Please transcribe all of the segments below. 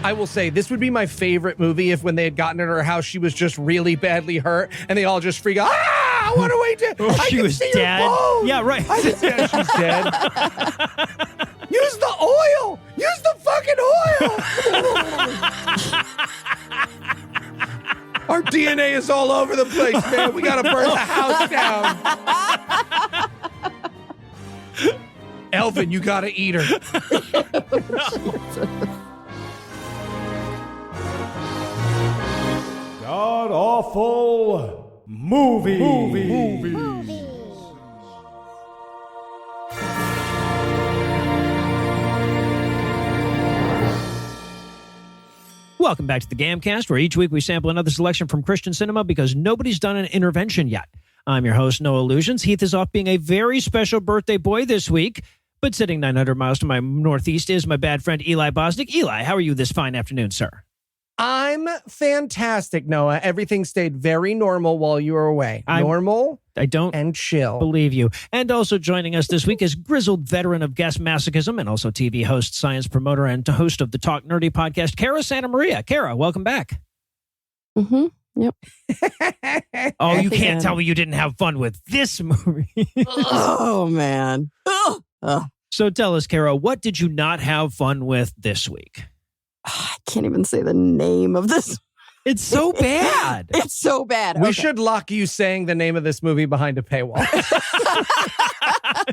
I will say this would be my favorite movie if when they had gotten in her house, she was just really badly hurt and they all just freak out. Ah, what do we do? She was dead. Yeah, right. She's dead. Use the oil. Use the fucking oil. Our DNA is all over the place, man. We got to burn the house down. Elvin, you got to eat her. God-Awful Movies. Welcome back to the GAMcast, where each week we sample another selection from Christian cinema because nobody's done an intervention yet. I'm your host, Noah Lugeons. Heath is off being a very special birthday boy this week, but sitting 900 miles to my northeast is my bad friend Eli Bosnick. Eli, how are you this fine afternoon, sir? I'm fantastic, Noah. Everything stayed very normal while you were away. Normal and chill. Believe you. And also joining us this week is grizzled veteran of guest masochism and also TV host, science promoter, and host of the Talk Nerdy podcast, Cara Santa Maria. Cara, welcome back. Mm-hmm. Yep. Oh, you can't tell me you didn't have fun with this movie. Oh, man. So tell us, Cara, what did you not have fun with this week? I can't even say the name of this. It's so bad. It's so bad. We should lock you saying the name of this movie behind a paywall.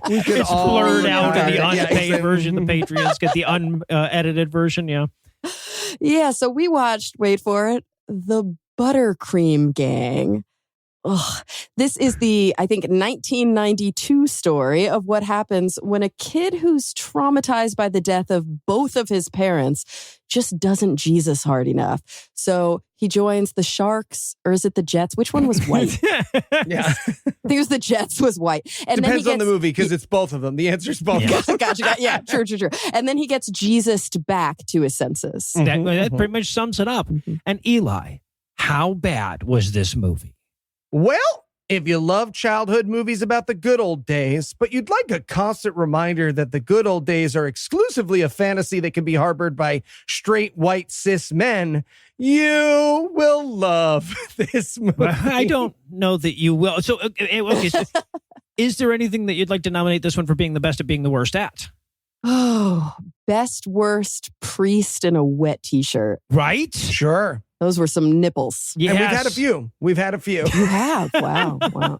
We could all blurred out in the unpaid version. The Patreons get the unedited version. Yeah. Yeah. So we watched, wait for it, the Buttercream Gang. Ugh. This is the, I think, 1992 story of what happens when a kid who's traumatized by the death of both of his parents just doesn't Jesus hard enough. So he joins the Sharks, or is it the Jets? Which one was white? Yeah. I think it was the Jets was white. And depends then on the movie because it's both of them. The answer is both. Yeah. Gotcha. Yeah, true. And then he gets Jesused back to his senses. That pretty much sums it up. Mm-hmm. And Eli, how bad was this movie? Well, if you love childhood movies about the good old days, but you'd like a constant reminder that the good old days are exclusively a fantasy that can be harbored by straight white cis men, you will love this movie. Well, I don't know that you will. So, okay, so is there anything that you'd like to nominate this one for being the best at being the worst at? Oh, best worst priest in a wet t-shirt. Right? Sure. Those were some nipples. Yes. And we've had a few. You have. Wow. All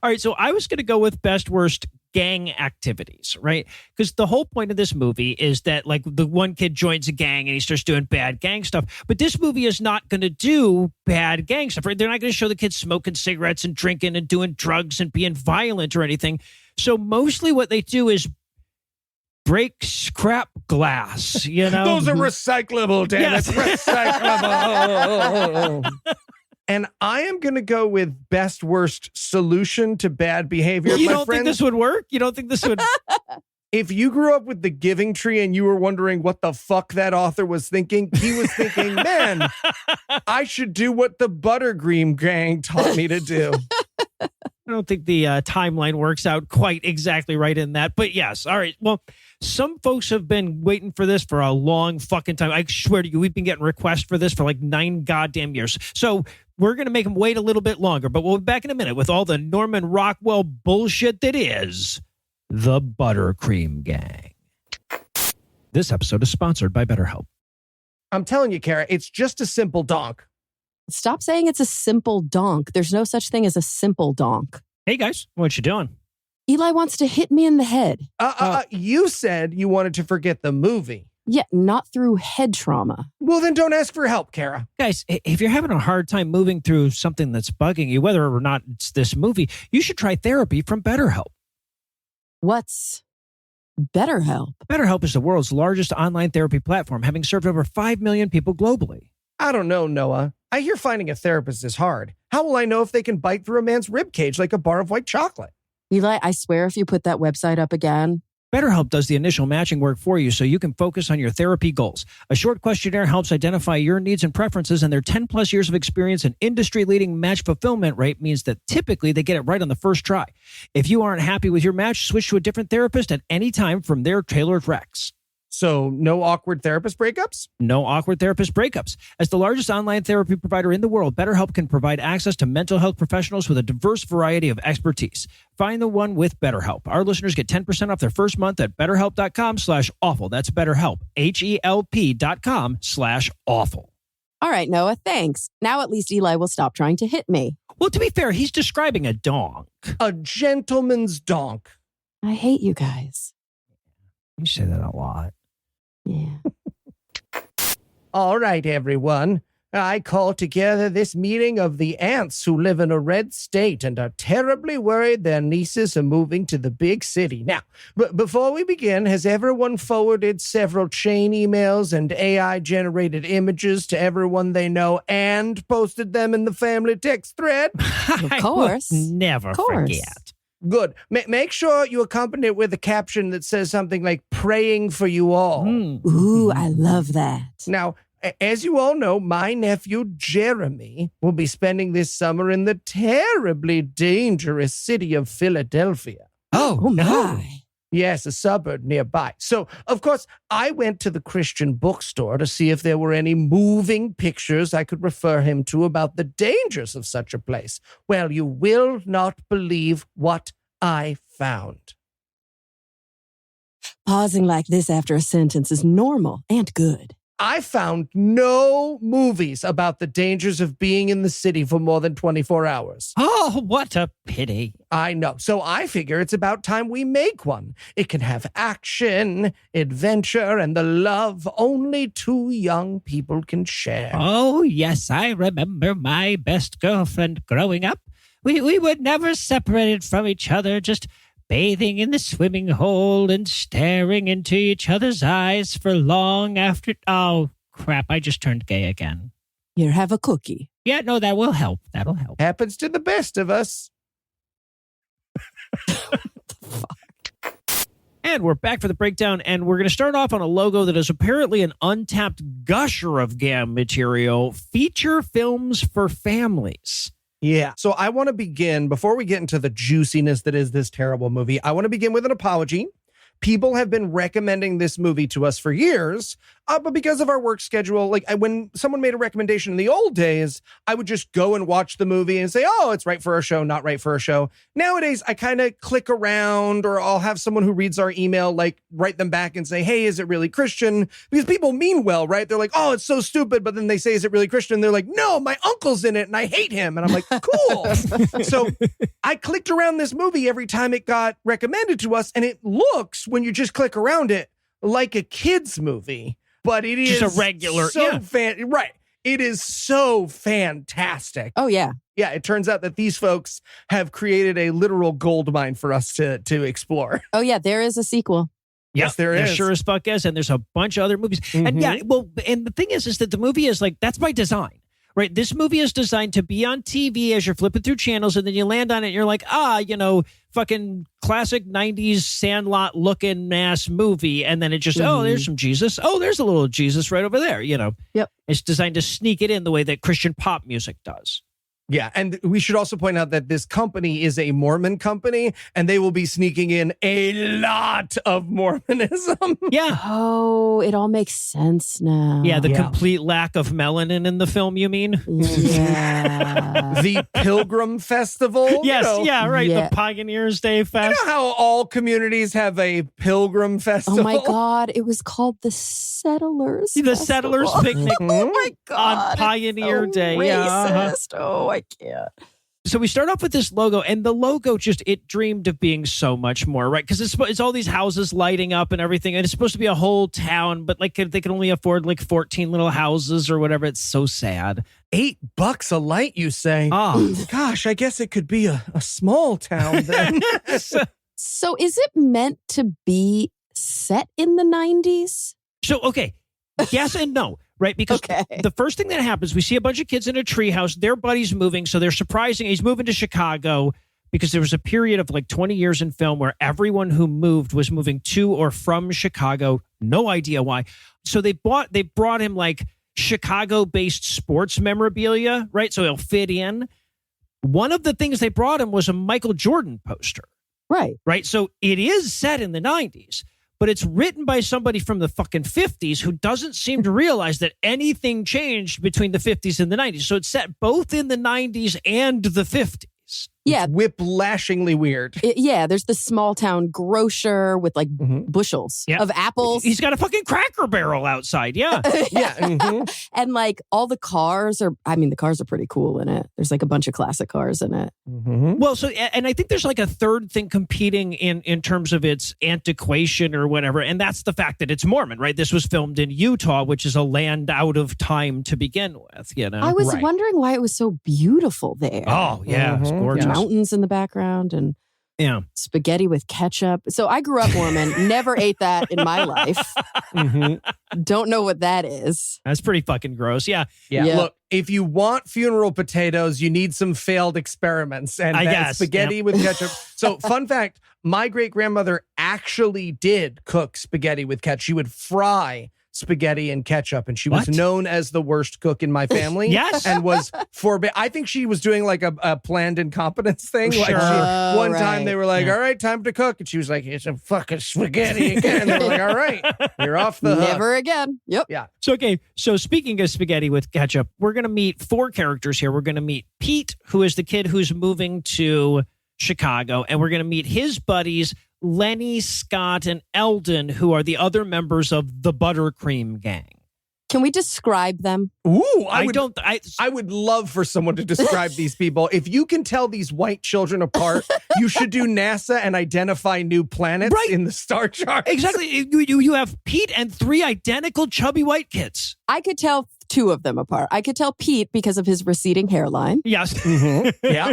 right. So I was going to go with best worst gang activities, right? Because the whole point of this movie is that like the one kid joins a gang and he starts doing bad gang stuff. But this movie is not going to do bad gang stuff, right? They're not going to show the kids smoking cigarettes and drinking and doing drugs and being violent or anything. So mostly what they do is break scrap glass, you know? Those are recyclable, Dan. Yes. It's recyclable. And I am going to go with best worst solution to bad behavior. You My don't friend, think this would work? You don't think this would? if you grew up with The Giving Tree and you were wondering what the fuck that author was thinking, he was thinking, man, I should do what the Buttercream Gang taught me to do. I don't think the timeline works out quite exactly right in that. But yes. All right. Well, some folks have been waiting for this for a long fucking time. I swear to you, we've been getting requests for this for like 9 goddamn years. So we're going to make them wait a little bit longer. But we'll be back in a minute with all the Norman Rockwell bullshit that is the Buttercream Gang. This episode is sponsored by BetterHelp. I'm telling you, Cara, it's just a simple donk. Stop saying it's a simple donk. There's no such thing as a simple donk. Hey, guys. What you doing? Eli wants to hit me in the head. You said you wanted to forget the movie. Yeah, not through head trauma. Well, then don't ask for help, Cara. Guys, if you're having a hard time moving through something that's bugging you, whether or not it's this movie, you should try therapy from BetterHelp. What's BetterHelp? BetterHelp is the world's largest online therapy platform, having served over 5 million people globally. I don't know, Noah. I hear finding a therapist is hard. How will I know if they can bite through a man's ribcage like a bar of white chocolate? Eli, I swear if you put that website up again. BetterHelp does the initial matching work for you so you can focus on your therapy goals. A short questionnaire helps identify your needs and preferences, and their 10-plus years of experience and industry-leading match fulfillment rate means that typically they get it right on the first try. If you aren't happy with your match, switch to a different therapist at any time from their tailored recs. So no awkward therapist breakups? No awkward therapist breakups. As the largest online therapy provider in the world, BetterHelp can provide access to mental health professionals with a diverse variety of expertise. Find the one with BetterHelp. Our listeners get 10% off their first month at betterhelp.com/awful. That's BetterHelp, HELP.com/awful. All right, Noah, thanks. Now at least Eli will stop trying to hit me. Well, to be fair, he's describing a donk. A gentleman's donk. I hate you guys. You say that a lot. Yeah. All right, everyone. I call together this meeting of the aunts who live in a red state and are terribly worried their nieces are moving to the big city. Now, before we begin, has everyone forwarded several chain emails and AI-generated images to everyone they know and posted them in the family text thread? Of course. Never Of course. forget. Good. Make sure you accompany it with a caption that says something like, praying for you all. Ooh, I love that. Now, as you all know, my nephew Jeremy will be spending this summer in the terribly dangerous city of Philadelphia. Oh my. Yes, a suburb nearby. So, of course, I went to the Christian bookstore to see if there were any moving pictures I could refer him to about the dangers of such a place. Well, you will not believe what I found. Pausing like this after a sentence is normal and good. I found no movies about the dangers of being in the city for more than 24 hours. Oh, what a pity. I know. So I figure it's about time we make one. It can have action, adventure, and the love only two young people can share. Oh, yes, I remember my best girlfriend growing up. We were never separated from each other, just bathing in the swimming hole and staring into each other's eyes for long after... Oh, crap, I just turned gay again. Here, have a cookie. Yeah, no, that will help. That'll help. Happens to the best of us. And we're back for the breakdown, and we're going to start off on a logo that is apparently an untapped gusher of GAM material, feature films for families. Yeah. So I want to begin, before we get into the juiciness that is this terrible movie, I want to begin with an apology. People have been recommending this movie to us for years, but because of our work schedule, when someone made a recommendation in the old days, I would just go and watch the movie and say, oh, it's right for a show, not right for a show. Nowadays, I kind of click around, or I'll have someone who reads our email, write them back and say, hey, is it really Christian? Because people mean well, right? They're like, oh, it's so stupid. But then they say, is it really Christian? They're like, no, my uncle's in it and I hate him. And I'm like, cool. So I clicked around this movie every time it got recommended to us, and it looks, when you just click around it, like a kid's movie. But it is just a regular, right. It is so fantastic. Oh, yeah. Yeah, it turns out that these folks have created a literal gold mine for us to explore. Oh, yeah, there is a sequel. Yes, there is. Sure as fuck is, and there's a bunch of other movies. And yeah, well, and the thing is that the movie is that's by design, right? This movie is designed to be on TV as you're flipping through channels, and then you land on it and you're like, fucking classic 90s Sandlot looking ass movie. And then it just, oh, there's some Jesus. Oh, there's a little Jesus right over there. Yep. It's designed to sneak it in the way that Christian pop music does. Yeah, and we should also point out that this company is a Mormon company, and they will be sneaking in a lot of Mormonism. Yeah. Oh, it all makes sense now. Yeah, the complete lack of melanin in the film, you mean? Yeah. The Pilgrim Festival. Yes, Yeah. The Pioneers Day Fest. You know how all communities have a Pilgrim Festival? Oh, my God. It was called the Settlers The Festival. Settlers Picnic. Oh, my God. On Pioneer it's so Day. Yeah. Racist. Oh, I can't. So we start off with this logo, and the logo it dreamed of being so much more, right? Because it's all these houses lighting up and everything, and it's supposed to be a whole town, but they can only afford 14 little houses or whatever. It's so sad. $8 a light, you say? Oh, Gosh, I guess it could be a small town then. So is it meant to be set in the 90s? So, okay. Yes and no, right? Because the first thing that happens, we see a bunch of kids in a treehouse. Their buddy's moving, so they're surprising. He's moving to Chicago because there was a period of 20 years in film where everyone who moved was moving to or from Chicago. No idea why. So they brought him Chicago-based sports memorabilia, right? So he'll fit in. One of the things they brought him was a Michael Jordan poster. Right. Right. So it is set in the 90s. but it's written by somebody from the fucking 50s who doesn't seem to realize that anything changed between the 50s and the 90s. So it's set both in the 90s and the 50s. Yeah. It's whiplashingly weird. There's the small town grocer with like bushels of apples. He's got a fucking Cracker Barrel outside. Yeah. Yeah. And like all the cars the cars are pretty cool in it. There's like a bunch of classic cars in it. Well, so, and I think there's like a third thing competing in terms of its antiquation or whatever. And that's the fact that it's Mormon, right? This was filmed in Utah, which is a land out of time to begin with, you know? I was wondering why it was so beautiful there. Oh, yeah. It's gorgeous. Mountains in the background and spaghetti with ketchup. So I grew up Mormon, never ate that in my life. Don't know what that is. That's pretty fucking gross. Yeah. Look, if you want funeral potatoes, you need some failed experiments. And I guess spaghetti with ketchup. So fun fact, my great-grandmother actually did cook spaghetti with ketchup. She would fry spaghetti and ketchup, and she was known as the worst cook in my family. Yes. And was forbidden. I think she was doing like a planned incompetence thing. Like one time they were like, all right, time to cook. And she was like, it's a fucking spaghetti again. And they were like, all right, you're off the hook. Never again. Yep. Yeah. So speaking of spaghetti with ketchup, we're going to meet 4 characters here. We're going to meet Pete, who is the kid who's moving to Chicago, and we're going to meet his buddies, Lenny, Scott, and Eldon, who are the other members of the Buttercream Gang. Can we describe them? Ooh, I I would love for someone to describe these people. If you can tell these white children apart, you should do NASA and identify new planets in the star chart. Exactly. You have Pete and 3 identical chubby white kids. I could tell 2 of them apart. I could tell Pete because of his receding hairline. Yes. Yeah.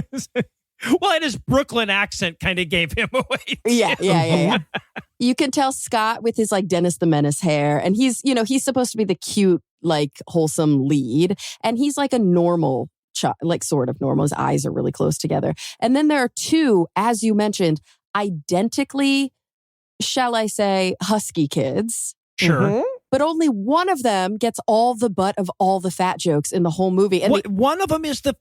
Well, and his Brooklyn accent kind of gave him away. Yeah. You can tell Scott with his like Dennis the Menace hair. And he's supposed to be the cute, like wholesome lead. And he's like a normal child, like sort of normal. His eyes are really close together. And then there are 2, as you mentioned, identically, shall I say, husky kids. Sure. But only one of them gets all the butt of all the fat jokes in the whole movie. And one of them is the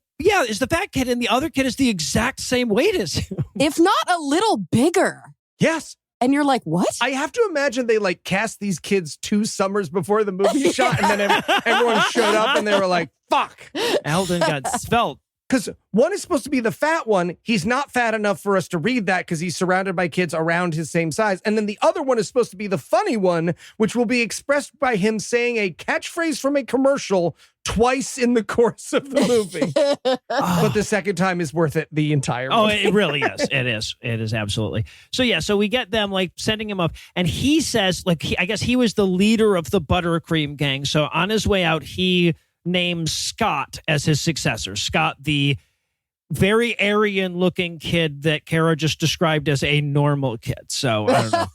fat kid, and the other kid is the exact same weight as him. If not a little bigger. Yes. And you're like, what? I have to imagine they like cast these kids 2 summers before the movie shot, and then everyone showed up and they were like, fuck. Eldon got svelte. Because one is supposed to be the fat one. He's not fat enough for us to read that because he's surrounded by kids around his same size. And then the other one is supposed to be the funny one, which will be expressed by him saying a catchphrase from a commercial twice in the course of the movie. But the second time is worth it the entire movie. Oh, it really is. It is. It is absolutely. So we get them like sending him up, and he says, like, I guess he was the leader of the Buttercream Gang. So on his way out, he names Scott as his successor. Scott, the very Aryan-looking kid that Cara just described as a normal kid. So I don't know.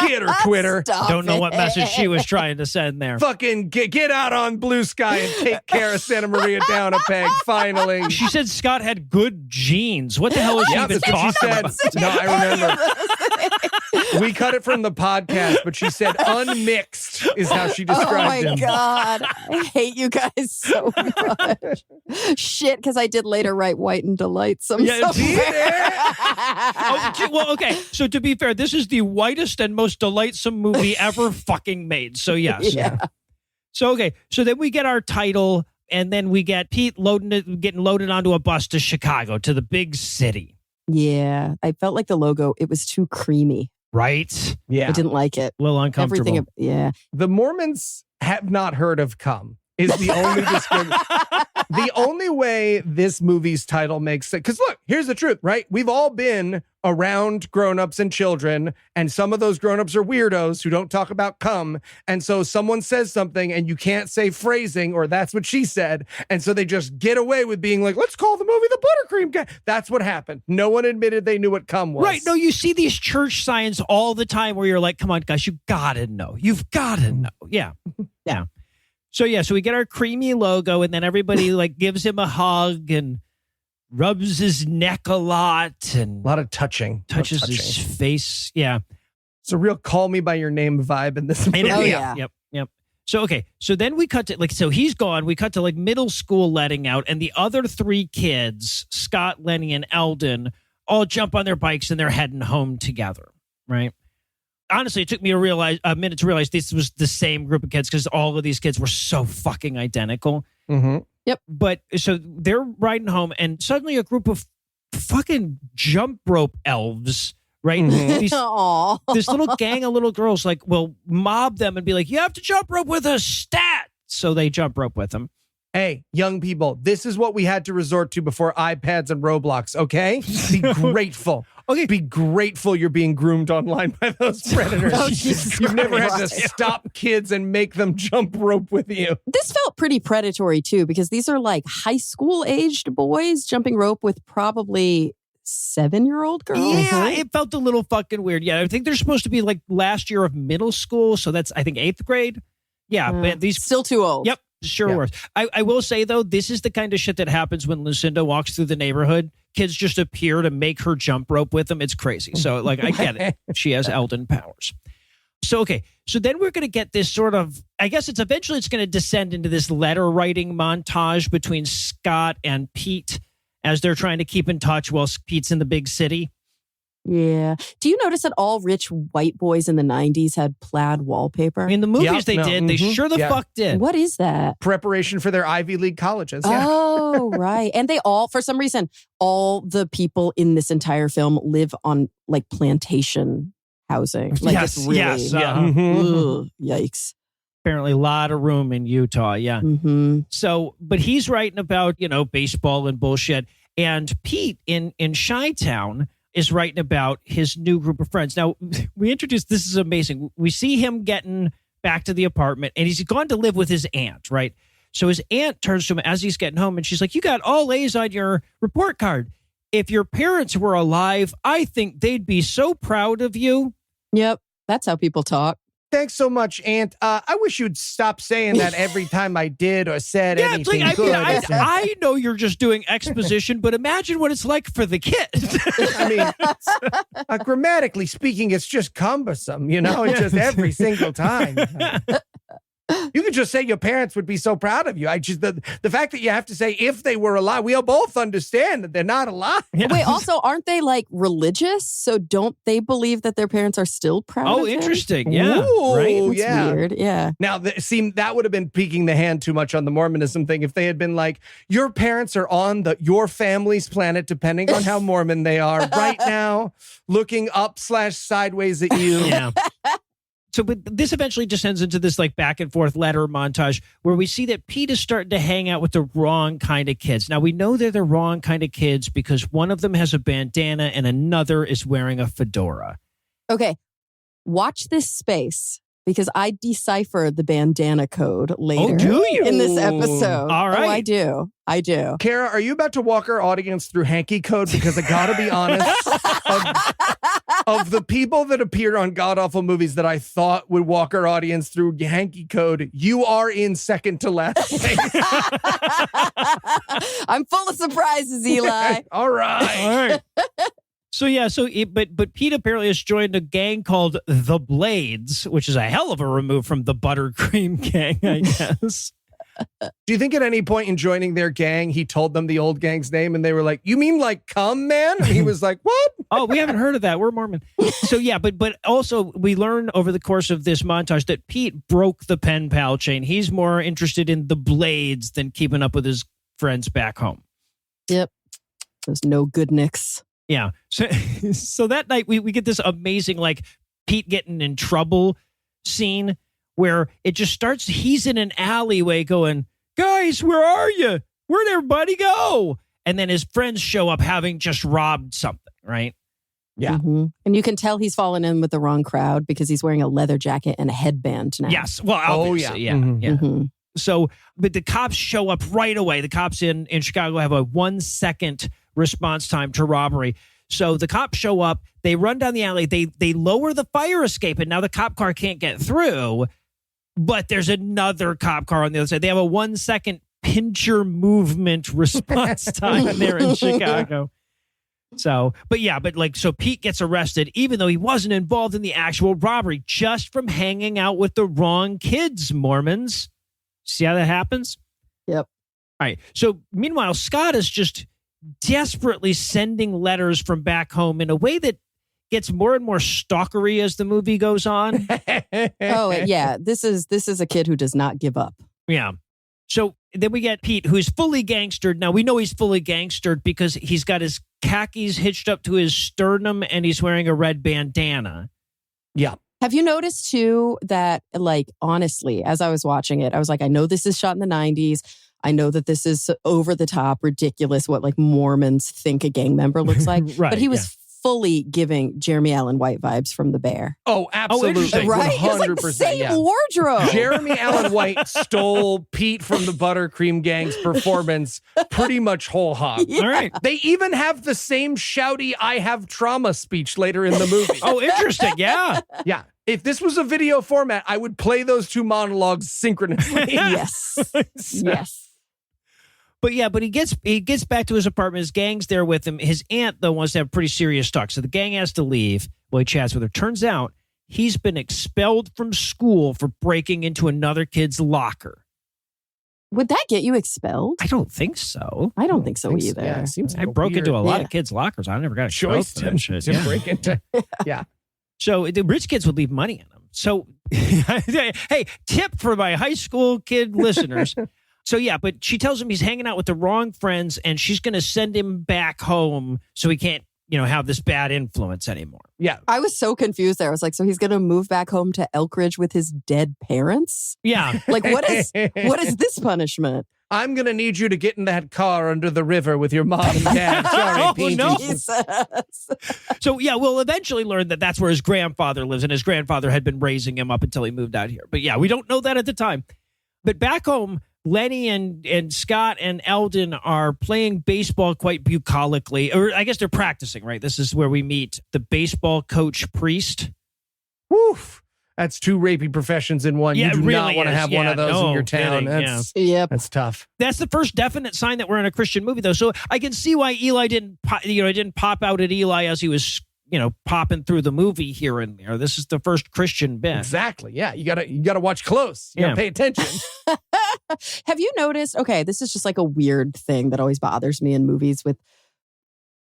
Get her, Twitter. Don't know what message she was trying to send there. Fucking get out on Blue Sky and take Cara Santa Maria down a peg, finally. She said Scott had good genes. What the hell is she even that's what talking she said. about? No, I remember. We cut it from the podcast, but she said unmixed is how she described him. Oh my God. I hate you guys so much. Shit, because I did later write White and Delightsome. Yeah, somewhere. well, okay. So to be fair, this is the whitest and most delightsome movie ever fucking made. So yes. Yeah. So okay. So then we get our title, and then we get Pete getting loaded onto a bus to Chicago, to the big city. Yeah. I felt like the logo, it was too creamy. Right? Yeah. I didn't like it. A little uncomfortable. The Mormons have not heard of cum is the only description. The only way this movie's title makes sense. Because look, here's the truth, right? We've all been around grown-ups and children, and some of those grown-ups are weirdos who don't talk about cum. And so someone says something and you can't say phrasing, or that's what she said. And so they just get away with being like, let's call the movie The Buttercream Gang. That's what happened. No one admitted they knew what cum was. Right. No, you see these church signs all the time where you're like, come on, guys, you gotta know. You've gotta know. Yeah. Yeah. So we get our creamy logo, and then everybody like gives him a hug and rubs his neck a lot and A lot of touching. touches his face. Yeah. It's a real call me by your name vibe in this movie. Oh, yeah. Yep. So, okay. So then we cut to so he's gone. We cut to like middle school letting out, and the other 3 kids, Scott, Lenny, and Eldon, all jump on their bikes and they're heading home together. Right. honestly, it took me a minute to realize this was the same group of kids because all of these kids were so fucking identical. Mm-hmm. Yep. But so they're riding home, and suddenly a group of fucking jump rope elves, right? Aw. This little gang of little girls will mob them and be like, you have to jump rope with us, stat. So they jump rope with them. Hey, young people, this is what we had to resort to before iPads and Roblox, okay? Be grateful. Okay. Be grateful you're being groomed online by those predators. Oh, Jesus You've never had to Christ. stop kids and make them jump rope with you. This felt pretty predatory too, because these are like high school aged boys jumping rope with probably 7-year-old girls. Yeah, it felt a little fucking weird. Yeah, I think they're supposed to be like last year of middle school. So that's, I think, 8th grade. Yeah, but these still too old. Yep. Sure Yeah. was. I will say, though, this is the kind of shit that happens when Lucinda walks through the neighborhood. Kids just appear to make her jump rope with them. It's crazy. So, I get it. She has Elden powers. So, okay. So then we're going to get this sort of, I guess it's going to descend into this letter writing montage between Scott and Pete as they're trying to keep in touch while Pete's in the big city. Yeah. Do you notice that all rich white boys in the 90s had plaid wallpaper? In the movies Yep, they no, did. They mhm, sure the yeah. fuck did. What is that? Preparation for their Ivy League colleges. Yeah. Oh, right. And they all, for some reason, all the people in this entire film live on like plantation housing. Like Yes, it's really, yes, Yeah. uh-huh. Mhm. Ugh, yikes. Apparently a lot of room in Utah. Yeah. Mm-hmm. So, but he's writing about, baseball and bullshit. And Pete in Chi-Town is writing about his new group of friends. Now, we introduced, this is amazing. We see him getting back to the apartment and he's gone to live with his aunt, right? So his aunt turns to him as he's getting home and she's like, you got all A's on your report card. If your parents were alive, I think they'd be so proud of you. Yep. That's how people talk. Thanks so much, Aunt. I wish you'd stop saying that every time I did or said Yeah, it's anything like, good. I know you're just doing exposition, but imagine what it's like for the kid. I mean, grammatically speaking, it's just cumbersome, It's just every single time. You could just say your parents would be so proud of you. The fact that you have to say if they were alive, we all both understand that they're not alive. Wait, also, aren't they like religious? So don't they believe that their parents are still proud of Oh, them? interesting. Yeah. Ooh, Right? That's yeah. weird. Yeah. Now, that would have been peeking the hand too much on the Mormonism thing if they had been like, your parents are on your family's planet, depending on how Mormon they are right now, looking up/sideways at you. Yeah. So, but this eventually descends into this like back and forth letter montage where we see that Pete is starting to hang out with the wrong kind of kids. Now, we know they're the wrong kind of kids because one of them has a bandana and another is wearing a fedora. Okay. Watch this space because I decipher the bandana code later do you? in this episode. All right. Oh, I do. I do. Kara, are you about to walk our audience through hanky code? Because I gotta be honest, of the people that appeared on GodAwfulMovies that I thought would walk our audience through hanky code, you are in second to last place. I'm full of surprises, Eli. All right. All right. But Pete apparently has joined a gang called the Blades, which is a hell of a remove from the Buttercream Gang, I guess. Do you think at any point in joining their gang, he told them the old gang's name and they were like, you mean like cum, man? And he was like, what? Oh, we haven't heard of that. We're Mormon. So yeah, but also we learn over the course of this montage that Pete broke the pen pal chain. He's more interested in the Blades than keeping up with his friends back home. Yep. Those no good nicks. Yeah. So that night we get this amazing like Pete getting in trouble scene where it just starts. He's in an alleyway going, guys, where are you? Where'd everybody go? And then his friends show up having just robbed something, right? Yeah. Mm-hmm. And you can tell he's fallen in with the wrong crowd because he's wearing a leather jacket and a headband now. Yes. Well, obviously, yeah. Mhm. Yeah. Mm-hmm. So, but the cops show up right away. The cops in Chicago have a 1 second response time to robbery. So the cops show up, they run down the alley, they lower the fire escape, and now the cop car can't get through. But there's another cop car on the other side. They have a 1 second pincher movement response time there in Chicago. So, so Pete gets arrested, even though he wasn't involved in the actual robbery, just from hanging out with the wrong kids, Mormons. See how that happens? Yep. All right. So meanwhile, Scott is just desperately sending letters from back home in a way that gets more and more stalkery as the movie goes on. Oh, yeah. This is a kid who does not give up. Yeah. So then we get Pete, who's fully gangstered. Now, we know he's fully gangstered because he's got his khakis hitched up to his sternum and he's wearing a red bandana. Yeah. Have you noticed, too, that, like, honestly, as I was watching it, I was like, I know this is shot in the 90s. I know that this is over the top, ridiculous, what, like, Mormons think a gang member looks like. Right, but he was fully giving Jeremy Allen White vibes from The Bear. Oh, absolutely. interesting. Right? It was like the 100%, same yeah. wardrobe. Jeremy Allen White stole Pete from the Buttercream Gang's performance pretty much whole hog. All right. They even have the same shouty "I have trauma" speech later in the movie. Oh, interesting. Yeah. Yeah. If this was a video format, I would play those two monologues synchronously. Yes. Yes. But yeah, but he gets back to his apartment. His gang's there with him. His aunt, though, wants to have pretty serious talk. So the gang has to leave while he chats with her. Turns out he's been expelled from school for breaking into another kid's locker. Would that get you expelled? I don't think so. I don't think so either. Yeah, it seems I broke into a weird. lot Yeah. of kids' lockers. I never got expelled Choice for that shit. to Yeah. break into. Yeah. So the rich kids would leave money in them. So, hey, tip for my high school kid listeners. So, yeah, but she tells him he's hanging out with the wrong friends and she's going to send him back home so he can't, have this bad influence anymore. Yeah. I was so confused there. I was like, so he's going to move back home to Elkridge with his dead parents? Yeah. Like, what is this punishment? I'm going to need you to get in that car under the river with your mom and dad. Sorry, Oh, Pete. no. Jesus. So, yeah, we'll eventually learn that that's where his grandfather lives and his grandfather had been raising him up until he moved out here. But, yeah, we don't know that at the time. But back home, Lenny and Scott and Eldon are playing baseball quite bucolically, or I guess they're practicing, right? This is where we meet the baseball coach priest. Woof. That's two rapey professions in one. Yeah, You do it really not want to is. have one Yeah, of those no in your town. kidding, Yep. That's tough. That's the first definite sign that we're in a Christian movie, though. So I can see why Eli didn't pop out at Eli as he was, popping through the movie here and there. This is the first Christian bit. Exactly. Yeah. You gotta watch close. You gotta pay attention. Have you noticed? Okay, this is just like a weird thing that always bothers me in movies with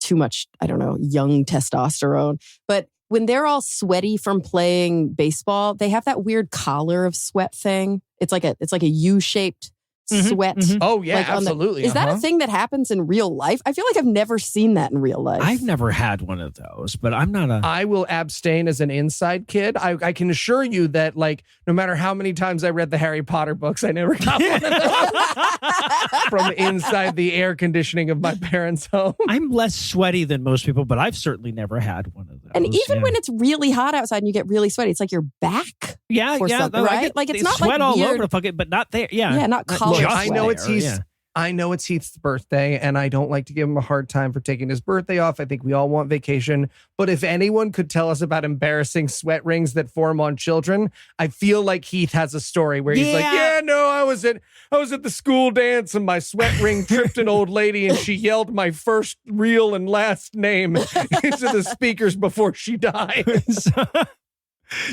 too much, I don't know, young testosterone. But when they're all sweaty from playing baseball, they have that weird collar of sweat thing. It's like a U-shaped sweat. Oh yeah, Like on the- absolutely. Is that a thing that happens in real life? I feel like I've never seen that in real life. I've never had one of those, but I'm not a... I will abstain as an inside kid. I can assure you that, like, no matter how many times I read the Harry Potter books, I never got one of those from inside the air conditioning of my parents' home. I'm less sweaty than most people, but I've certainly never had one of those. And even yeah. when it's really hot outside and you get really sweaty, it's like your back. Yeah, or yeah, something, no, I right? get- Like, it's they not sweat like all weird- over the fucking, but not there. Yeah, Yeah, not collar Look, sweat. I know it's there, Heath's. yeah. I know it's Heath's birthday, and I don't like to give him a hard time for taking his birthday off. I think we all want vacation. But if anyone could tell us about embarrassing sweat rings that form on children, I feel like Heath has a story where he's like, "Yeah, no, I was at the school dance, and my sweat ring tripped an old lady, and she yelled my first, real, and last name into the speakers before she died."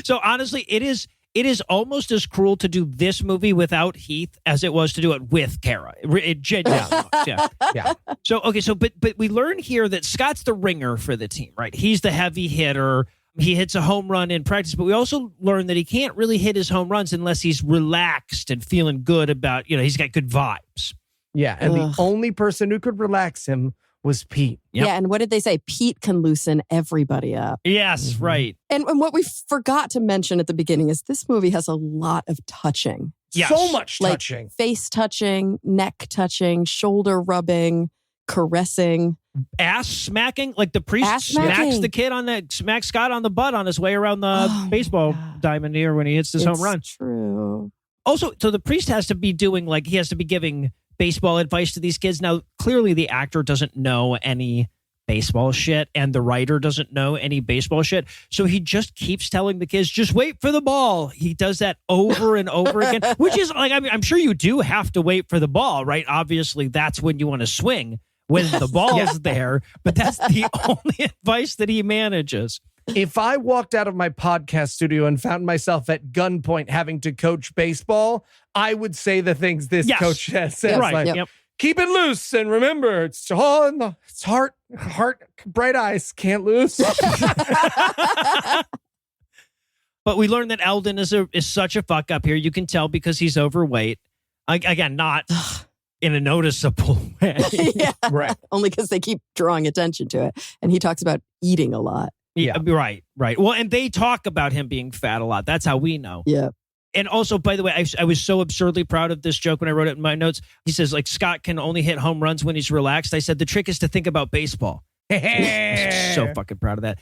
So honestly, it is almost as cruel to do this movie without Heath as it was to do it with Cara. It genuinely was, yeah. Yeah. So okay, but we learn here that Scott's the ringer for the team, right? He's the heavy hitter. He hits a home run in practice, but we also learn that he can't really hit his home runs unless he's relaxed and feeling good about, he's got good vibes. Yeah, and Ugh. the only person who could relax him was Pete. Yep. Yeah, and what did they say? Pete can loosen everybody up. Yes, right. And what we forgot to mention at the beginning is this movie has a lot of touching. Yes. So much Like touching. face touching, neck touching, shoulder rubbing, caressing. Ass smacking, like the priest Ass smacks smacking. the kid smacks Scott on the butt on his way around the Oh my baseball God. diamond here when he hits his home It's run. True. Also, so the priest has to be giving baseball advice to these kids. Now, clearly the actor doesn't know any baseball shit and the writer doesn't know any baseball shit. So he just keeps telling the kids, just wait for the ball. He does that over and over again, which is like, I'm sure you do have to wait for the ball, right? Obviously, that's when you want to swing, when the ball's there, but that's the only advice that he manages. If I walked out of my podcast studio and found myself at gunpoint having to coach baseball, I would say the things this Yes. coach has said. Right. Like, Yep. keep it loose. And remember, it's all in the heart, bright eyes, can't lose. But we learned that Eldon is such a fuck up here. You can tell because he's overweight. Again, not in a noticeable way. Yeah. Right. Only because they keep drawing attention to it. And he talks about eating a lot. Yeah. Right. Well, and they talk about him being fat a lot. That's how we know. Yeah. And also, by the way, I was so absurdly proud of this joke when I wrote it in my notes. He says, like, Scott can only hit home runs when he's relaxed. I said, the trick is to think about baseball. So fucking proud of that.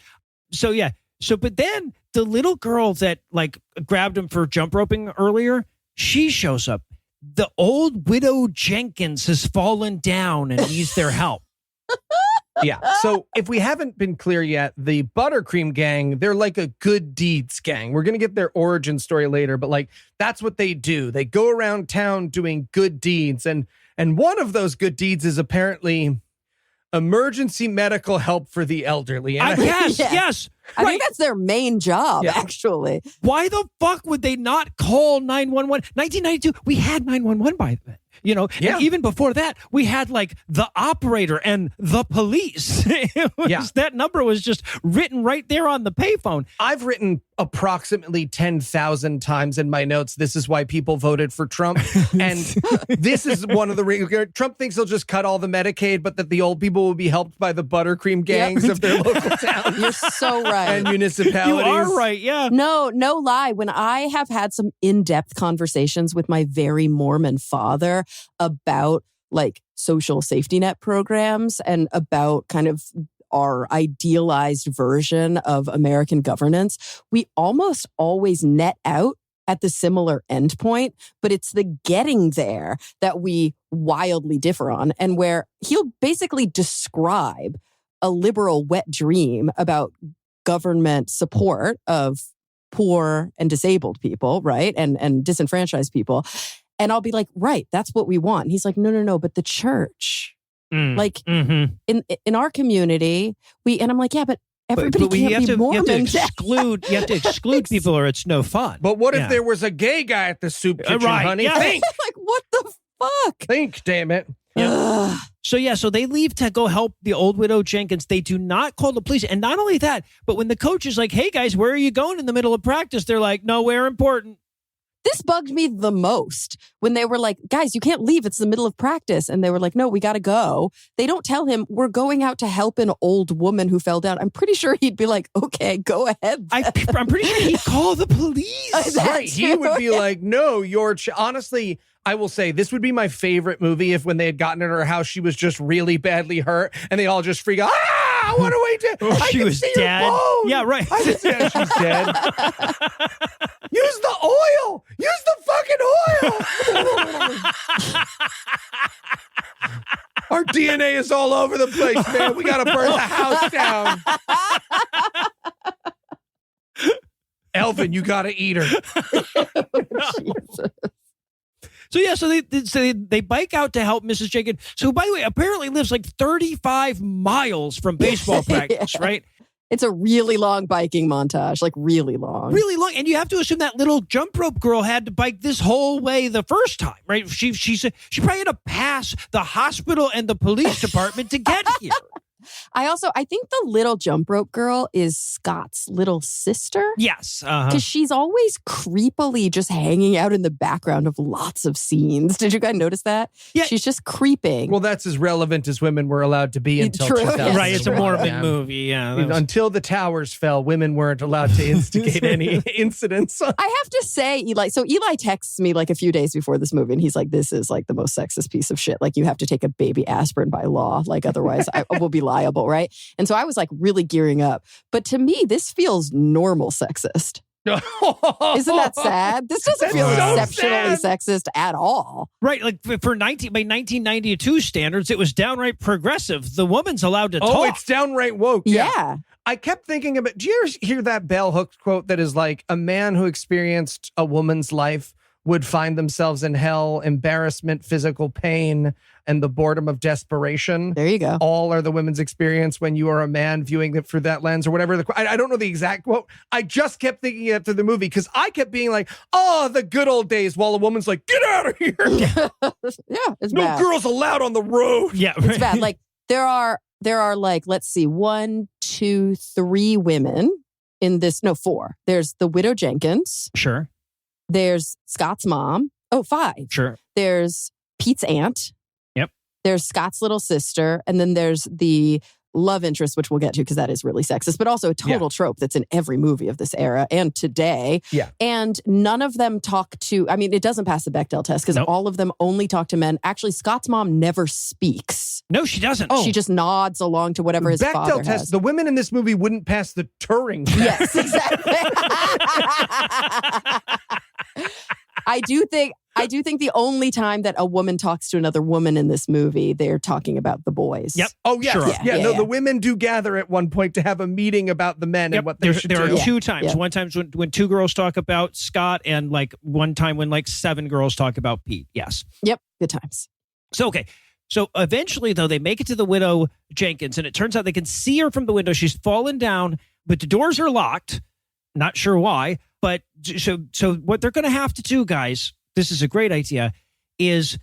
So, yeah. But then the little girl that, like, grabbed him for jump roping earlier, she shows up. The old widow Jenkins has fallen down and needs their help. Yeah. So if we haven't been clear yet, the Buttercream Gang, they're like a good deeds gang. We're going to get their origin story later, but like that's what they do. They go around town doing good deeds. And one of those good deeds is apparently emergency medical help for the elderly. And Yes. I think that's their main job, Yeah. actually. Why the fuck would they not call 911? 1992, we had 911 by then. You know, Yeah. and even before that, we had like the operator and the police. That number was just written right there on the payphone. I've written approximately 10,000 times in my notes, this is why people voted for Trump. And this is one of the reasons. Trump thinks he'll just cut all the Medicaid, but that the old people will be helped by the Buttercream gangs of their local towns. You're so right. And municipalities. You are right, yeah. No lie. When I have had some in-depth conversations with my very Mormon father about like social safety net programs and about kind of our idealized version of American governance, we almost always net out at the similar endpoint, but it's the getting there that we wildly differ on, and where he'll basically describe a liberal wet dream about government support of poor and disabled people, right? And disenfranchised people. And I'll be like, right, that's what we want. And he's like, no, but the church. Like in our community, and I'm like, yeah, but everybody can't be Mormon. You have to exclude people or it's no fun. But what if there was a gay guy at the soup kitchen, honey? Yeah. Think. Like, what the fuck? Think, damn it. Yep. So they leave to go help the old widow Jenkins. They do not call the police. And not only that, but when the coach is like, hey guys, where are you going in the middle of practice? They're like, nowhere important. This bugged me the most when they were like, guys, you can't leave. It's the middle of practice. And they were like, no, we got to go. They don't tell him we're going out to help an old woman who fell down. I'm pretty sure he'd be like, okay, go ahead. I'm pretty sure he'd call the police. Right. He would be like, no, honestly, I will say this would be my favorite movie if when they had gotten in her house, she was just really badly hurt and they all just freak out. Ah, what do we do? She was dead. Yeah, right. She's dead. Use the oil. Use the fucking oil. Our DNA is all over the place, man. We got to burn the house down. Elvin, you got to eat her. Jesus. So they bike out to help Mrs. Jenkins, who, by the way, apparently lives like 35 miles from baseball practice, right? It's a really long biking montage, like really long. Really long. And you have to assume that little jump rope girl had to bike this whole way the first time, right? She probably had to pass the hospital and the police department to get here. I think the little jump rope girl is Scott's little sister. Yes. Because she's always creepily just hanging out in the background of lots of scenes. Did you guys notice that? Yeah. She's just creeping. Well, that's as relevant as women were allowed to be until True. 2000. Right. It's a Mormon Yeah. movie. Yeah. Until the towers fell, women weren't allowed to instigate any incidents. I have to say, Eli texts me like a few days before this movie, and he's like, this is like the most sexist piece of shit. Like, you have to take a baby aspirin by law. Like, otherwise I will be liable, right? And so I was like really gearing up. But to me, this feels normal sexist. Isn't that sad? This doesn't feel so exceptionally sad. sexist at all. Right. Like by 1992 standards, it was downright progressive. The woman's allowed to talk. Oh, it's downright woke. Yeah. I kept thinking about, do you ever hear that Bell Hooks quote that is like, a man who experienced a woman's life would find themselves in hell, embarrassment, physical pain, and the boredom of desperation. There you go. All are the women's experience when you are a man viewing it through that lens or whatever. I don't know the exact quote. I just kept thinking it through the movie because I kept being like, oh, the good old days, while a woman's like, get out of here. Yeah, it's No bad. girls allowed on the road. Yeah, It's bad. Like there are like, let's see, 1, 2, 3 women in this. No, 4. There's the widow Jenkins. Sure. There's Scott's mom. Oh, 5. Sure. There's Pete's aunt. Yep. There's Scott's little sister. And then there's the love interest, which we'll get to because that is really sexist, but also a total trope that's in every movie of this era and today. Yeah. And none of them talk to, I mean, it doesn't pass the Bechdel test because all of them only talk to men. Actually, Scott's mom never speaks. No, she doesn't. She just nods along to whatever his father Bechdel test. has. The women in this movie wouldn't pass the Turing test. Yes, exactly. I do think the only time that a woman talks to another woman in this movie, they're talking about the boys. Yep. Oh, yes. Sure. Yeah. The women do gather at one point to have a meeting about the men and what they should there do. are 2 times. Yeah. One time when 2 girls talk about Scott, and like one time when like 7 girls talk about Pete. Yes. Yep. Good times. So, okay. So eventually, though, they make it to the widow Jenkins, and it turns out they can see her from the window. She's fallen down, but the doors are locked. Not sure why. But so what they're going to have to do, guys, this is a great idea, is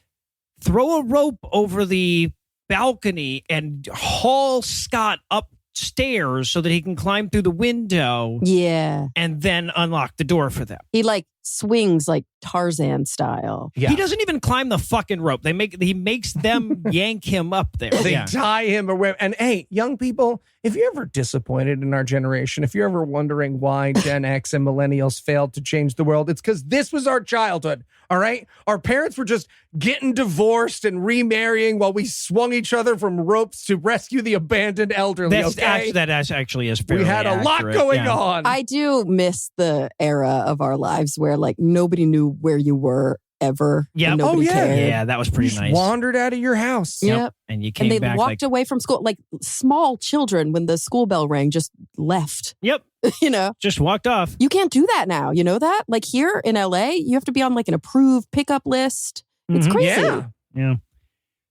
throw a rope over the balcony and haul Scott upstairs so that he can climb through the window. Yeah. And then unlock the door for them. He like swings like Tarzan style. Yeah. He doesn't even climb the fucking rope. He makes them yank him up there. They tie him away. And hey, young people, if you're ever disappointed in our generation, if you're ever wondering why Gen X and millennials failed to change the world, it's because this was our childhood. All right. Our parents were just getting divorced and remarrying while we swung each other from ropes to rescue the abandoned elderly. That actually is fairly We had a lot accurate. going on. I do miss the era of our lives where like nobody knew where you were ever. Yep. And nobody cared. Yeah, that was pretty nice. Wandered out of your house. Yep. And you came And they back walked away from school like small children when the school bell rang, just left. Yep. You know, Just walked off. you can't do that now. You know that? Like here in LA, you have to be on like an approved pickup list. It's Mhm. crazy. Yeah. Yeah.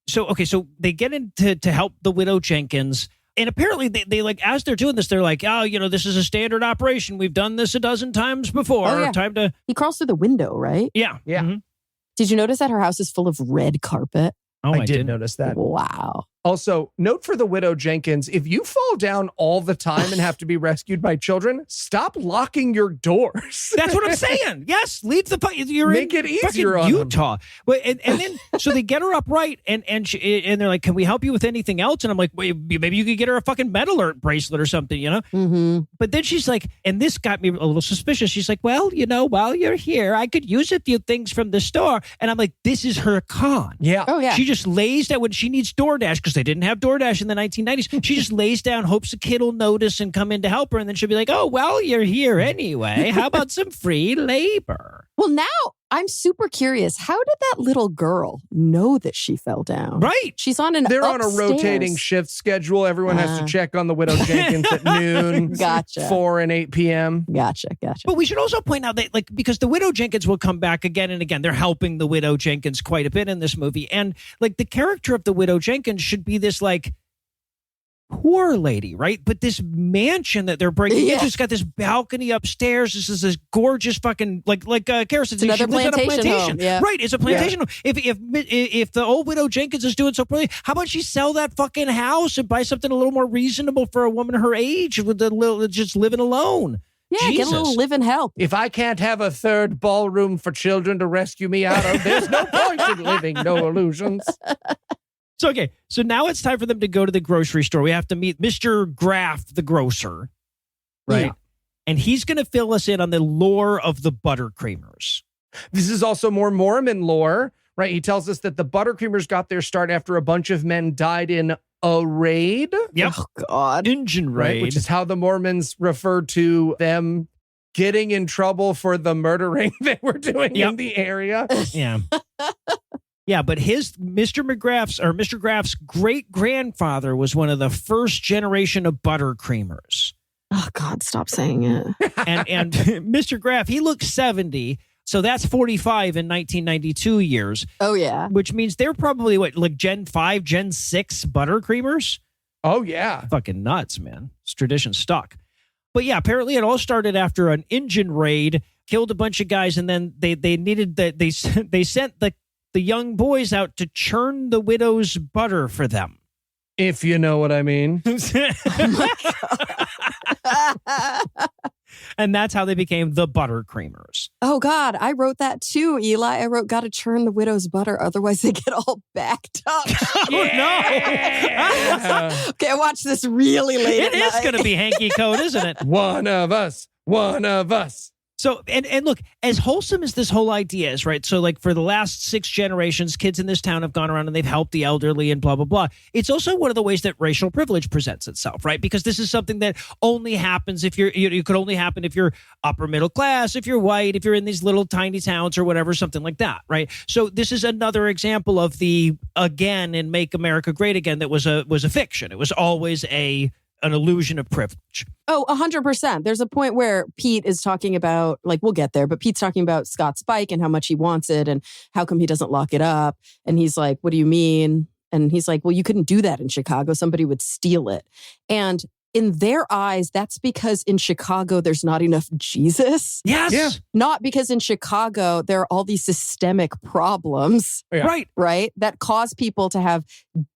So they get in to help the widow Jenkins. And apparently they like, as they're doing this, they're like, oh, this is a standard operation. We've done this a dozen times before. Oh, yeah. Time to, He crawls through the window, right? yeah. Yeah. Mhm. Did you notice that her house is full of red carpet? Oh, I did didn't. notice that. Wow. Also, note for the widow Jenkins, if you fall down all the time and have to be rescued by children, stop locking your doors. That's what I'm saying. Yes, leave the you're Make in it easier fucking on Utah. But and then so they get her upright and they're like, can we help you with anything else? And I'm like, wait, maybe you could get her a fucking med alert bracelet or something, Mm-hmm. But then she's like, and this got me a little suspicious. She's like, well, while you're here, I could use a few things from the store. And I'm like, this is her con. Yeah. Oh, yeah. She just lays down when she needs DoorDash because they didn't have DoorDash in the 1990s. She just lays down, hopes a kid will notice and come in to help her. And then she'll be like, oh, well, you're here anyway. How about some free labor? Well, now I'm super curious. How did that little girl know that she fell down? Right. She's on an They're on a upstairs. rotating shift schedule. Everyone has to check on the widow Jenkins at noon, Gotcha. 4 and 8 p.m. Gotcha. But we should also point out that, like, because the widow Jenkins will come back again and again. They're helping the widow Jenkins quite a bit in this movie. And, like, the character of the widow Jenkins should be this, like, poor lady, right? But this mansion that they're breaking into has got this balcony upstairs. This is this gorgeous fucking like Cara said, It's she another lives on a plantation plantation. home, yeah. Right, it's a plantation home. If the old widow Jenkins is doing so poorly, how about she sell that fucking house and buy something a little more reasonable for a woman her age with a little just living alone? Yeah, get a little live and help. If I can't have a third ballroom for children to rescue me out of, there's no point in living. No illusions. So now it's time for them to go to the grocery store. We have to meet Mr. Graff, the grocer, right? Yeah. And he's going to fill us in on the lore of the Buttercreamers. This is also more Mormon lore, right? He tells us that the Buttercreamers got their start after a bunch of men died in a raid. Yep. Oh, God. Engine Right, raid. which is how the Mormons refer to them getting in trouble for the murdering they were doing in the area. Yeah. Yeah, but Mr. Graff's great grandfather was one of the first generation of Buttercreamers. Oh, God, stop saying it. And Mr. Graff, he looks 70. So that's 45 in 1992 years, Oh, yeah. which means they're probably like Gen 5, Gen 6 buttercreamers. Oh, yeah. Fucking nuts, man. It's tradition stuck. But yeah, apparently it all started after an engine raid, killed a bunch of guys, and then they needed they sent the young boys out to churn the widow's butter for them. If you know what I mean. And that's how they became the Buttercreamers. Oh, God. I wrote that too, Eli. I wrote, gotta churn the widow's butter. Otherwise, they get all backed up. Yeah. Okay, I watched this really late It at is night. going to be hanky code, isn't it? One of us. One of us. So, and look, as wholesome as this whole idea is, right? So, like, for the last 6 generations, kids in this town have gone around and they've helped the elderly and blah, blah, blah. It's also one of the ways that racial privilege presents itself, right? Because this is something that only happens if you could only happen if you're upper middle class, if you're white, if you're in these little tiny towns or whatever, something like that, right? So, this is another example of the again and Make America Great Again that was a fiction. It was always an illusion of privilege. Oh, 100%. There's a point where Pete is talking about, like, we'll get there, but Pete's talking about Scott's bike and how much he wants it and how come he doesn't lock it up. And he's like, what do you mean? And he's like, well, you couldn't do that in Chicago. Somebody would steal it. And in their eyes, that's because in Chicago, there's not enough Jesus. Yes. Yeah. Not because in Chicago, there are all these systemic problems, Yeah. Right. right? That cause people to have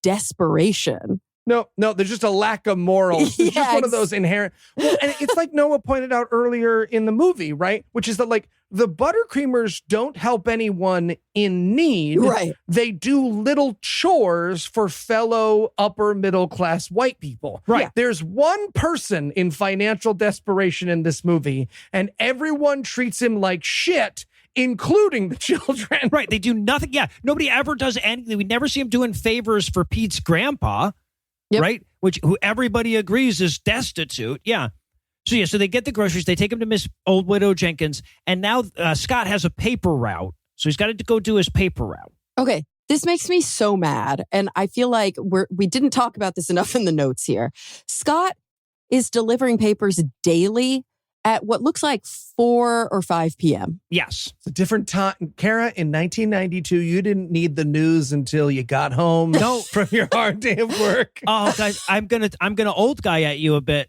desperation. No, there's just a lack of morals. It's just one of those inherent. Well, and it's like Noah pointed out earlier in the movie, right? Which is that, like, the Buttercreamers don't help anyone in need. Right. They do little chores for fellow upper middle class white people. Right. Yeah. There's one person in financial desperation in this movie, and everyone treats him like shit, including the children. Right. They do nothing. Yeah. Nobody ever does anything. We never see him doing favors for Pete's grandpa. Yep. Right. Who everybody agrees is destitute. Yeah. So they get the groceries. They take him to Miss Old Widow Jenkins. And now Scott has a paper route. So he's got to go do his paper route. Okay. This makes me so mad. And I feel like we didn't talk about this enough in the notes here. Scott is delivering papers daily at what looks like 4 or 5 p.m. Yes. It's a different time. Cara, in 1992, you didn't need the news until you got home from your hard day of work. Oh, guys, I'm gonna old guy at you a bit.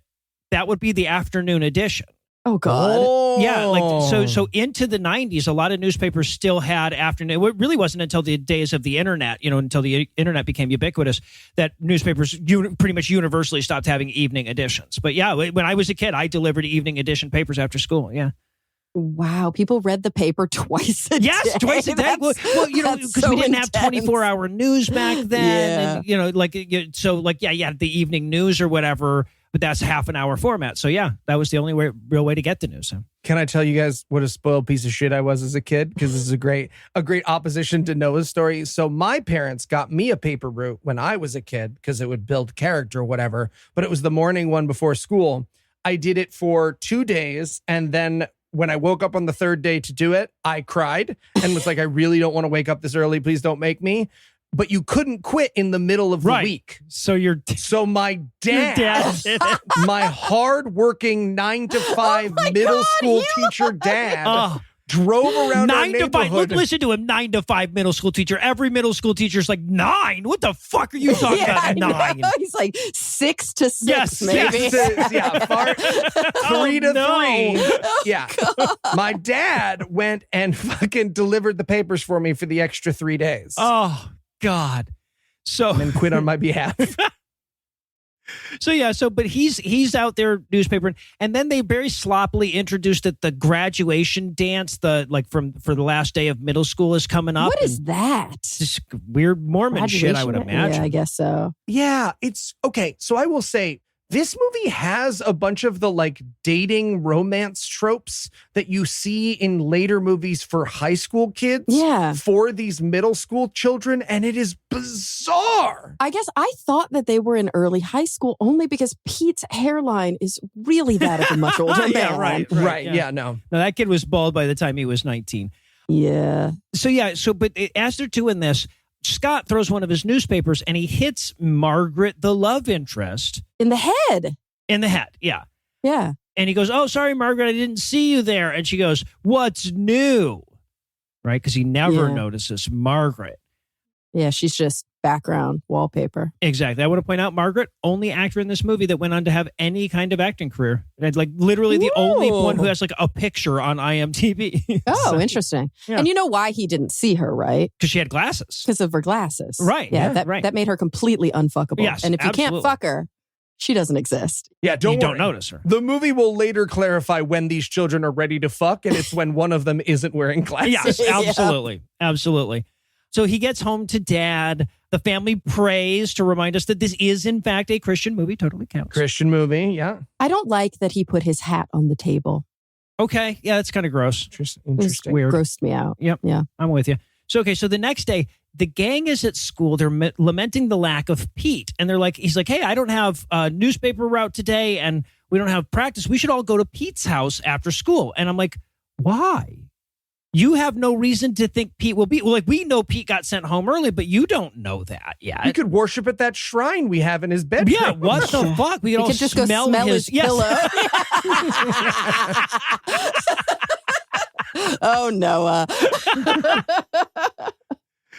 That would be the afternoon edition. Oh, God. Oh. Yeah, like so into the 90s, a lot of newspapers still had afternoon. It really wasn't until the days of the internet, until the internet became ubiquitous, that newspapers pretty much universally stopped having evening editions. But yeah, when I was a kid, I delivered evening edition papers after school. Yeah. Wow. People read the paper twice a day. Yes, twice a day. Well, because so we didn't have intense. 24-hour news back then. Yeah. And, so the evening news or whatever, but that's half an hour format. So yeah, that was the only real way to get the news. Can I tell you guys what a spoiled piece of shit I was as a kid? Because this is a great opposition to Noah's story. So my parents got me a paper route when I was a kid because it would build character or whatever, but it was the morning one before school. I did it for 2 days, and then when I woke up on the 3rd day to do it, I cried and was like, I really don't want to wake up this early. Please don't make me. But you couldn't quit in the middle of the week. So my dad did it. my hardworking 9 to 5 middle school teacher dad drove around our 9 to 5. neighborhood. Listen to him. 9 to 5 middle school teacher. Every middle school teacher's like 9. What the fuck are you talking about? 9. He's like 6 to 6, Yes, maybe. yes. 3 to 3. Oh, Yeah. My dad went and fucking delivered the papers for me for the extra 3 days. Oh God. So And then quit on my behalf. But he's out there newspaper, and then they very sloppily introduced that the graduation dance, for the last day of middle school is coming up. What is that? This weird Mormon shit, I would imagine. Yeah, I guess so. Yeah, it's okay. So I will say this movie has a bunch of the like dating romance tropes that you see in later movies for high school kids. Yeah. For these middle school children. And it is bizarre. I guess I thought that they were in early high school only because Pete's hairline is really that of a much older man. Yeah, right. Yeah, no. No, that kid was bald by the time he was 19. Yeah. But as they're doing this, Scott throws one of his newspapers and he hits Margaret, the love interest, In the head. in the head. Yeah. Yeah. And he goes, "Oh, sorry, Margaret, I didn't see you there." And she goes, "What's new?" right? Because he never Yeah. notices Margaret. Yeah, she's just background wallpaper. Exactly. I want to point out Margaret, only actor in this movie that went on to have any kind of acting career. And, like literally the only one who has like a picture on IMDb. Oh, interesting. Yeah. And you know why he didn't see her, right? Because she had glasses. Because of her glasses. Right. Yeah, Yeah, right. that made her completely unfuckable. Yes, and if you can't absolutely. fuck her, she doesn't exist. Yeah, You don't don't notice her. The movie will later clarify when these children are ready to fuck, and it's when one of them isn't wearing glasses. Yes, absolutely. Absolutely. So he gets home to dad. The family prays to remind us that this is, in fact, a Christian movie. Totally counts. Christian movie, yeah. I don't like that he put his hat on the table. Okay. Yeah, that's kind of gross. Interesting. Weird. Grossed me out. Yep. Yeah. I'm with you. So, okay. So the next day, the gang is at school. They're lamenting the lack of Pete. And they're like, he's like, hey, I don't have a newspaper route today and we don't have practice. We should all go to Pete's house after school. And I'm like, why? You have no reason to think Pete will be. Well, like, we know Pete got sent home early, but you don't know that yet. We could worship at that shrine we have in his bedroom. Yeah, what the fuck? We could all could just go smell smell his his pillow. Oh, Noah.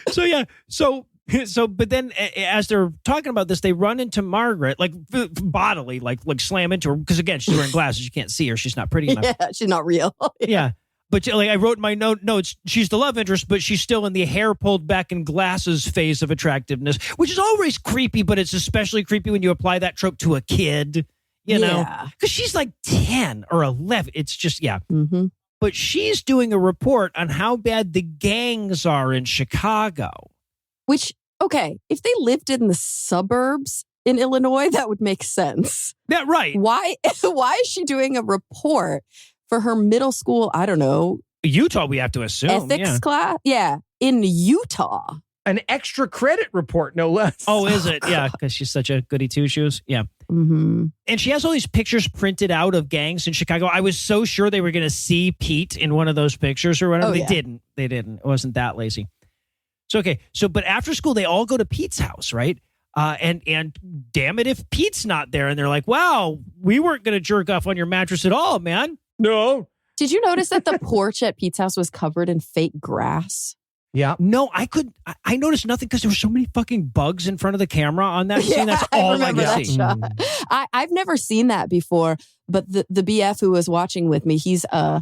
So yeah, so but then as they're talking about this, they run into Margaret, like bodily, like slam into her because again she's wearing glasses, you can't see her, she's not pretty enough. Yeah, she's not real. Yeah. But like I wrote in my notes, she's the love interest, but she's still in the hair pulled back and glasses phase of attractiveness, which is always creepy, but it's especially creepy when you apply that trope to a kid, you know, because she's like 10 or 11. It's just, yeah. Mm-hmm. But she's doing a report on how bad the gangs are in Chicago. Which, okay, if they lived in the suburbs in Illinois, that would make sense. Yeah, right. Why is she doing a report for her middle school, I don't know, Utah, we have to assume. ethics class? Yeah, in Utah. An extra credit report, no less. Oh, is it? Yeah, because she's such a goody two-shoes. Yeah. Mm-hmm. And she has all these pictures printed out of gangs in Chicago. I was so sure they were going to see Pete in one of those pictures or whatever. Oh, They yeah. didn't. They didn't. It wasn't that lazy. So, okay. So, but after school, they all go to Pete's house, right? And damn it if Pete's not there. And they're like, wow, we weren't going to jerk off on your mattress at all, man. No. Did you notice that the porch at Pete's house was covered in fake grass? Yeah. No, I noticed nothing because there were so many fucking bugs in front of the camera on that scene. That's all I remember could that see. shot. I've never seen that before, but the BF who was watching with me, he's a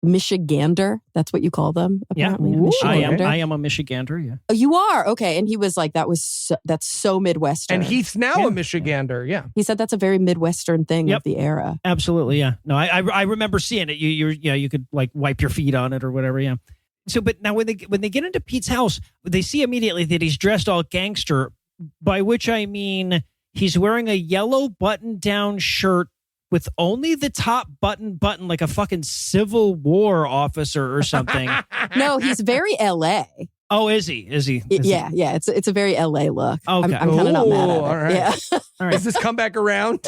Michigander. That's what you call them, apparently. Ooh, Michigander. I am a Michigander, yeah. Oh, you are? Okay. And he was like, that's so Midwestern. And Heath's now Yeah. a Michigander, yeah. He said that's a very Midwestern thing Yep. of the era. Absolutely, yeah. No, I remember seeing it. You could like wipe your feet on it or whatever, yeah. So, but now when they get into Pete's house, they see immediately that he's dressed all gangster, by which I mean he's wearing a yellow button-down shirt with only the top button like a fucking Civil War officer or something. No, he's very LA. Oh, is he? Is he? Yeah. It's a very LA look. Okay. I'm kind of not mad at it. Ooh, all right. Yeah. All right. Does this come back around?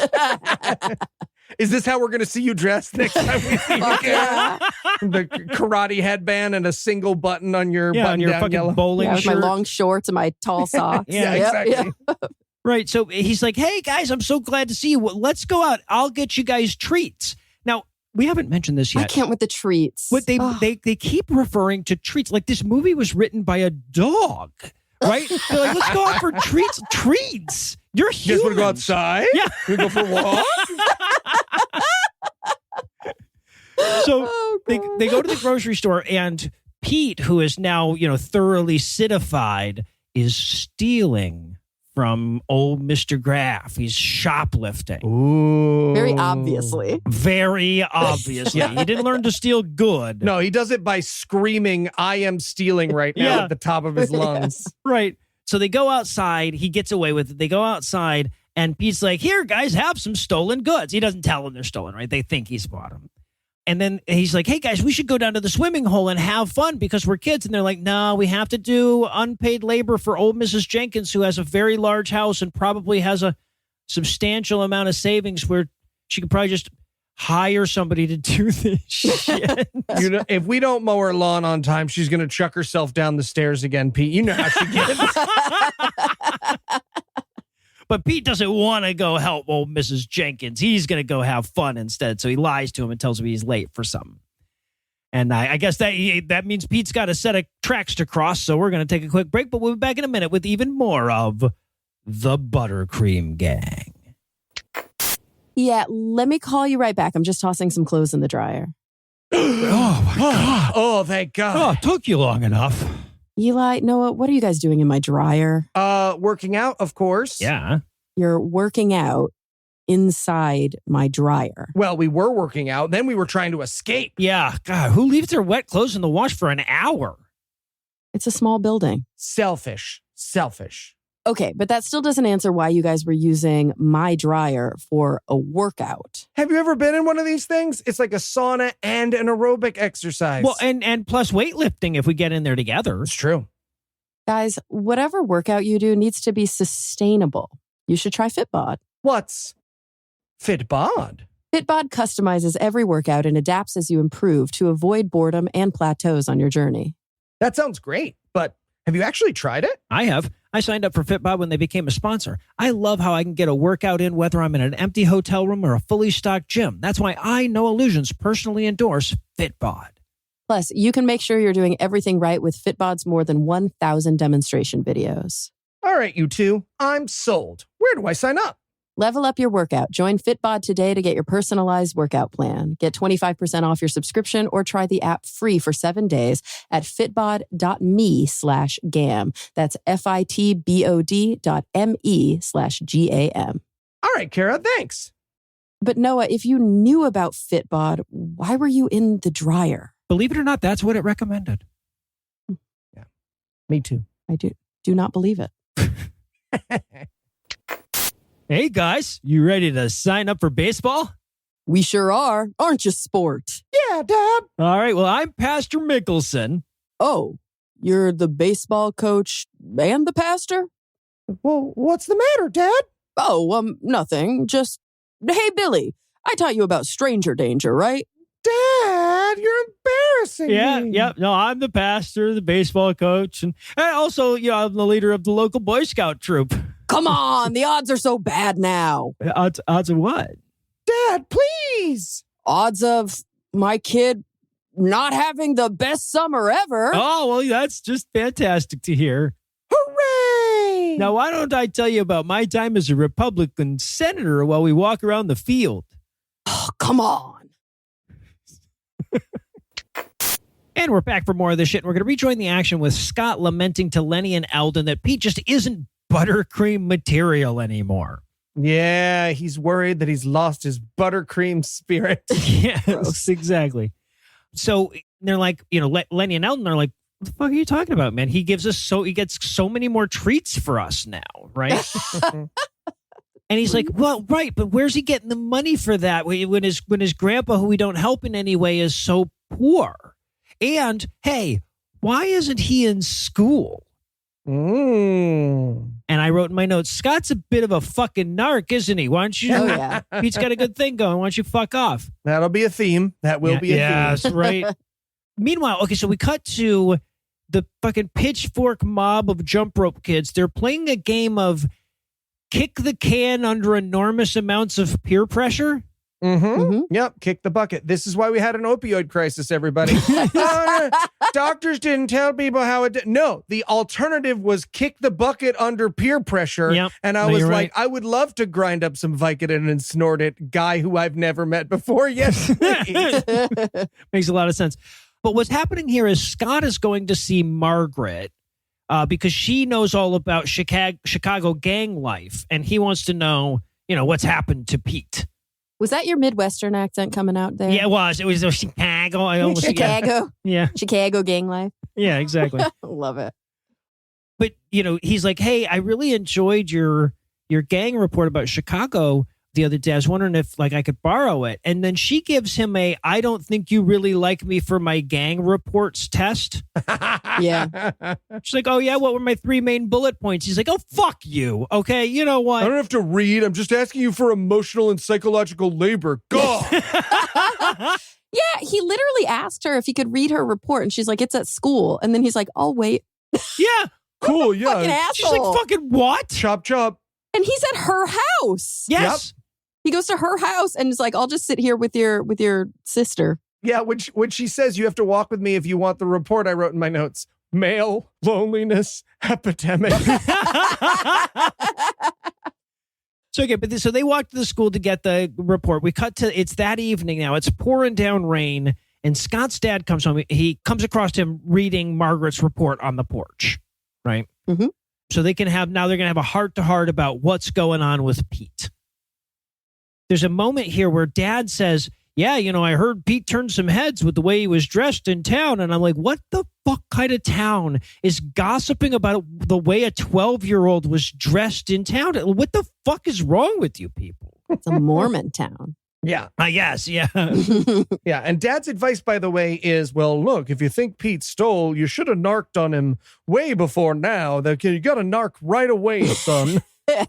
Is this how we're going to see you dressed next time we see you Fuck again? yeah. The karate headband and a single button on your Yeah, button on your down fucking yellow. bowling Yeah, with my shirt. long shorts and my tall socks. Yeah, Yep, exactly. yep. Right. So he's like, hey, guys, I'm so glad to see you. Well, let's go out. I'll get you guys treats. Now, we haven't mentioned this I yet. can't with the treats. What they Ugh. keep referring to treats. Like this movie was written by a dog, right? They're like, let's go out for treats. Treats. You're You guys human. want to go outside? Yeah. We go for a walk? So Oh, they God. go to the grocery store, and Pete, who is now thoroughly citified, is stealing from old Mr. Graff. He's shoplifting. Ooh. Very obviously. Very obviously. Yeah. He didn't learn to steal good. No, he does it by screaming, I am stealing right now Yeah. at the top of his lungs. Right. So they go outside. He gets away with it. They go outside, and Pete's like, here, guys, have some stolen goods. He doesn't tell them they're stolen, right? They think he's bought them. And then he's like, hey, guys, we should go down to the swimming hole and have fun because we're kids. And they're like, no, we have to do unpaid labor for old Mrs. Jenkins, who has a very large house and probably has a substantial amount of savings where she could probably just hire somebody to do this shit. If we don't mow her lawn on time, she's going to chuck herself down the stairs again, Pete. You know how she gets. But Pete doesn't want to go help old Mrs. Jenkins. He's going to go have fun instead. So he lies to him and tells him he's late for something. And I guess that means Pete's got a set of tracks to cross. So we're going to take a quick break, but we'll be back in a minute with even more of the Buttercream Gang. Yeah, let me call you right back. I'm just tossing some clothes in the dryer. Oh, my God. Oh, thank God. Oh, it took you long enough. Eli, Noah, what are you guys doing in my dryer? Working out, of course. Yeah. You're working out inside my dryer. Well, we were working out. Then we were trying to escape. Yeah. God, who leaves their wet clothes in the wash for an hour? It's a small building. Selfish. Okay, but that still doesn't answer why you guys were using my dryer for a workout. Have you ever been in one of these things? It's like a sauna and an aerobic exercise. Well, and plus weightlifting if we get in there together. it's true. Guys, whatever workout you do needs to be sustainable. You should try Fitbod. What's Fitbod? Fitbod customizes every workout and adapts as you improve to avoid boredom and plateaus on your journey. That sounds great, but have you actually tried it? I have. I signed up for Fitbod when they became a sponsor. I love how I can get a workout in whether I'm in an empty hotel room or a fully stocked gym. That's why I, Noah Lugeons, personally endorse Fitbod. Plus, you can make sure you're doing everything right with Fitbod's more than 1,000 demonstration videos. All right, you two. I'm sold. Where do I sign up? Level up your workout. Join Fitbod today to get your personalized workout plan. Get 25% off your subscription or try the app free for 7 days at fitbod.me/GAM. That's FITBOD.me/GAM. All right, Cara, thanks. But Noah, if you knew about Fitbod, why were you in the dryer? Believe it or not, that's what it recommended. Yeah, me too. I do not believe it. Hey, guys, you ready to sign up for baseball? We sure are, aren't you, sport? Yeah, Dad. All right, well, I'm Pastor Mickelson. Oh, you're the baseball coach and the pastor? Well, what's the matter, Dad? Oh, nothing. Just, hey, Billy, I taught you about stranger danger, right? Dad, you're embarrassing me. Yeah. No, I'm the pastor, the baseball coach, and also, I'm the leader of the local Boy Scout troop. Come on, the odds are so bad now. Odds of what? Dad, please. Odds of my kid not having the best summer ever. Oh, well, that's just fantastic to hear. Hooray! Now, why don't I tell you about my time as a Republican senator while we walk around the field? Oh, come on. And we're back for more of this shit. And we're going to rejoin the action with Scott lamenting to Lenny and Eldon that Pete just isn't buttercream material anymore. Yeah, he's worried that he's lost his buttercream spirit. Yes, Gross. exactly. So they're like, Lenny and Eldon are like, what the fuck are you talking about, man? He gets so many more treats for us now, right? And he's like, well, right, but where's he getting the money for that when his grandpa, who we don't help in any way, is so poor? And hey, why isn't he in school? Mm. And I wrote in my notes, Scott's a bit of a fucking narc, isn't he? Why don't you? Oh, yeah. He's got a good thing going. Why don't you fuck off? That'll be a theme. That will be a yes, theme. right. Meanwhile, okay, so we cut to the fucking pitchfork mob of jump rope kids. They're playing a game of kick the can under enormous amounts of peer pressure. Yep, kick the bucket. This is why we had an opioid crisis, everybody. No, doctors didn't tell people how it did. No, the alternative was kick the bucket under peer pressure. Yep. And I No, was you're like, right. I would love to grind up some Vicodin and snort it. Guy who I've never met before. Yes, please. Makes a lot of sense. But what's happening here is Scott is going to see Margaret because she knows all about Chicago gang life. And he wants to know, what's happened to Pete. Was that your Midwestern accent coming out there? Yeah, it was. It was Chicago. I almost Chicago. Yeah. Chicago gang life. Yeah, exactly. Love it. But, he's like, hey, I really enjoyed your gang report about Chicago the other day. I was wondering if I could borrow it. And then she gives him I don't think you really like me for my gang reports test. Yeah. She's like, oh, yeah, what were my 3 main bullet points? He's like, oh, fuck you. Okay, you know I what? don't have to read. I'm just asking you for emotional and psychological labor. God. Yeah, he literally asked her if he could read her report, and she's like, it's at school. And then he's like, I'll wait. Yeah. Cool, Fucking yeah. She's asshole. like, fucking what? Chop, chop. And he's at her house. Yes. He goes to her house and is like, I'll just sit here with your sister. Yeah, when she says you have to walk with me if you want the report, I wrote in my notes, male loneliness epidemic. So they walk to the school to get the report. We cut to, it's that evening now. It's pouring down rain, and Scott's dad comes home. He comes across him reading Margaret's report on the porch, right? Mm-hmm. So they're going to have a heart-to-heart about what's going on with Pete. There's a moment here where Dad says, yeah, I heard Pete turned some heads with the way he was dressed in town. And I'm like, what the fuck kind of town is gossiping about the way a 12-year-old was dressed in town? What the fuck is wrong with you people? It's a Mormon town. Yeah. I guess, yeah. Yeah, and Dad's advice, by the way, is, well, look, if you think Pete stole, you should have narked on him way before now. You got to narc right away, son. Yeah,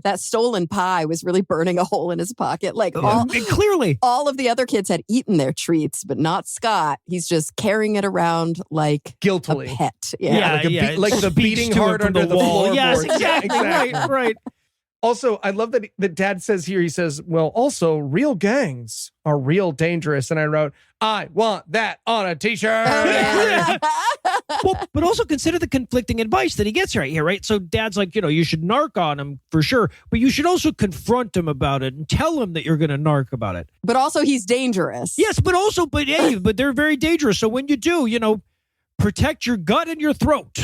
that stolen pie was really burning a hole in his pocket. Like Clearly, all of the other kids had eaten their treats, but not Scott. He's just carrying it around like guiltily, a pet. Yeah, like the beating heart under the floorboard. Yes, exactly. Right. Also, I love that Dad says here, he says, well, also, real gangs are real dangerous. And I wrote, I want that on a t-shirt. Oh, yeah. Well, but also consider the conflicting advice that he gets right here, right? So Dad's like, you should narc on him for sure, but you should also confront him about it and tell him that you're going to narc about it. But also he's dangerous. Yes, but they're very dangerous. So when you do, protect your gut and your throat.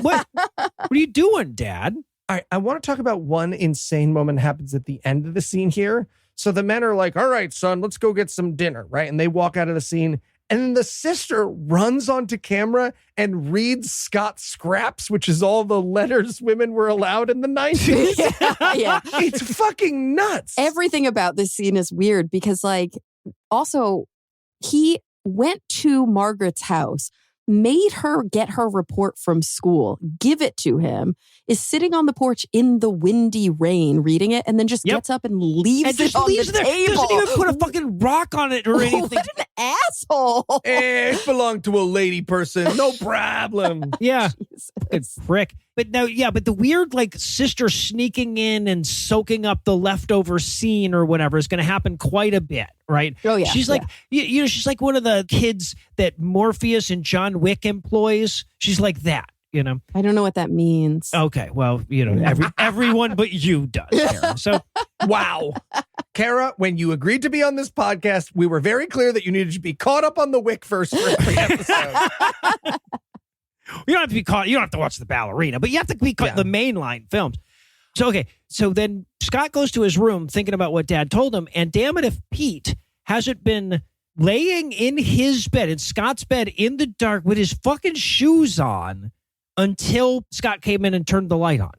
What are you doing, Dad? All right, I want to talk about one insane moment happens at the end of the scene here. So the men are like, all right, son, let's go get some dinner, right? And they walk out of the scene. And then the sister runs onto camera and reads Scott's scraps, which is all the letters women were allowed in the 90s. Yeah. It's fucking nuts. Everything about this scene is weird because, also, he went to Margaret's house, made her get her report from school, give it to him, is sitting on the porch in the windy rain reading it, and then just gets up and leaves it on the table. Doesn't even put a fucking rock on it or anything. What an asshole. It belonged to a lady person. No problem. Yeah. It's prick. But the weird sister sneaking in and soaking up the leftover scene or whatever is going to happen quite a bit, right? Oh yeah. She's she's like one of the kids that Morpheus and John Wick employs. She's like that, I don't know what that means. Okay, well, everyone but you does, Cara. So, wow. Cara, when you agreed to be on this podcast, we were very clear that you needed to be caught up on the Wick first for every episode. You don't have to be caught. You don't have to watch The Ballerina, but you have to be caught the mainline films. So then Scott goes to his room thinking about what Dad told him, and damn it if Pete hasn't been laying in his bed, in Scott's bed, in the dark with his fucking shoes on until Scott came in and turned the light on.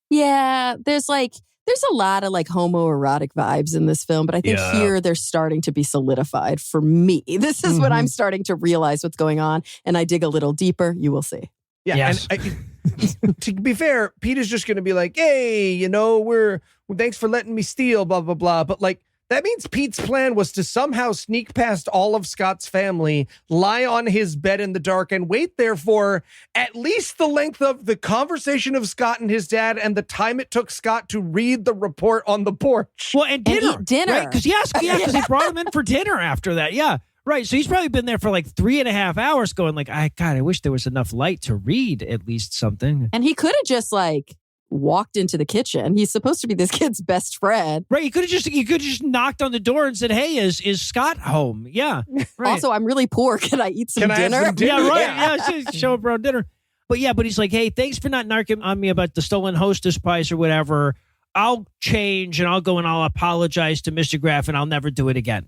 Yeah, there's a lot of homoerotic vibes in this film, but I think here they're starting to be solidified for me. This is when I'm starting to realize what's going on, and I dig a little deeper. You will see. Yeah, yes. And to be fair, Pete is just going to be like, hey, thanks for letting me steal, blah, blah, blah. But that means Pete's plan was to somehow sneak past all of Scott's family, lie on his bed in the dark, and wait there for at least the length of the conversation of Scott and his dad and the time it took Scott to read the report on the porch. Well, and dinner. eat dinner. Right? Because he brought him in for dinner after that. Yeah. Right. So he's probably been there for 3.5 hours going I wish there was enough light to read at least something. And he could have just walked into the kitchen. He's supposed to be this kid's best friend. Right. You could have just knocked on the door and said, hey, is Scott home? Yeah. Right. Also, I'm really poor. Can I eat some dinner? I have some dinner? Yeah, right. Yeah. Show up around dinner. But he's like, hey, thanks for not narking on me about the stolen Hostess pies or whatever. I'll change and I'll go and I'll apologize to Mr. Graff and I'll never do it again.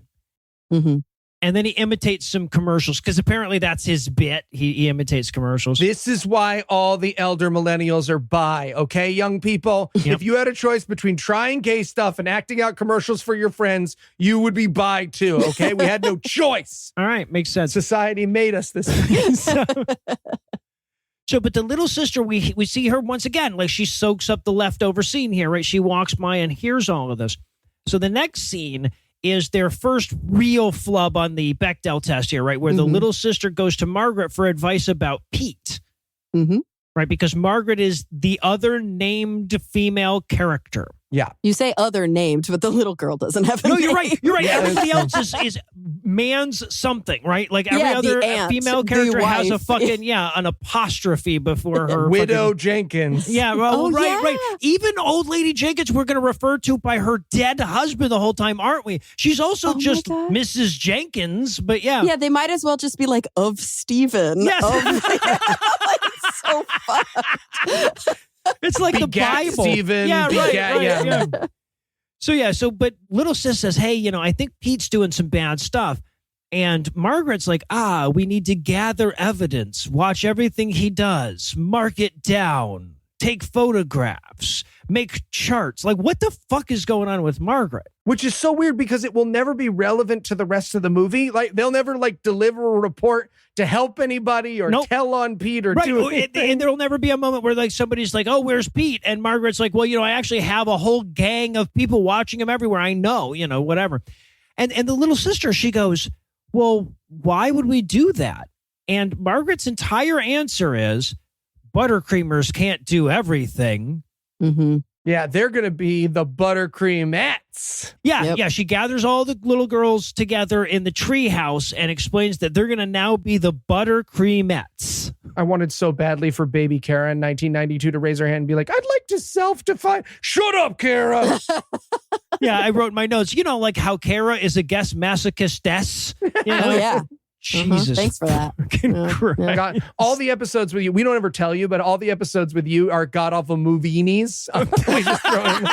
Mm-hmm. And then he imitates some commercials because apparently that's his bit. He imitates commercials. This is why all the elder millennials are bi, okay, young people? Yep. If you had a choice between trying gay stuff and acting out commercials for your friends, you would be bi too, okay? We had no choice. All right, makes sense. Society made us this way. But the little sister, we see her once again, she soaks up the leftover scene here, right? She walks by and hears all of this. So the next scene is their first real flub on the Bechdel test here, right? Where the little sister goes to Margaret for advice about Pete, right? Because Margaret is the other named female character. Yeah. You say other named, but the little girl doesn't have a No, name. you're right. You're right. Yeah, Everybody else is man's something, right? Like every Yeah, other the aunt, female the character has a wife. fucking, an apostrophe before her. Widow fucking, Jenkins. yeah, well, Oh, right. yeah. Even old lady Jenkins, we're going to refer to by her dead husband the whole time, aren't we? She's also Oh my just God. Mrs. Jenkins, but yeah. Yeah, they might as well just be like of Stephen. Yes. It's so fucked. It's like the Begat Bible. Stephen, Yeah, begat- right, yeah. yeah. So, but little sis says, hey, I think Pete's doing some bad stuff. And Margaret's like, we need to gather evidence, watch everything he does, mark it down, take photographs, make charts. Like, what the fuck is going on with Margaret? Which is so weird because it will never be relevant to the rest of the movie. Like, they'll never deliver a report to help anybody or Nope. tell on Pete or Right. do And, anything. and there'll never be a moment where somebody's like, oh, where's Pete? And Margaret's like, well, I actually have a whole gang of people watching him everywhere. I know, whatever. And the little sister, she goes, well, why would we do that? And Margaret's entire answer is buttercreamers can't do everything. Mm-hmm. Yeah, they're going to be the Buttercreamettes. Yeah, Yep. yeah. She gathers all the little girls together in the tree house and explains that they're going to now be the Buttercreamettes. I wanted so badly for baby Cara in 1992 to raise her hand and be like, I'd like to self-define. Shut up, Cara. Yeah, I wrote in my notes, like how Cara is a guest masochistess. Oh, yeah. Jesus. Thanks for that. fucking Yeah. Christ. Yeah. God, all the episodes with you, we don't ever tell you, but all the episodes with you are GodAwfulMovies. We just throw in.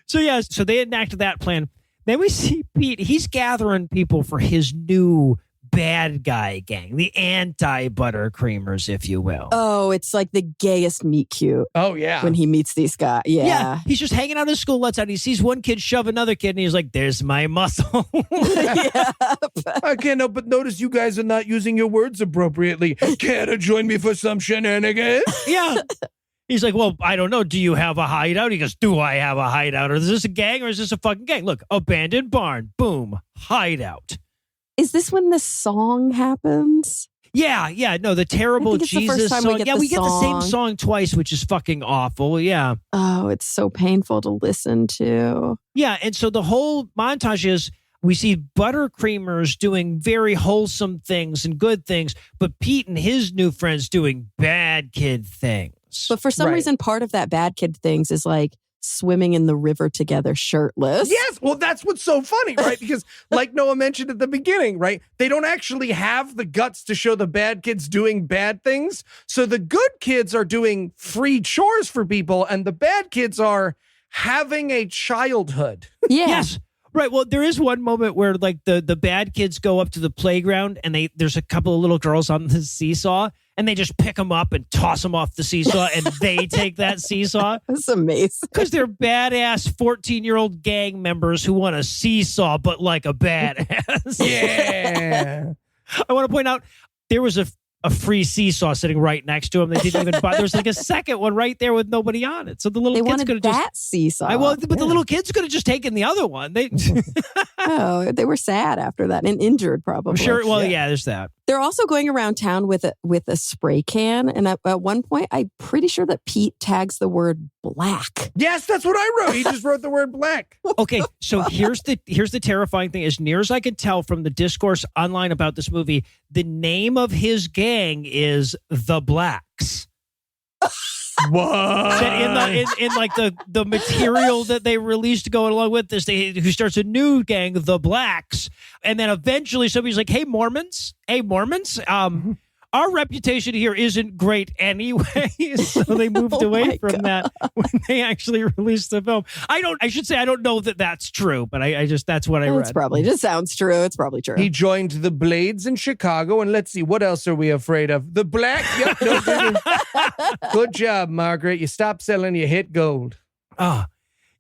So they enacted that plan. Then we see Pete. He's gathering people for his new bad guy gang, the anti-buttercreamers, if you will. Oh, it's like the gayest meet cute Oh, yeah. when he meets these guys. Yeah. He's just hanging out his school, lets out. He sees one kid shove another kid, and he's like, there's my muscle. Yeah. I can't help but notice you guys are not using your words appropriately. Care to join me for some shenanigans? Yeah. He's like, well, I don't know. Do you have a hideout? He goes, do I have a hideout? Or is this a gang or is this a fucking gang? Look, abandoned barn. Boom. Hideout. Is this when the song happens? Yeah. No, the terrible I think it's the first Jesus time we song. get Yeah, the we get the same song. song twice, which is fucking awful. Yeah. Oh, it's so painful to listen to. Yeah. And so the whole montage is we see buttercreamers doing very wholesome things and good things, but Pete and his new friends doing bad kid things. But for some Right. reason, part of that bad kid things is like swimming in the river together shirtless. Yes. Well, that's what's so funny, right? Because like Noah mentioned at the beginning, right? They don't actually have the guts to show the bad kids doing bad things. So the good kids are doing free chores for people and the bad kids are having a childhood. Yeah. Yes. Right. Well, there is one moment where like the bad kids go up to the playground and there's a couple of little girls on the seesaw and they just pick them up and toss them off the seesaw and they take that seesaw That's amazing. because they're badass 14-year-old gang members who want a seesaw, but like a badass. Yeah. I want to point out there was a free seesaw sitting right next to him. They didn't even buy. There's like a second one right there with nobody on it. So the little They kids wanted could have just. that seesaw. But the little kids could have just taken the other one. They Oh, they were sad after that and injured probably. I'm sure. Well, Yeah. yeah, there's that. They're also going around town with a spray can. And at one point, I'm pretty sure that Pete tags the word black. Yes, that's what I wrote. He just wrote the word black. Okay, so here's the terrifying thing. As near as I can tell from the discourse online about this movie, the name of his gang is the Blacks. What? That in like the material that they released to go along with this, who starts a new gang, the Blacks, and then eventually somebody's like, "Hey Mormons, our reputation here isn't great anyway," so they moved Oh away my from that when they actually released the film. I should say I don't know that that's true, but I just that's what I read. It's probably just sounds true. It's probably true. He joined the Blades in Chicago, and let's see, what else are we afraid of? The black. Yep, no, good job, Margaret. You stopped selling, you hit gold.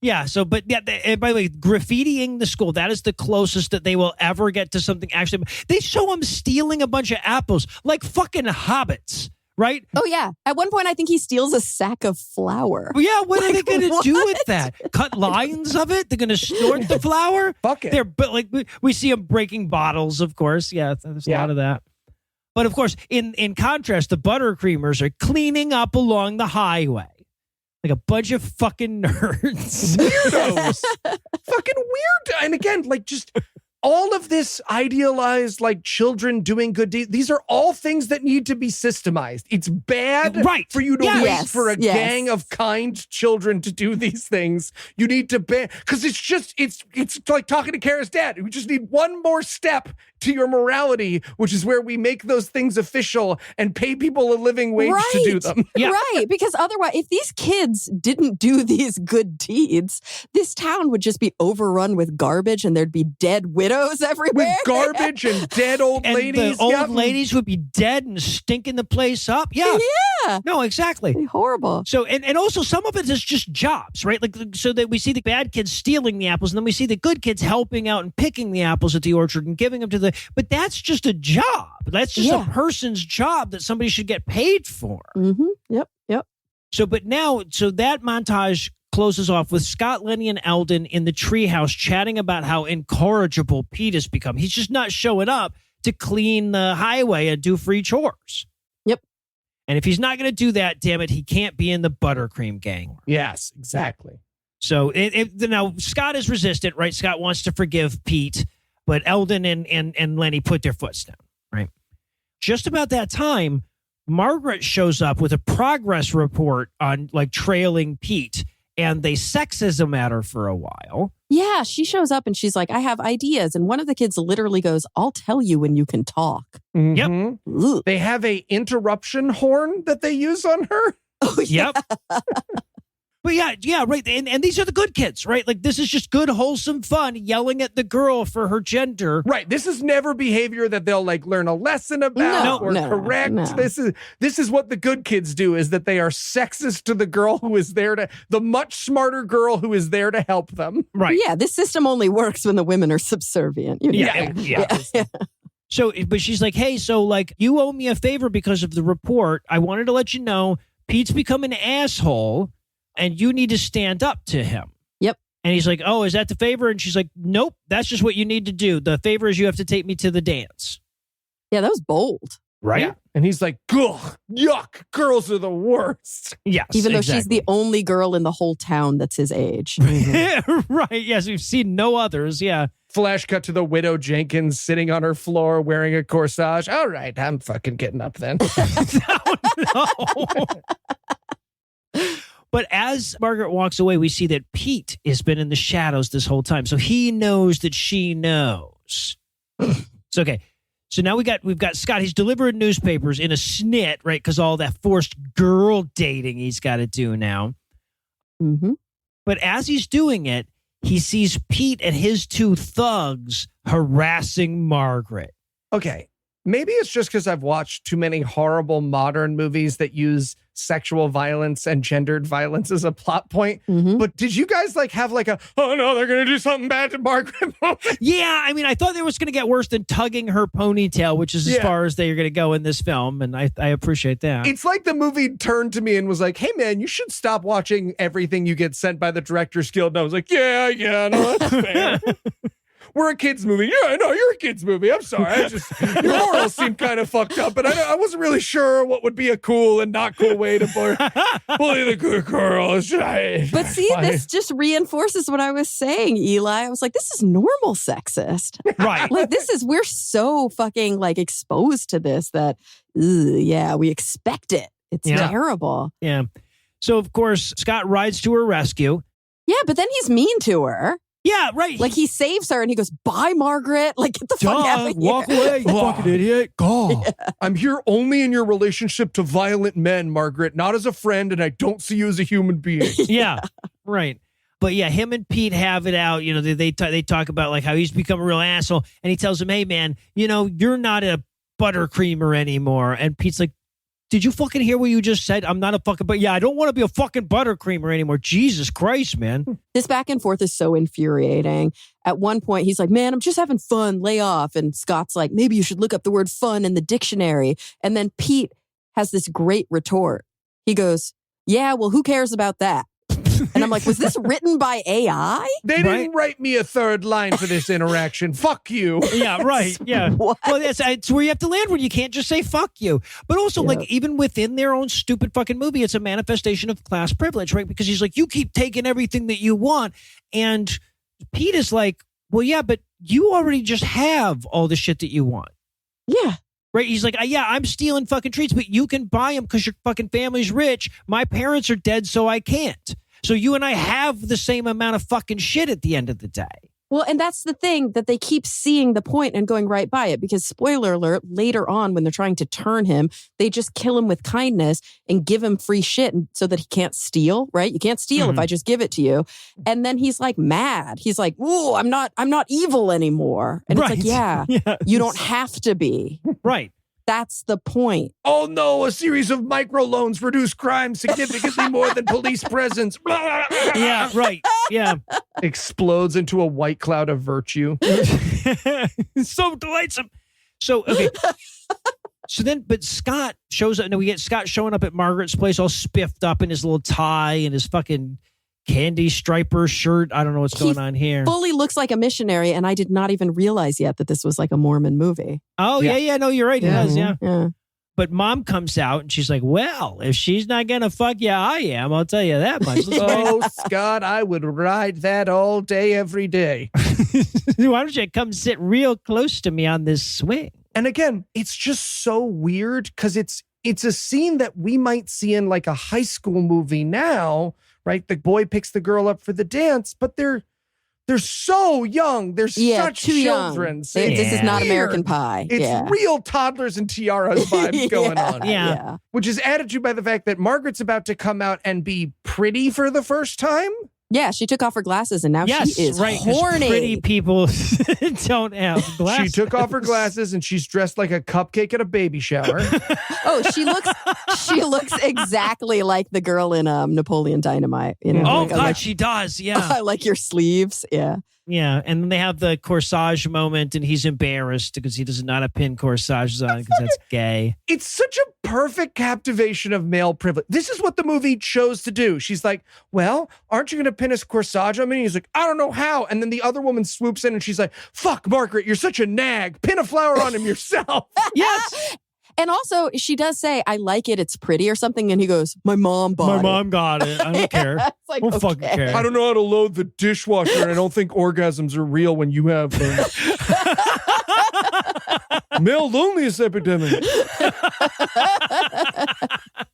Yeah. So, but yeah. And by the way, graffitiing the school, that is the closest that they will ever get to something. Actually, they show him stealing a bunch of apples like fucking hobbits, right? Oh, yeah. At one point, I think he steals a sack of flour. Yeah. What are they going to do what? with that? Cut lines of it? They're going to snort the flour? Fuck it. But like we see him breaking bottles, of course. Yeah. There's a lot of that. But of course, in contrast, the Buttercreamers are cleaning up along the highway. Like a bunch of fucking nerds. Weirdos. Fucking weird. And again, like just all of this idealized, like children doing good deeds. These are all things that need to be systemized. It's bad for you to wait for a gang of kind children to do these things. You need to ban, because it's like talking to Cara's dad. We just need one more step to your morality, which is where we make those things official and pay people a living wage to do them. Right, because otherwise, if these kids didn't do these good deeds, this town would just be overrun with garbage and there'd be dead widows everywhere. With garbage and dead old and ladies. The old ladies would be dead and stinking the place up. Yeah. No, exactly. It'd be horrible. So, and also some of it is just jobs, right? Like, so that we see the bad kids stealing the apples, and then we see the good kids helping out and picking the apples at the orchard and giving them to the, but that's just a job. That's just a person's job that somebody should get paid for. Mm-hmm. Yep. So that montage closes off with Scott, Lenny, and Eldon in the treehouse chatting about how incorrigible Pete has become. He's just not showing up to clean the highway and do free chores. Yep. And if he's not going to do that, damn it, he can't be in the Buttercream Gang. Yes, exactly. So now Scott is resistant, right? Scott wants to forgive Pete, but Eldon and Lenny put their foots down, right? Just about that time, Margaret shows up with a progress report on like trailing Pete, and they sexism at her for a while. Yeah, she shows up and she's like, I have ideas. And one of the kids literally goes, I'll tell you when you can talk. Mm-hmm. Yep. Ugh. They have a interruption horn that they use on her. Oh, yeah. Yep. But yeah, right. And these are the good kids, right? Like this is just good, wholesome fun, yelling at the girl for her gender. Right. This is never behavior that they'll like learn a lesson about or correct. No. This is what the good kids do, is that they are sexist to the girl who is there the much smarter girl who is there to help them. Right. Yeah, this system only works when the women are subservient. You know? Yeah. So, but she's like, hey, so like you owe me a favor because of the report. I wanted to let you know Pete's become an asshole. And you need to stand up to him. Yep. And he's like, oh, is that the favor? And she's like, nope, that's just what you need to do. The favor is you have to take me to the dance. Yeah, that was bold. Right? Yeah. And he's like, ugh, yuck, girls are the worst. Yes. Even though she's the only girl in the whole town that's his age. Right. Yes, we've seen no others. Yeah. Flash cut to the widow Jenkins sitting on her floor wearing a corsage. All right, I'm fucking getting up then. Oh, no. But as Margaret walks away, we see that Pete has been in the shadows this whole time. So he knows that she knows. It's okay. So now we've got Scott. He's delivering newspapers in a snit, right? Because all that forced girl dating he's got to do now. Mm-hmm. But as he's doing it, he sees Pete and his two thugs harassing Margaret. Okay. Maybe it's just because I've watched too many horrible modern movies that use sexual violence and gendered violence as a plot point. Mm-hmm. But did you guys like have like a, oh no, they're going to do something bad to Margaret? Yeah, I mean, I thought it was going to get worse than tugging her ponytail, which is as far as they're going to go in this film. And I appreciate that. It's like the movie turned to me and was like, hey man, you should stop watching everything you get sent by the Directors Guild. And I was like, yeah, no, that's fair. We're a kids movie. Yeah, I know you're a kids movie. I'm sorry. Your morals seem kind of fucked up, but I wasn't really sure what would be a cool and not cool way to bully the good girl. But see, this just reinforces what I was saying, Eli. I was like, this is normal sexist. Right. Like, we're so fucking like exposed to this that, we expect it. It's terrible. Yeah. So, of course, Scott rides to her rescue. Yeah, but then he's mean to her. Yeah, right. Like he saves her and he goes, bye, Margaret. Like, get the fuck out of here. Walk away, you fucking idiot. Go. Yeah. I'm here only in your relationship to violent men, Margaret, not as a friend, and I don't see you as a human being. Yeah, right. But yeah, him and Pete have it out. You know, they talk about like how he's become a real asshole. And he tells him, hey, man, you know, you're not a buttercreamer anymore. And Pete's like, did you fucking hear what you just said? I'm not a fucking, but yeah, I don't want to be a fucking buttercreamer anymore. Jesus Christ, man. This back and forth is so infuriating. At one point, he's like, man, I'm just having fun. Lay off. And Scott's like, maybe you should look up the word fun in the dictionary. And then Pete has this great retort. He goes, yeah, well, who cares about that? And I'm I'm like, was this written by AI? They didn't write me a third line for this interaction. Fuck you. Yeah, right. Yeah. What? Well, it's where you have to land when you can't just say fuck you. But also, like, even within their own stupid fucking movie, it's a manifestation of class privilege, right? Because he's like, you keep taking everything that you want. And Pete is like, well, yeah, but you already just have all the shit that you want. Yeah. Right? He's like, yeah, I'm stealing fucking treats, but you can buy them because your fucking family's rich. My parents are dead, so I can't. So you and I have the same amount of fucking shit at the end of the day. Well, and that's the thing, that they keep seeing the point and going right by it, because spoiler alert, later on when they're trying to turn him, they just kill him with kindness and give him free shit so that he can't steal, right? You can't steal if I just give it to you. And then he's like mad. He's like, "Ooh, I'm not evil anymore." And it's like, yeah, you don't have to be. Right. That's the point. Oh no, a series of microloans reduce crime significantly more than police presence. Yeah, right. Yeah. Explodes into a white cloud of virtue. So delightsome. So, okay. So then, but Scott shows up. No, we get Scott showing up at Margaret's place all spiffed up in his little tie and his fucking candy striper shirt. I don't know what's going on here. Fully looks like a missionary, and I did not even realize yet that this was like a Mormon movie. Oh, yeah. No, you're right. It does, yeah. But Mom comes out and she's like, well, if she's not going to fuck you, I am. I'll tell you that much. Oh, Scott, I would ride that all day, every day. Why don't you come sit real close to me on this swing? And again, it's just so weird because it's a scene that we might see in like a high school movie now, right? The boy picks the girl up for the dance, but they're so young. They're such too children. Young. So This is not weird. American Pie. It's real toddlers and tiaras vibes going on. Yeah. Which is added to by the fact that Margaret's about to come out and be pretty for the first time. Yeah, she took off her glasses and now she is horny. Pretty people don't have glasses. She took off her glasses and she's dressed like a cupcake at a baby shower. Oh, she looks exactly like the girl in Napoleon Dynamite. You know? Oh, God, she does. Yeah. I like your sleeves. Yeah. Yeah, and then they have the corsage moment, and he's embarrassed because he does not have pin corsages on because that's gay. It's such a perfect captivation of male privilege. This is what the movie chose to do. She's like, well, aren't you going to pin a corsage on me? And he's like, I don't know how. And then the other woman swoops in and she's like, fuck, Margaret, you're such a nag. Pin a flower on him yourself. Yes. And also, she does say, I like it, it's pretty or something. And he goes, my mom bought it. My mom got it. I don't care. It's like, I don't fucking care. I don't know how to load the dishwasher, and I don't think orgasms are real when you have them. Male loneliness epidemic.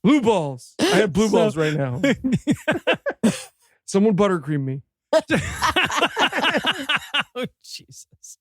Blue balls. I have blue balls right now. Someone buttercream me. Oh, Jesus.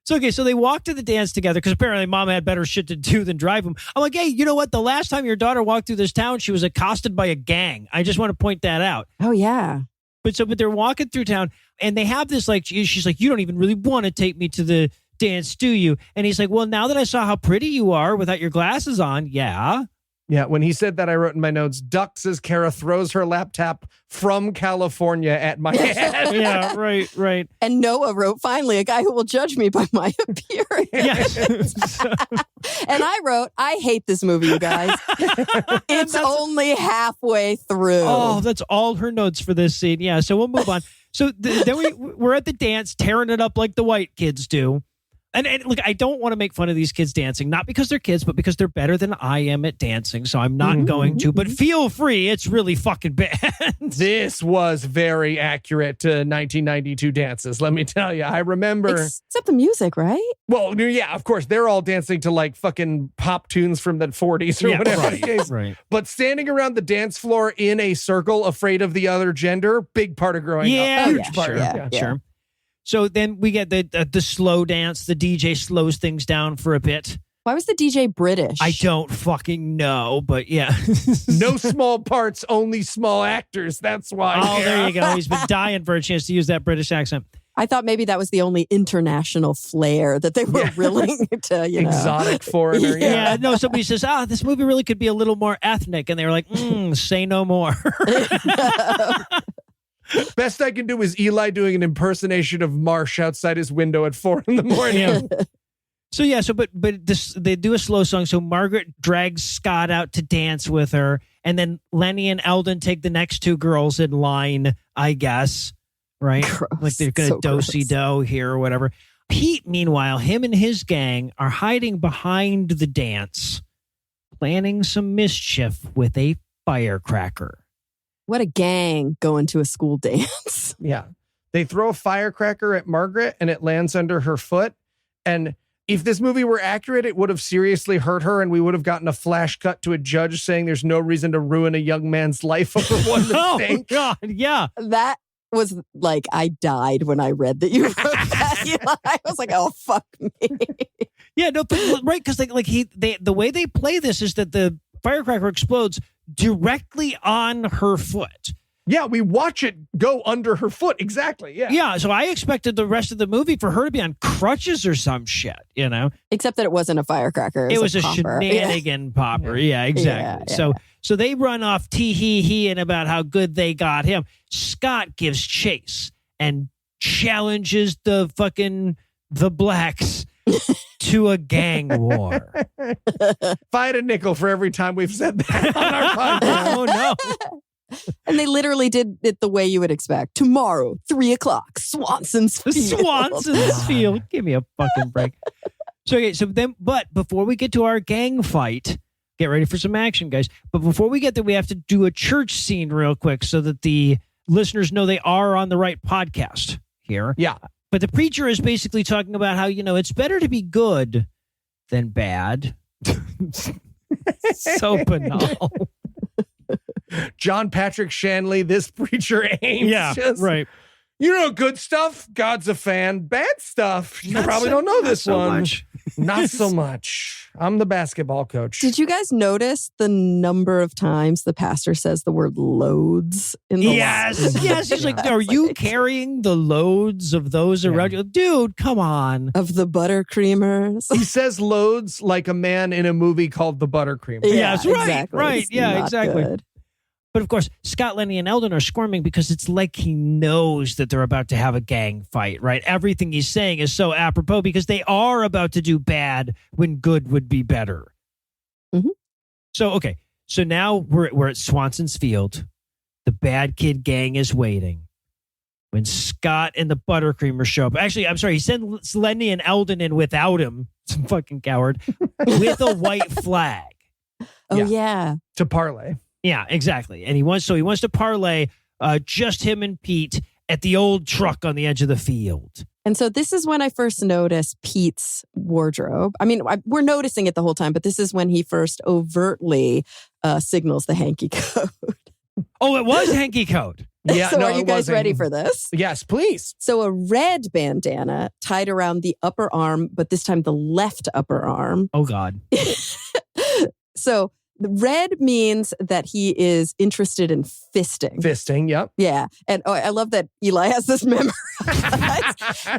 So, okay, so they walk to the dance together because apparently Mom had better shit to do than drive them. I'm like, hey, you know what? The last time your daughter walked through this town, she was accosted by a gang. I just want to point that out. Oh, yeah. But they're walking through town and they have this, like, she's like, you don't even really want to take me to the dance, do you? And he's like, well, now that I saw how pretty you are without your glasses on, yeah. Yeah, when he said that, I wrote in my notes, ducks as Cara throws her laptop from California at my head. Yeah, right. And Noah wrote, finally, a guy who will judge me by my appearance. Yes. And I wrote, I hate this movie, you guys. It's only halfway through. Oh, that's all her notes for this scene. Yeah, so we'll move on. So then we're at the dance, tearing it up like the white kids do. And look, I don't want to make fun of these kids dancing, not because they're kids, but because they're better than I am at dancing. So I'm not going to, but feel free. It's really fucking bad. This was very accurate to 1992 dances. Let me tell you, I remember. Except the music, right? Well, yeah, of course. They're all dancing to like fucking pop tunes from the 40s or whatever. Right. But standing around the dance floor in a circle, afraid of the other gender, big part of growing up. Huge part. Sure. So then we get the slow dance. The DJ slows things down for a bit. Why was the DJ British? I don't fucking know, but yeah. No small parts, only small actors. That's why. Oh, there you go. He's been dying for a chance to use that British accent. I thought maybe that was the only international flair that they were willing to, exotic foreigner. Yeah. No, somebody says, this movie really could be a little more ethnic. And they were like, say no more. Best I can do is Eli doing an impersonation of Marsh outside his window at 4 a.m. but this, they do a slow song. So Margaret drags Scott out to dance with her, and then Lenny and Eldon take the next two girls in line, I guess, right? Gross. Like they're going to do-si-do here or whatever. Pete, meanwhile, him and his gang are hiding behind the dance, planning some mischief with a firecracker. What a gang going to a school dance. Yeah. They throw a firecracker at Margaret and it lands under her foot. And if this movie were accurate, it would have seriously hurt her, and we would have gotten a flash cut to a judge saying there's no reason to ruin a young man's life over one mistake. Oh, God, yeah. That was like, I died when I read that you wrote that. Eli. I was like, oh, fuck me. Yeah, no, but, right, because the way they play this is that the firecracker explodes directly on her foot. Yeah, we watch it go under her foot. Exactly. Yeah. Yeah, so I expected the rest of the movie for her to be on crutches or some shit, you know? Except that it wasn't a firecracker. It was a popper. shenanigan popper. Yeah, exactly. Yeah. So they run off tee-hee-hee-ing about how good they got him. Scott gives chase and challenges the blacks to a gang war. If I had a nickel for every time we've said that on our podcast. Oh, no. And they literally did it the way you would expect. Tomorrow, 3:00, Swanson's Field. Swanson's Field. Give me a fucking break. But before we get to our gang fight, get ready for some action, guys. But before we get there, we have to do a church scene real quick so that the listeners know they are on the right podcast here. Yeah. But the preacher is basically talking about how, it's better to be good than bad. So banal. John Patrick Shanley, this preacher Ames. Yeah, right. You know, good stuff, God's a fan. Bad stuff, you probably don't know this so one. much. Not so much. I'm the basketball coach. Did you guys notice the number of times the pastor says the word loads in the Yes. He's like, are you carrying the loads of those around you? Dude, come on. of the buttercreamers? He says loads like a man in a movie called The Buttercream. Yes, right, exactly. right. It's Yeah, not exactly. good. But of course, Scott, Lenny, and Eldon are squirming because it's like he knows that they're about to have a gang fight, right? Everything he's saying is so apropos because they are about to do bad when good would be better. Mm-hmm. So now we're at Swanson's Field. The bad kid gang is waiting. When Scott and the Buttercreamers show up. Actually, I'm sorry, he sent Lenny and Eldon in without him. Some fucking coward. With a white flag. Oh, yeah. To parlay. Yeah, exactly. And he wants to parlay just him and Pete at the old truck on the edge of the field. And so this is when I first noticed Pete's wardrobe. I mean, we're noticing it the whole time, but this is when he first overtly signals the hanky code. Oh, it was hanky code. Yeah. So no, are you it guys wasn't. ready for this? Yes, please. So a red bandana tied around the upper arm, but this time the left upper arm. Oh, God. So the red means that he is interested in fisting. Fisting, yep. Yeah. And I love that Eli has this memorized.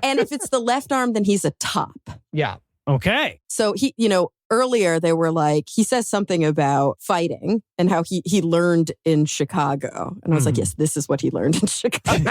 And if it's the left arm, then he's a top. Yeah. Okay. So he, earlier they were like, he says something about fighting and how he learned in Chicago. And I was like, yes, this is what he learned in Chicago.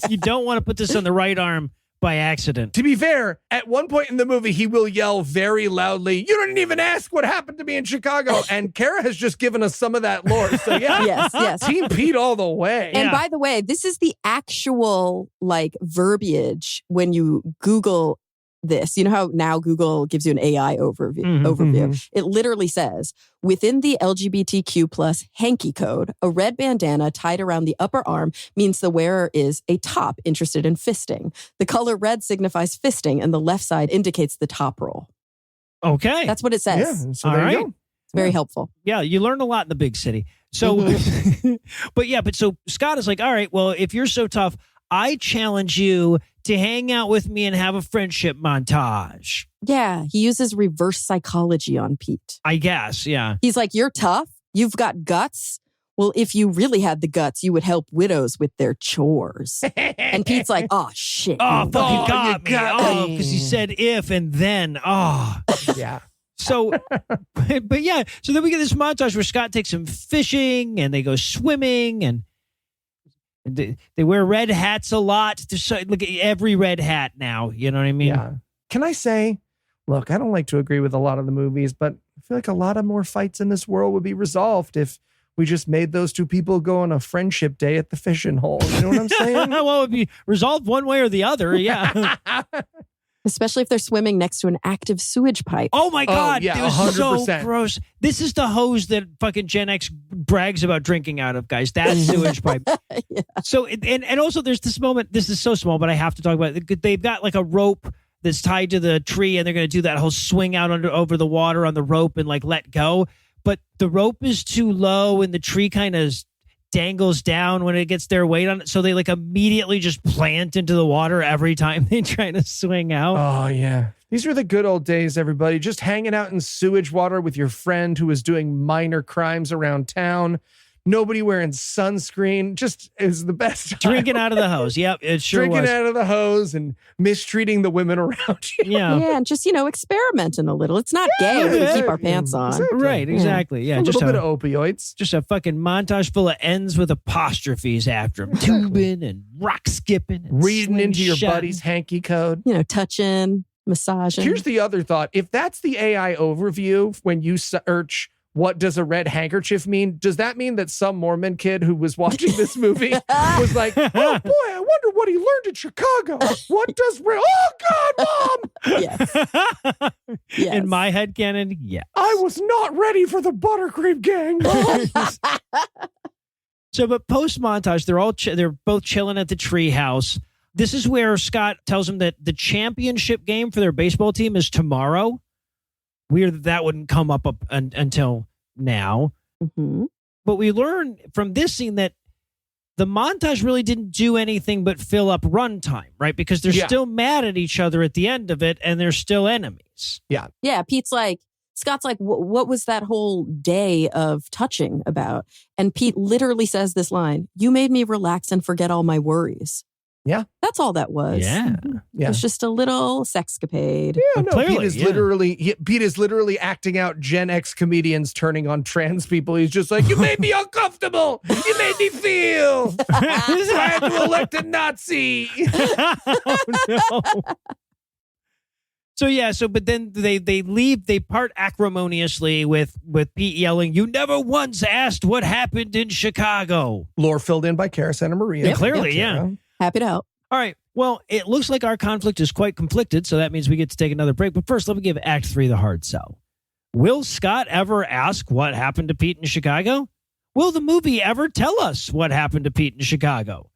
You don't want to put this on the right arm by accident. To be fair, at one point in the movie, he will yell very loudly, "You didn't even ask what happened to me in Chicago." And Cara has just given us some of that lore. So yeah, Yes. Team Pete all the way. And by the way, this is the actual verbiage when you Google this. You know how now Google gives you an AI overview? It literally says, within the LGBTQ plus hanky code, a red bandana tied around the upper arm means the wearer is a top interested in fisting. The color red signifies fisting, and the left side indicates the top role. Okay. That's what it says. Yeah, so All there you right. go. It's very helpful. Yeah, you learn a lot in the big city. So, but so Scott is like, all right, well, if you're so tough, I challenge you to hang out with me and have a friendship montage. Yeah, he uses reverse psychology on Pete. I guess, yeah. He's like, you're tough. You've got guts. Well, if you really had the guts, you would help widows with their chores. And Pete's like, oh, shit. Oh, fuck, you got me. got Oh, because he said if and then. Oh. Yeah. So, but yeah. So then we get this montage where Scott takes him fishing and they go swimming and they wear red hats a lot. Look at every red hat now. You know what I mean? Yeah. Can I say, Look, I don't like to agree with a lot of the movies, but I feel like a lot of more fights in this world would be resolved if we just made those two people go on a friendship day at the fishing hole. You know what I'm saying? Well, it would be resolved one way or the other. Yeah. Especially if they're swimming next to an active sewage pipe. Oh my God. yeah, it was 100%. so gross. This is the hose that fucking Gen X brags about drinking out of, guys. That sewage pipe. Yeah. So, and also there's this moment, this is so small, but I have to talk about it. They've got like a rope that's tied to the tree and they're going to do that whole swing out over the water on the rope and like let go. But the rope is too low and the tree kind of dangles down when it gets their weight on it. So they like immediately just plant into the water every time they try to swing out. Oh, yeah. These were the good old days, everybody. Just hanging out in sewage water with your friend who was doing minor crimes around town. Nobody wearing sunscreen. Just is the best time. Drinking out of the hose. Yep, it sure Drinking was. out of the hose and mistreating the women around you. Yeah. Yeah, and just, experimenting a little. It's not gay if we keep our pants on. Exactly. Right, exactly. Yeah, A just little bit of opioids. just a fucking montage full of ends with apostrophes after them. Tubing and rock skipping and Reading into your slingshotting. buddy's hanky code. Touching, massaging. Here's the other thought. If that's the AI overview when you search what does a red handkerchief mean, does that mean that some Mormon kid who was watching this movie was like, oh boy, I wonder what he learned in Chicago. What does red? Oh God, Mom! Yes. Yes. In my head canon, yeah. I was not ready for the Buttercream Gang, Mom. So, but post montage, they're both chilling at the tree house. This is where Scott tells them that the championship game for their baseball team is tomorrow. Weird that wouldn't come up until now. Mhm. But we learn from this scene that the montage really didn't do anything but fill up runtime, right? Because they're Yeah. still mad at each other at the end of it, and they're still enemies. Yeah, Scott's like, what was that whole day of touching about? And Pete literally says this line, you made me relax and forget all my worries. Yeah. That's all that was. Yeah. It's just a little sexcapade. Yeah, no, Clearly, Pete is literally acting out Gen X comedians turning on trans people. He's just like, you made me uncomfortable. You made me feel. I had to elect a Nazi. Oh, no. But then they leave, they part acrimoniously with Pete yelling, you never once asked what happened in Chicago. Lore filled in by Cara Santa Maria. Yeah, clearly, yeah. Happy to help. All right. Well, it looks like our conflict is quite conflicted, so that means we get to take another break. But first, let me give Act 3 the hard sell. Will Scott ever ask what happened to Pete in Chicago? Will the movie ever tell us what happened to Pete in Chicago?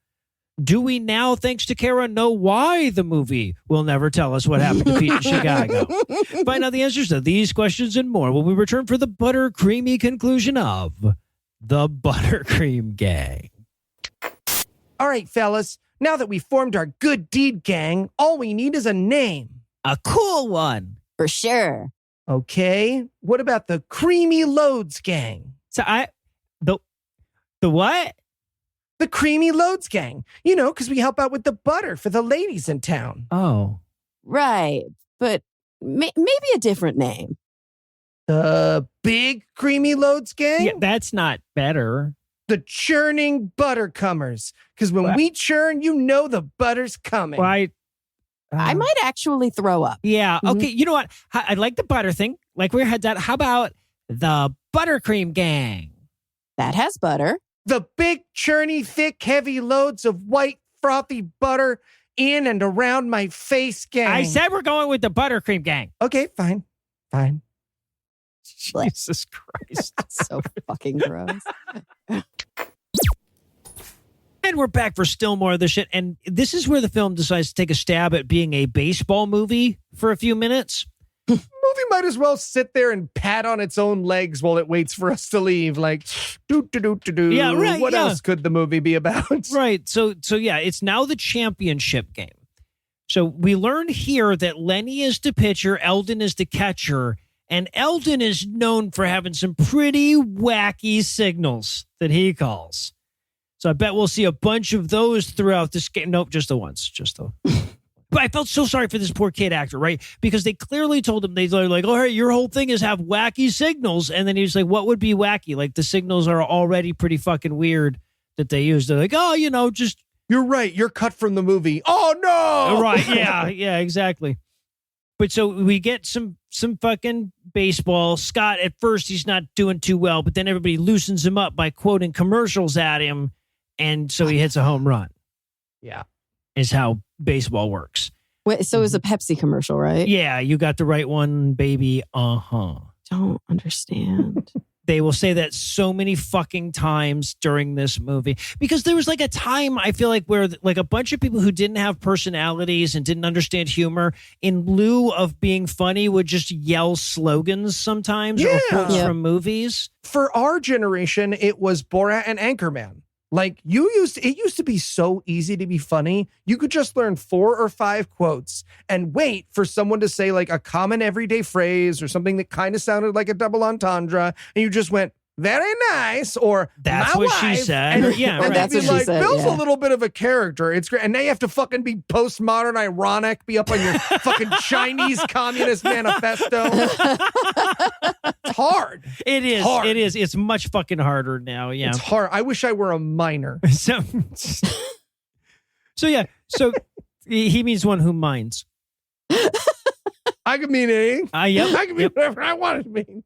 Do we now, thanks to Cara, know why the movie will never tell us what happened to Pete in Chicago? Find out the answers to these questions and more when we return for the buttercreamy conclusion of The Buttercream Gang. All right, fellas. Now that we've formed our good deed gang, all we need is a name. A cool one. For sure. Okay. What about the Creamy Loads Gang? So the what? The Creamy Loads Gang. You know, because we help out with the butter for the ladies in town. Oh. Right. But maybe a different name. The Big Creamy Loads Gang? Yeah, that's not better. The Churning Buttercummers. Because when What? we churn, you know the butter's coming. Well, I might actually throw up. Yeah. Mhm. Okay. You know what? I like the butter thing. Like we had that. How about the Buttercream Gang? That has butter. The big, churny, thick, heavy loads of white, frothy butter in and around my face gang. I said we're going with the Buttercream Gang. Okay, fine. Fine. Jesus Christ. So fucking gross. And we're back for still more of this shit. And this is where the film decides to take a stab at being a baseball movie for a few minutes. Movie might as well sit there and pat on its own legs while it waits for us to leave. Like, do. Yeah, right, What yeah. else could the movie be about? Right. So yeah, it's now the championship game. So we learn here that Lenny is the pitcher, Eldon is the catcher, and Eldon is known for having some pretty wacky signals that he calls. So I bet we'll see a bunch of those throughout this game. Nope, just the once. But I felt so sorry for this poor kid actor, right? Because they clearly told him, they're like, oh, hey, your whole thing is have wacky signals. And then he was like, what would be wacky? Like the signals are already pretty fucking weird that they use. They're like, oh, just. You're right. You're cut from the movie. Oh, no. Right. Yeah, exactly. But so we get some fucking baseball. Scott, at first, he's not doing too well, but then everybody loosens him up by quoting commercials at him, and so he hits a home run. Yeah. Is how baseball works. Wait, so it was a Pepsi commercial, right? Yeah, you got the right one, baby. Don't understand. They will say that so many fucking times during this movie because there was like a time I feel like where like a bunch of people who didn't have personalities and didn't understand humor in lieu of being funny would just yell slogans sometimes or quotes from movies. For our generation, it was Borat and Anchorman. Like it used to be so easy to be funny. You could just learn 4 or 5 quotes and wait for someone to say like a common everyday phrase or something that kind of sounded like a double entendre. And you just went, very nice, or that's my what wife. she said. And, yeah, and that's they'd be what she like, said, Bill's yeah. a little bit of a character. It's great. And now you have to fucking be postmodern, ironic, be up on your fucking Chinese Communist Manifesto. It's hard. It is. Hard. It is. It's much fucking harder now. Yeah. It's hard. I wish I were a minor. So yeah. So he means one who minds. I could mean anything. Yep. I can mean whatever I want it to mean.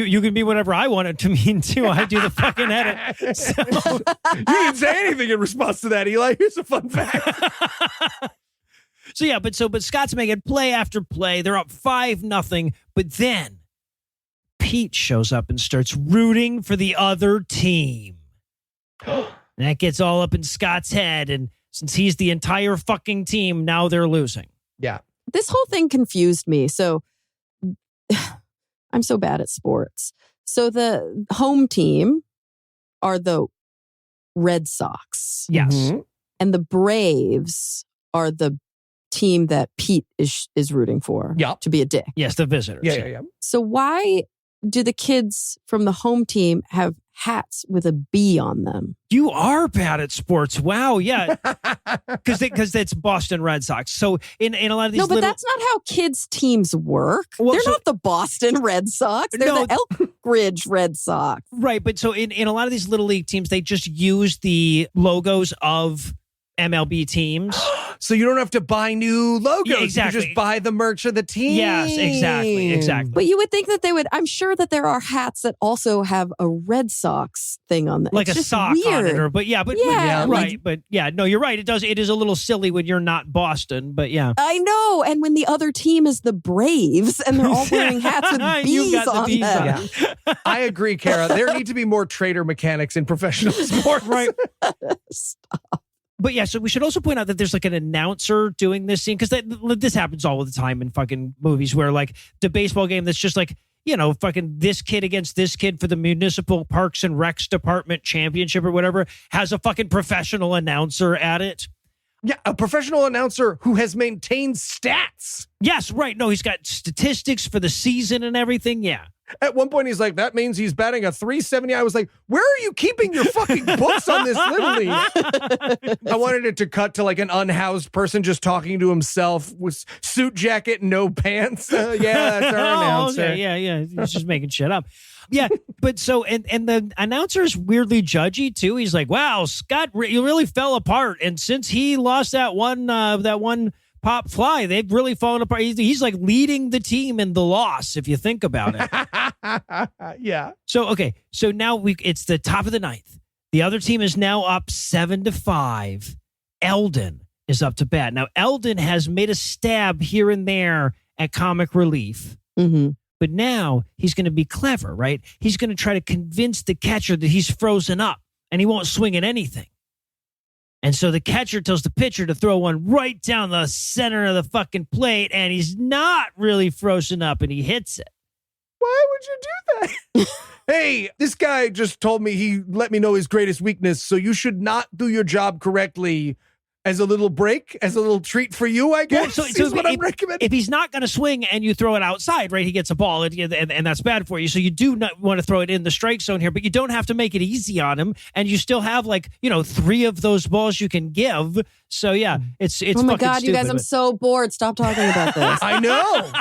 You can be whatever I want it to mean too. I do the fucking edit. So. You didn't say anything in response to that, Eli. Here's a fun fact. So yeah, but Scott's making play after play. They're up 5-0, but then Pete shows up and starts rooting for the other team. And that gets all up in Scott's head, and since he's the entire fucking team, now they're losing. Yeah. This whole thing confused me. So I'm so bad at sports. So the home team are the Red Sox. Yes. Mm-hmm. And the Braves are the team that Pete is rooting for to be a dick. Yes, the visitors. Yeah. So why do the kids from the home team have hats with a B on them? You are bad at sports. Wow. Yeah. Because it's Boston Red Sox. So in a lot of these No, but that's not how kids' teams work. Well, They're so- not the Boston Red Sox. They're No. the Elk Ridge Red Sox. Right. But so in a lot of these little league teams, they just use the logos of MLB teams. So you don't have to buy new logos. Yeah, exactly. You just buy the merch of the team. Yes, exactly. But you would think that they would. I'm sure that there are hats that also have a Red Sox thing on them. Like it's a just sock weird. on it, or Yeah, right. like- But yeah, no, you're right. It is a little silly when you're not Boston, but yeah. I know. And when the other team is the Braves and they're all wearing hats with You B's got the on B's them. on. Yeah. I agree, Cara. There need to be more trader mechanics in professional sports. Right. Stop. But yeah, so we should also point out that there's like an announcer doing this scene because this happens all the time in fucking movies where like the baseball game that's just like, you know, fucking this kid against this kid for the Municipal Parks and Recs Department Championship or whatever has a fucking professional announcer at it. Yeah, a professional announcer who has maintained stats. Yes, right. No, he's got statistics for the season and everything. Yeah. At one point, he's like, that means he's batting a 370. I was like, where are you keeping your fucking books on this Little League? I wanted it to cut to like an unhoused person just talking to himself with suit jacket, no pants. Yeah, that's our announcer. Okay. Yeah. He's just making shit up. Yeah, but so and the announcer is weirdly judgy too. He's like, "Wow, Scott, you really fell apart." And since he lost that one pop fly, they've really fallen apart. He's like leading the team in the loss, if you think about it. Yeah. So okay, so now it's the top of the ninth. The other team is now up 7-5. Eldon is up to bat. Now Eldon has made a stab here and there at comic relief. Mm-hmm. But now he's going to be clever, right? He's going to try to convince the catcher that he's frozen up and he won't swing at anything. And so the catcher tells the pitcher to throw one right down the center of the fucking plate, and he's not really frozen up, and he hits it. Why would you do that? Hey, this guy just told me he let me know his greatest weakness, so you should not do your job correctly. As a little break, as a little treat for you, I guess. Well, is what I'm recommending. If he's not going to swing and you throw it outside, right, he gets a ball, and that's bad for you. So you do not want to throw it in the strike zone here, but you don't have to make it easy on him, and you still have 3 of those balls you can give. So yeah, it's Oh my fucking God, you guys, stupid, I'm so bored. Stop talking about this. I know.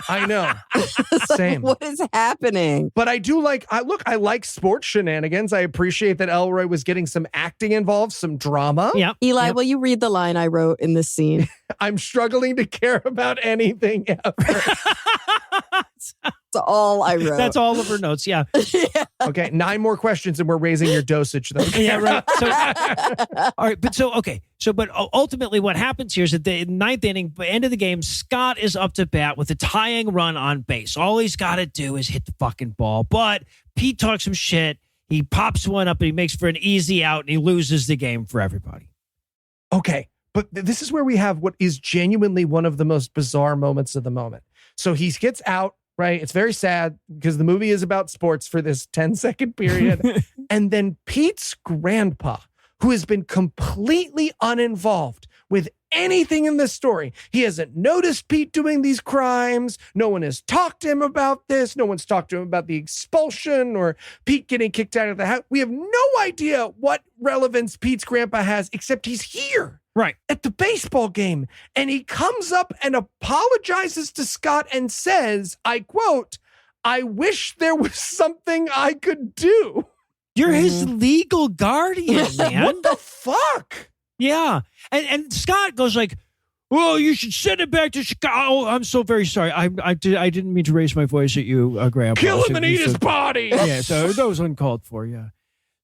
It's like, Same. what is happening? But I do I like sports shenanigans. I appreciate that Elroy was getting some acting involved, some drama. Yeah. Eli, Yep. will you read the line line I wrote in this scene. I'm struggling to care about anything ever. That's all I wrote. That's all of her notes. Yeah. Yeah. Okay, 9 more questions and we're raising your dosage though. Yeah, right. So, all right, but ultimately, what happens here is at the 9th inning, end of the game, Scott is up to bat with a tying run on base. All he's got to do is hit the fucking ball. But Pete talks some shit. He pops one up and he makes for an easy out and he loses the game for everybody. Okay, but this is where we have what is genuinely one of the most bizarre moments of the moment. So he gets out, right? It's very sad because the movie is about sports for this 10-second period. And then Pete's grandpa, who has been completely uninvolved with anything in this story. He hasn't noticed Pete doing these crimes. No one has talked to him about this. No one's talked to him about the expulsion or Pete getting kicked out of the house. We have no idea what relevance Pete's grandpa has, except he's here. Right. At the baseball game. And he comes up and apologizes to Scott and says, I quote, "I wish there was something I could do." You're his legal guardian, man. What the fuck? Yeah. And Scott goes like, "Oh, you should send it back to Chicago." Oh, I'm so very sorry. I didn't mean to raise my voice at you, Grandpa. Kill him and eat his body. Yeah, so that was uncalled for, yeah.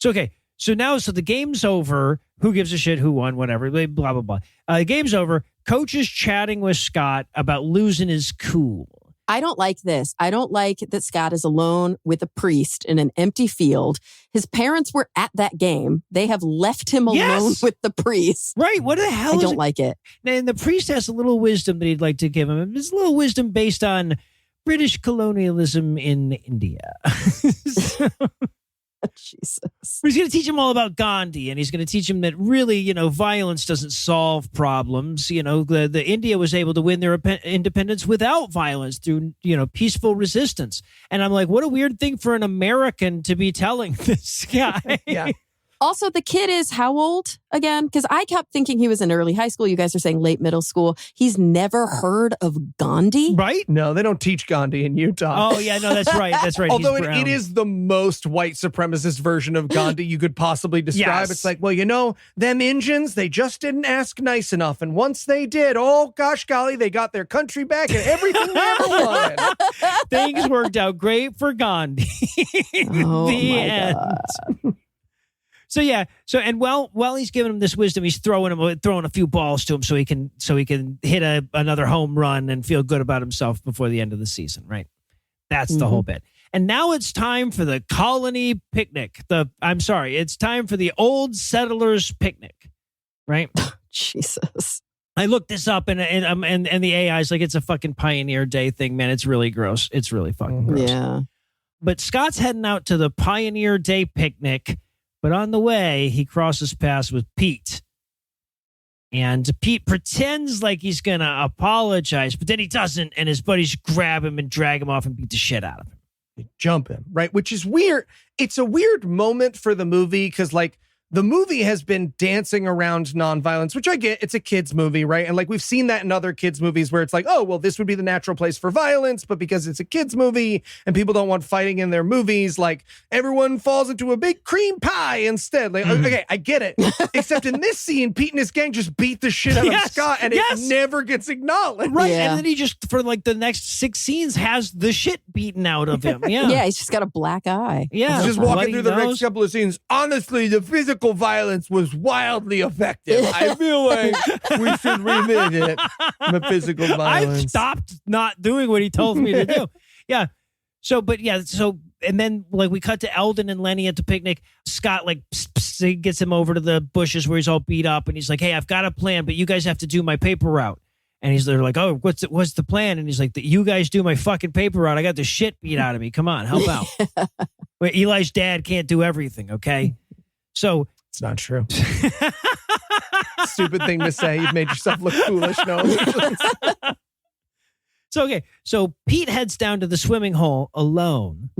So, okay. So now, the game's over. Who gives a shit who won, whatever, blah, blah, blah. The game's over. Coach is chatting with Scott about losing his cool. I don't like this. I don't like that Scott is alone with a priest in an empty field. His parents were at that game. They have left him alone with the priest. Right. What the hell I don't like it. And the priest has a little wisdom that he'd like to give him. It's a little wisdom based on British colonialism in India. Jesus. He's going to teach him all about Gandhi, and he's going to teach him that really, violence doesn't solve problems. The India was able to win their independence without violence through, peaceful resistance. And I'm like, what a weird thing for an American to be telling this guy. Yeah. Also, the kid is how old again? Because I kept thinking he was in early high school. You guys are saying late middle school. He's never heard of Gandhi? Right? No, they don't teach Gandhi in Utah. Oh, yeah, no, that's right. That's right. Although it is the most white supremacist version of Gandhi you could possibly describe. Yes. It's like, well, them Indians, they just didn't ask nice enough. And once they did, oh, gosh, golly, they got their country back and everything they ever wanted. Things worked out great for Gandhi. Oh, The my end. God. So yeah, and while he's giving him this wisdom, he's throwing a few balls to him so he can hit another home run and feel good about himself before the end of the season, right? That's the whole bit. And now it's time for the colony picnic. It's time for the old settlers picnic, right? Jesus. I looked this up and the AI is like, it's a fucking Pioneer Day thing, man. It's really gross. It's really fucking gross. Yeah. But Scott's heading out to the Pioneer Day picnic. But on the way, he crosses paths with Pete. And Pete pretends like he's going to apologize, but then he doesn't. And his buddies grab him and drag him off and beat the shit out of him. They jump him, right? Which is weird. It's a weird moment for the movie because, the movie has been dancing around nonviolence, which I get. It's a kid's movie, right? And we've seen that in other kids' movies where it's like, oh, well, this would be the natural place for violence, but because it's a kid's movie and people don't want fighting in their movies, everyone falls into a big cream pie instead. Okay, I get it. Except in this scene, Pete and his gang just beat the shit out of Scott and it never gets acknowledged. Right. Yeah. And then he just, for the next 6 scenes, has the shit beaten out of him. Yeah. Yeah, he's just got a black eye. Yeah. Just walking through the next couple of scenes. Honestly, the physical violence was wildly effective. I feel like we should revisit the physical violence. I've stopped not doing what he told me to do. Yeah. And then we cut to Eldon and Lenny at the picnic. Scott gets him over to the bushes where he's all beat up and he's like, "Hey, I've got a plan, but you guys have to do my paper route." And they're like, "Oh, what's the plan?" And he's like, "You guys do my fucking paper route. I got the shit beat out of me. Come on, help out." Wait, Eli's dad can't do everything, okay? So it's not true. Stupid thing to say. You've made yourself look foolish. No. So Pete heads down to the swimming hole alone.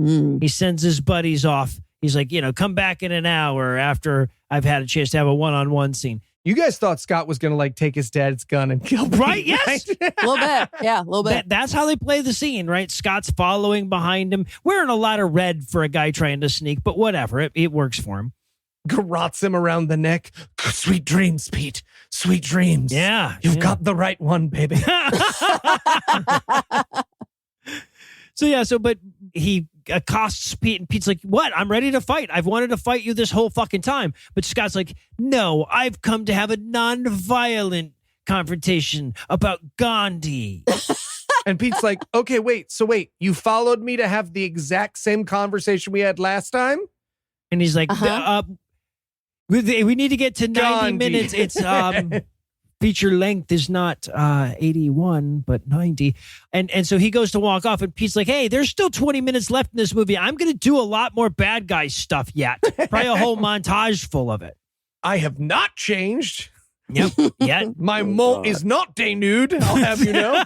He sends his buddies off. He's like, come back in an hour after I've had a chance to have a one-on-one scene. You guys thought Scott was going to take his dad's gun and kill Pete, right? Yes. A little bit. Yeah, a little bit. That's how they play the scene, right? Scott's following behind him, wearing a lot of red for a guy trying to sneak, but whatever. It works for him. garrots him around the neck. Sweet dreams, Pete. Sweet dreams. Yeah. You've got the right one, baby. But he accosts Pete, and Pete's like, what? I'm ready to fight. I've wanted to fight you this whole fucking time. But Scott's like, no, I've come to have a non-violent confrontation about Gandhi. And Pete's like, okay, wait. You followed me to have the exact same conversation we had last time? And he's like, we need to get to 90 Gandhi. minutes. It's feature length is not 81, but 90. And so he goes to walk off, and Pete's like, hey, there's still 20 minutes left in this movie. I'm going to do a lot more bad guy stuff yet. Probably a whole montage full of it. I have not changed. Yep. Yet. My mole is not denude, I'll have you know.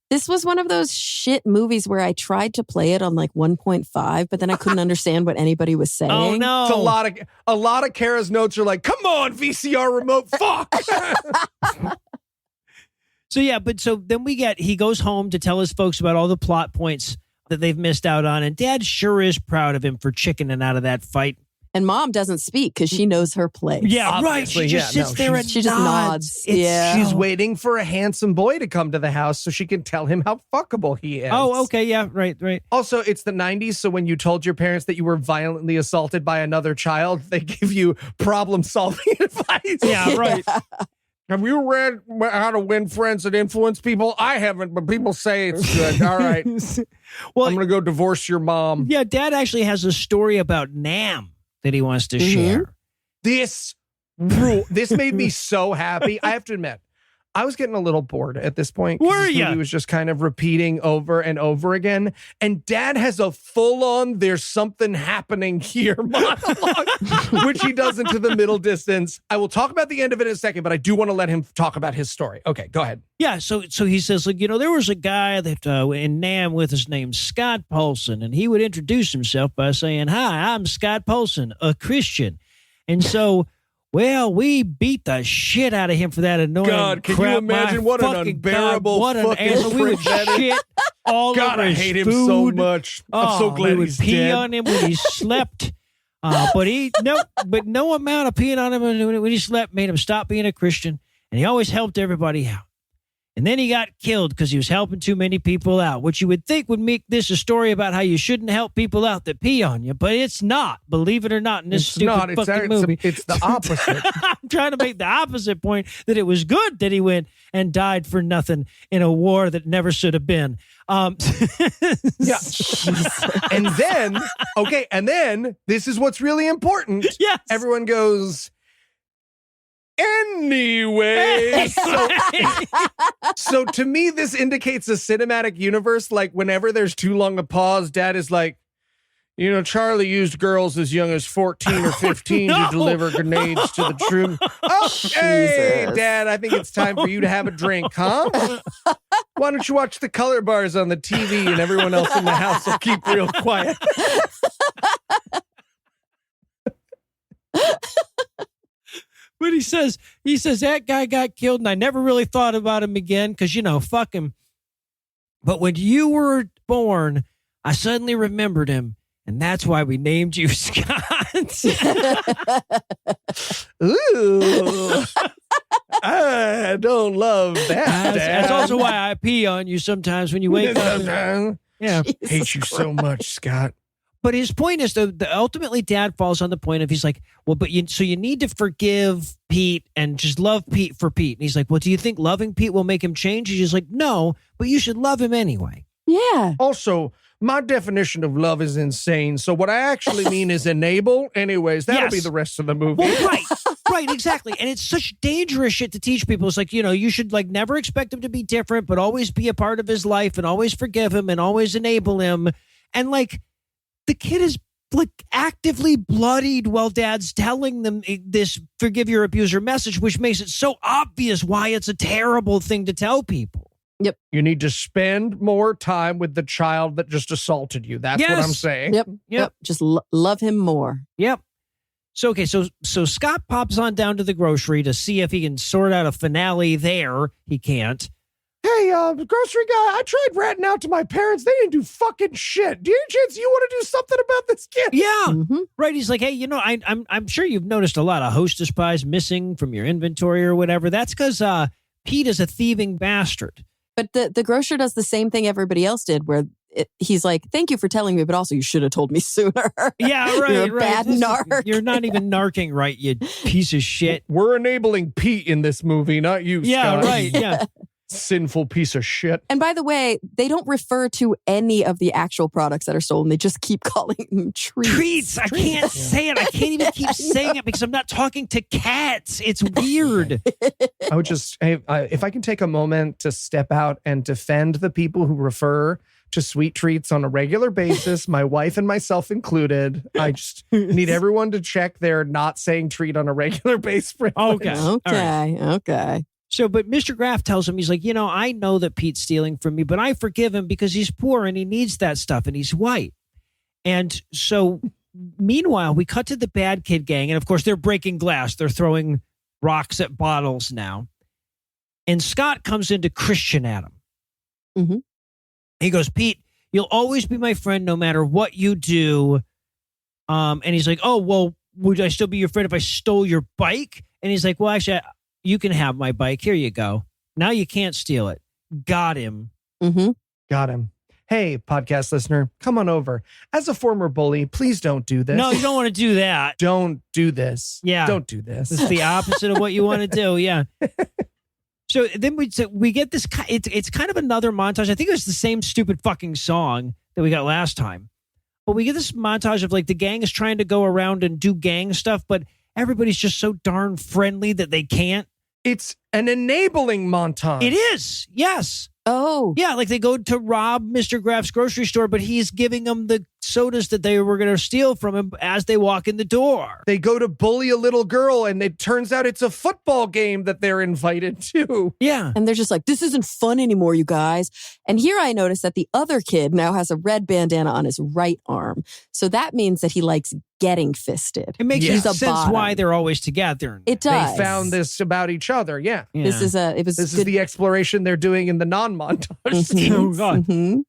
This was one of those shit movies where I tried to play it on like 1.5, but then I couldn't understand what anybody was saying. Oh, no. It's a lot of Kara's notes are like, come on, VCR remote, fuck. So then he goes home to tell his folks about all the plot points that they've missed out on. And Dad sure is proud of him for chickening out of that fight. And Mom doesn't speak because she knows her place. Yeah, Obviously, right. She just sits there and she just nods. Yeah. She's waiting for a handsome boy to come to the house so she can tell him how fuckable he is. Oh, okay. Yeah, right. Also, it's the 90s, so when you told your parents that you were violently assaulted by another child, they give you problem-solving advice. Yeah, right. Have you read How to Win Friends and Influence People? I haven't, but people say it's good. All right. Well, I'm going to go divorce your mom. Yeah, Dad actually has a story about Nam that he wants to share. This made me so happy. I have to admit, I was getting a little bored at this point. Were you? He was just kind of repeating over and over again. And Dad has a full-on "there's something happening here" monologue, which he does into the middle distance. I will talk about the end of it in a second, but I do want to let him talk about his story. Okay, go ahead. Yeah, so he says, like, there was a guy that in Nam with his name Scott Paulson, and he would introduce himself by saying, "Hi, I'm Scott Paulson, a Christian." And so, well, we beat the shit out of him for that annoying God, can crap. you imagine what an unbearable fucking we would prick that is? shit all God, over I his hate him food. so much. I'm so glad we would he's pee dead. on him when he slept. But no amount of peeing on him when he slept made him stop being a Christian. And he always helped everybody out. And then he got killed because he was helping too many people out, which you would think would make this a story about how you shouldn't help people out that pee on you, but it's not. Believe it or not, in this stupid fucking movie. It's the opposite. I'm trying to make the opposite point, that it was good that he went and died for nothing in a war that never should have been. Yeah. and then this is what's really important. Yes. Everyone goes, anyway. So to me, this indicates a cinematic universe. Like whenever there's too long a pause, Dad is like, Charlie used girls as young as 14 or 15 to deliver grenades to the troops. Oh, hey, Jesus. Dad, I think it's time for you to have a drink, huh? Why don't you watch the color bars on the TV and everyone else in the house will keep real quiet? But he says that guy got killed and I never really thought about him again because, fuck him. But when you were born, I suddenly remembered him. And that's why we named you Scott. Ooh. I don't love that. That's also why I pee on you sometimes when you wake up. Yeah. Hate you so much, Scott. But his point is, ultimately, Dad falls on the point of, he's like, well, but you need to forgive Pete and just love Pete for Pete. And he's like, well, do you think loving Pete will make him change? He's just like, no, but you should love him anyway. Yeah. Also, my definition of love is insane. So what I actually mean is enable. Anyways, that'll be the rest of the movie. Well, right, exactly. And it's such dangerous shit to teach people. It's like, you should never expect him to be different, but always be a part of his life and always forgive him and always enable him. And the kid is actively bloodied while Dad's telling them this forgive your abuser message, which makes it so obvious why it's a terrible thing to tell people. Yep. You need to spend more time with the child that just assaulted you. That's what I'm saying. Yep. Just love him more. Yep. So, okay. So Scott pops on down to the grocery to see if he can sort out a finale there. He can't. Hey, Hey, grocery guy, I tried ratting out to my parents. They didn't do fucking shit. Do you have a chance you want to do something about this kid? Yeah. Mhm. Right. He's like, hey, I'm sure you've noticed a lot of Hostess pies missing from your inventory or whatever. That's because Pete is a thieving bastard. But the grocer does the same thing everybody else did, where he's like, thank you for telling me, but also you should have told me sooner. Yeah, right. You're a bad narc. You're not even narking right, you piece of shit. We're enabling Pete in this movie, not you, Yeah, Scott. right. Yeah. Sinful piece of shit. And by the way, they don't refer to any of the actual products that are stolen. They just keep calling them treats. Treats. I can't say it. I can't even keep saying it because I'm not talking to cats. It's weird. I would just, if I can take a moment to step out and defend the people who refer to sweet treats on a regular basis, my wife and myself included. I just need everyone to check their not saying treat on a regular basis. Okay. All right. Okay. So, but Mr. Graff tells him, he's like, I know that Pete's stealing from me, but I forgive him because he's poor and he needs that stuff and he's white. And so, meanwhile, we cut to the bad kid gang. And of course, they're breaking glass. They're throwing rocks at bottles now. And Scott comes into Christian Adam. Mm-hmm. He goes, Pete, you'll always be my friend no matter what you do. And he's like, oh, well, would I still be your friend if I stole your bike? And he's like, well, actually, you can have my bike. Here you go. Now you can't steal it. Got him. Mm-hmm. Got him. Hey, podcast listener, come on over. As a former bully, please don't do this. No, you don't want to do that. Don't do this. Yeah. Don't do this. It's the opposite of what you want to do. Yeah. So then we get this. It's kind of another montage. I think it was the same stupid fucking song that we got last time. But we get this montage of like the gang is trying to go around and do gang stuff, but everybody's just so darn friendly that they can't. It's an enabling montage. It is. Yes. Oh. Yeah, like they go to rob Mr. Graff's grocery store, but he's giving them the sodas that they were going to steal from him as they walk in the door. They go to bully a little girl, and it turns out it's a football game that they're invited to. Yeah. And they're just like, this isn't fun anymore, you guys. And here I notice that the other kid now has a red bandana on his right arm. So that means that he likes getting fisted. It makes He's a sense bottom. why they're always together. It does. They found this about each other. Yeah. Yeah. This is the exploration they're doing in the non-montage. Mhm. Oh, God. Mhm.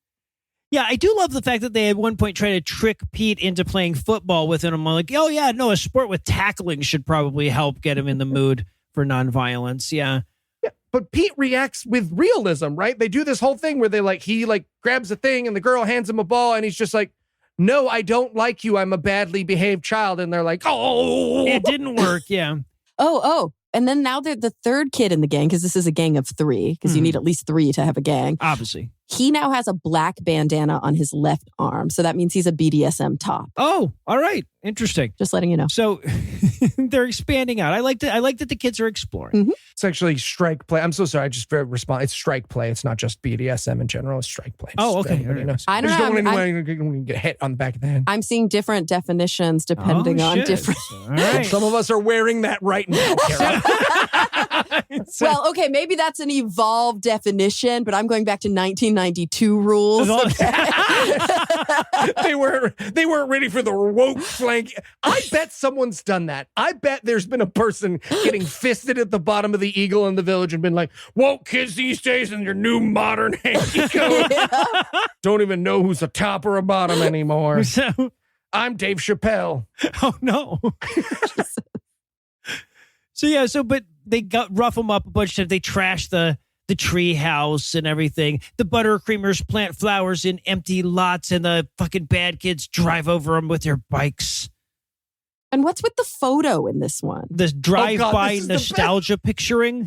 Yeah, I do love the fact that they at one point tried to trick Pete into playing football with him. I'm like, oh, yeah, no, a sport with tackling should probably help get him in the mood for nonviolence. Yeah. Yeah, but Pete reacts with realism, right? They do this whole thing where he grabs a thing and the girl hands him a ball and he's just like, no, I don't like you. I'm a badly behaved child. And they're like, oh, It didn't work. Yeah. Oh. And then now they're the third kid in the gang, because this is a gang of 3, because you need at least 3 to have a gang. Obviously. He now has a black bandana on his left arm. So that means he's a BDSM top. Oh, all right. Interesting. Just letting you know. So they're expanding out. I like that the kids are exploring. Mhm. It's actually strike play. I'm so sorry. I just respond. It's strike play. It's not just BDSM in general. It's strike play. Oh, Just okay. everybody knows. I don't just know. don't want anyone to get hit on the back of the head. I'm seeing different definitions depending Oh, on shit. different. All right. Some of us are wearing that right now, Kara. Well, okay, maybe that's an evolved definition, but I'm going back to 1992 rules. they weren't ready for the woke flank. I bet someone's done that. I bet there's been a person getting fisted at the bottom of the Eagle in the Village and been like, woke kids these days and their new modern hanky code. Don't even know who's a top or a bottom anymore. So, I'm Dave Chappelle. oh no. But they rough them up a bunch of. They trash the tree house and everything. The buttercreamers plant flowers in empty lots, and the fucking bad kids drive over them with their bikes. And what's with the photo in this one? This drive-by this is the nostalgia picturing.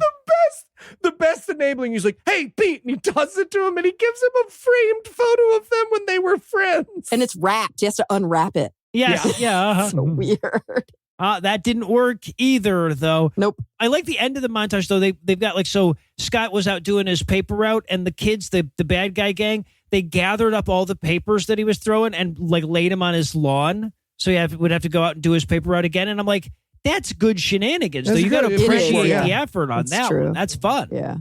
The best enabling. He's like, hey, Pete. And he does it to him and he gives him a framed photo of them when they were friends. And it's wrapped. He has to unwrap it. Yes, yeah. Uh-huh. So weird. That didn't work either, though. Nope. I like the end of the montage, though. They've got so Scott was out doing his paper route, and the kids, the bad guy gang, they gathered up all the papers that he was throwing and laid him on his lawn. So he would have to go out and do his paper route again. And I'm like, that's good shenanigans. That's though. You got to good. It is, appreciate yeah. the effort on That's that true. one. That's fun. Yeah.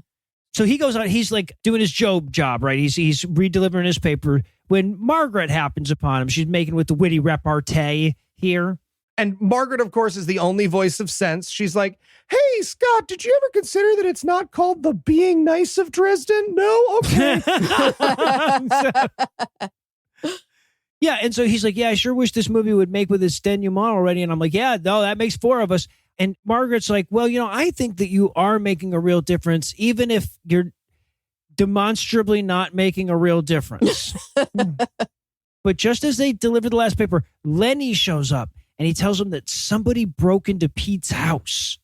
So he goes out. He's doing his job, right? He's redelivering his paper when Margaret happens upon him. She's making with the witty repartee here. And Margaret, of course, is the only voice of sense. She's like, hey, Scott, did you ever consider that it's not called The Being Nice of Dresden? No? Okay. Yeah, and so he's like, yeah, I sure wish this movie would make with this denouement already. And I'm like, yeah, no, that makes 4 of us. And Margaret's like, well, I think that you are making a real difference, even if you're demonstrably not making a real difference. But just as they deliver the last paper, Lenny shows up and he tells them that somebody broke into Pete's house.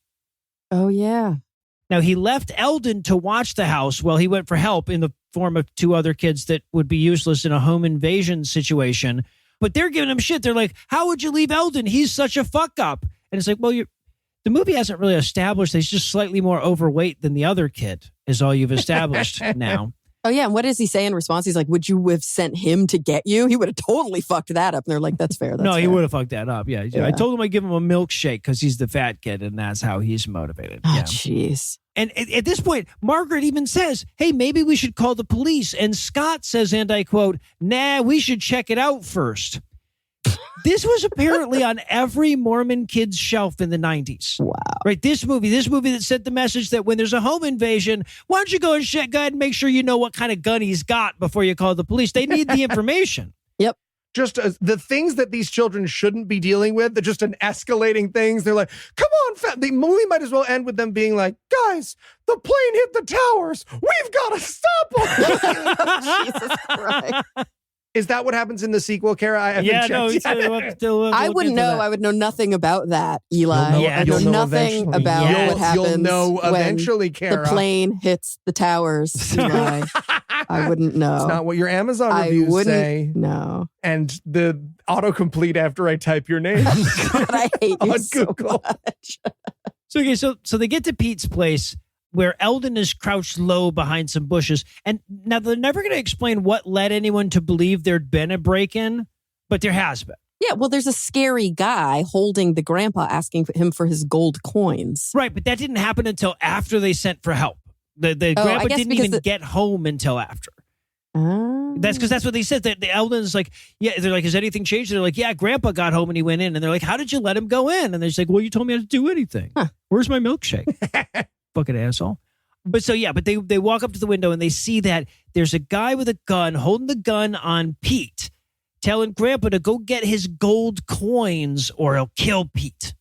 Oh, yeah. Now, he left Eldon to watch the house while he went for help in the form of 2 other kids that would be useless in a home invasion situation. But they're giving him shit. They're like, how would you leave Eldon? He's such a fuck up. And it's like, well, the movie hasn't really established that he's just slightly more overweight than the other kid is all you've established now. Oh, yeah. And what does he say in response? He's like, would you have sent him to get you? He would have totally fucked that up. And they're like, that's fair. That's no, fair. He would have fucked that up. Yeah. I told him I'd give him a milkshake because he's the fat kid and that's how he's motivated. Oh, yeah. jeez. And at this point, Margaret even says, hey, maybe we should call the police. And Scott says, and I quote, nah, we should check it out first. This was apparently on every Mormon kid's shelf in the 90s. Wow. Right? This movie that sent the message that when there's a home invasion, why don't you go ahead and make sure you know what kind of gun he's got before you call the police. They need the information. Yep. Just the things that these children shouldn't be dealing with, they're just an escalating things. They're like, come on, the movie might as well end with them being like, guys, the plane hit the towers. We've got to stop them. Jesus Christ. Is that what happens in the sequel, Cara? I haven't checked yet. I wouldn't know. I would know nothing about that, Eli. I know you'll nothing eventually. about what happens. You'll know eventually, when Cara. the plane hits the towers, Eli. I wouldn't know. It's not what your Amazon reviews say. No. And the autocomplete after I type your name. God, I hate you on so Google. much. So they get to Pete's place where Eldon is crouched low behind some bushes. And now they're never going to explain what led anyone to believe there'd been a break-in, but there has been. Yeah, well, there's a scary guy holding the grandpa asking him for his gold coins. Right, but that didn't happen until after they sent for help. The grandpa didn't even get home until after. That's because that's what they said. The Eldon's like, yeah, they're like, has anything changed? They're like, yeah, grandpa got home and he went in. And they're like, how did you let him go in? And they're just like, well, you told me not to do anything. Huh. Where's my milkshake? Fucking asshole. But they walk up to the window and they see that there's a guy with a gun holding the gun on Pete, telling grandpa to go get his gold coins or he'll kill Pete.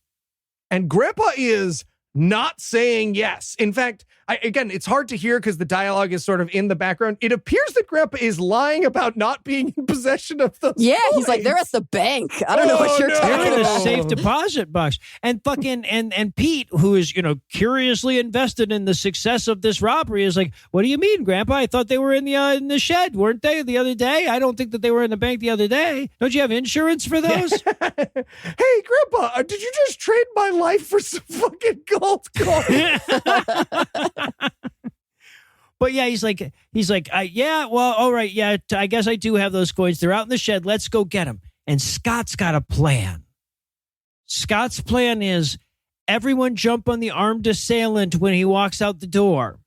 And grandpa is not saying yes. In fact, again, it's hard to hear because the dialogue is sort of in the background. It appears that grandpa is lying about not being in possession of those coins. He's like, they're at the bank. I don't know what you're talking They're in the about. safe deposit box. And fucking and Pete, who is, curiously invested in the success of this robbery, is like, what do you mean, grandpa? I thought they were in the shed, weren't they, the other day? I don't think that they were in the bank the other day. Don't you have insurance for those? Hey, grandpa, did you just trade my life for some fucking gold coins? But yeah, he's like, yeah, well, all right, yeah, I guess I do have those coins. They're out in the shed. Let's go get them. And Scott's got a plan. Scott's plan is everyone jump on the armed assailant when he walks out the door.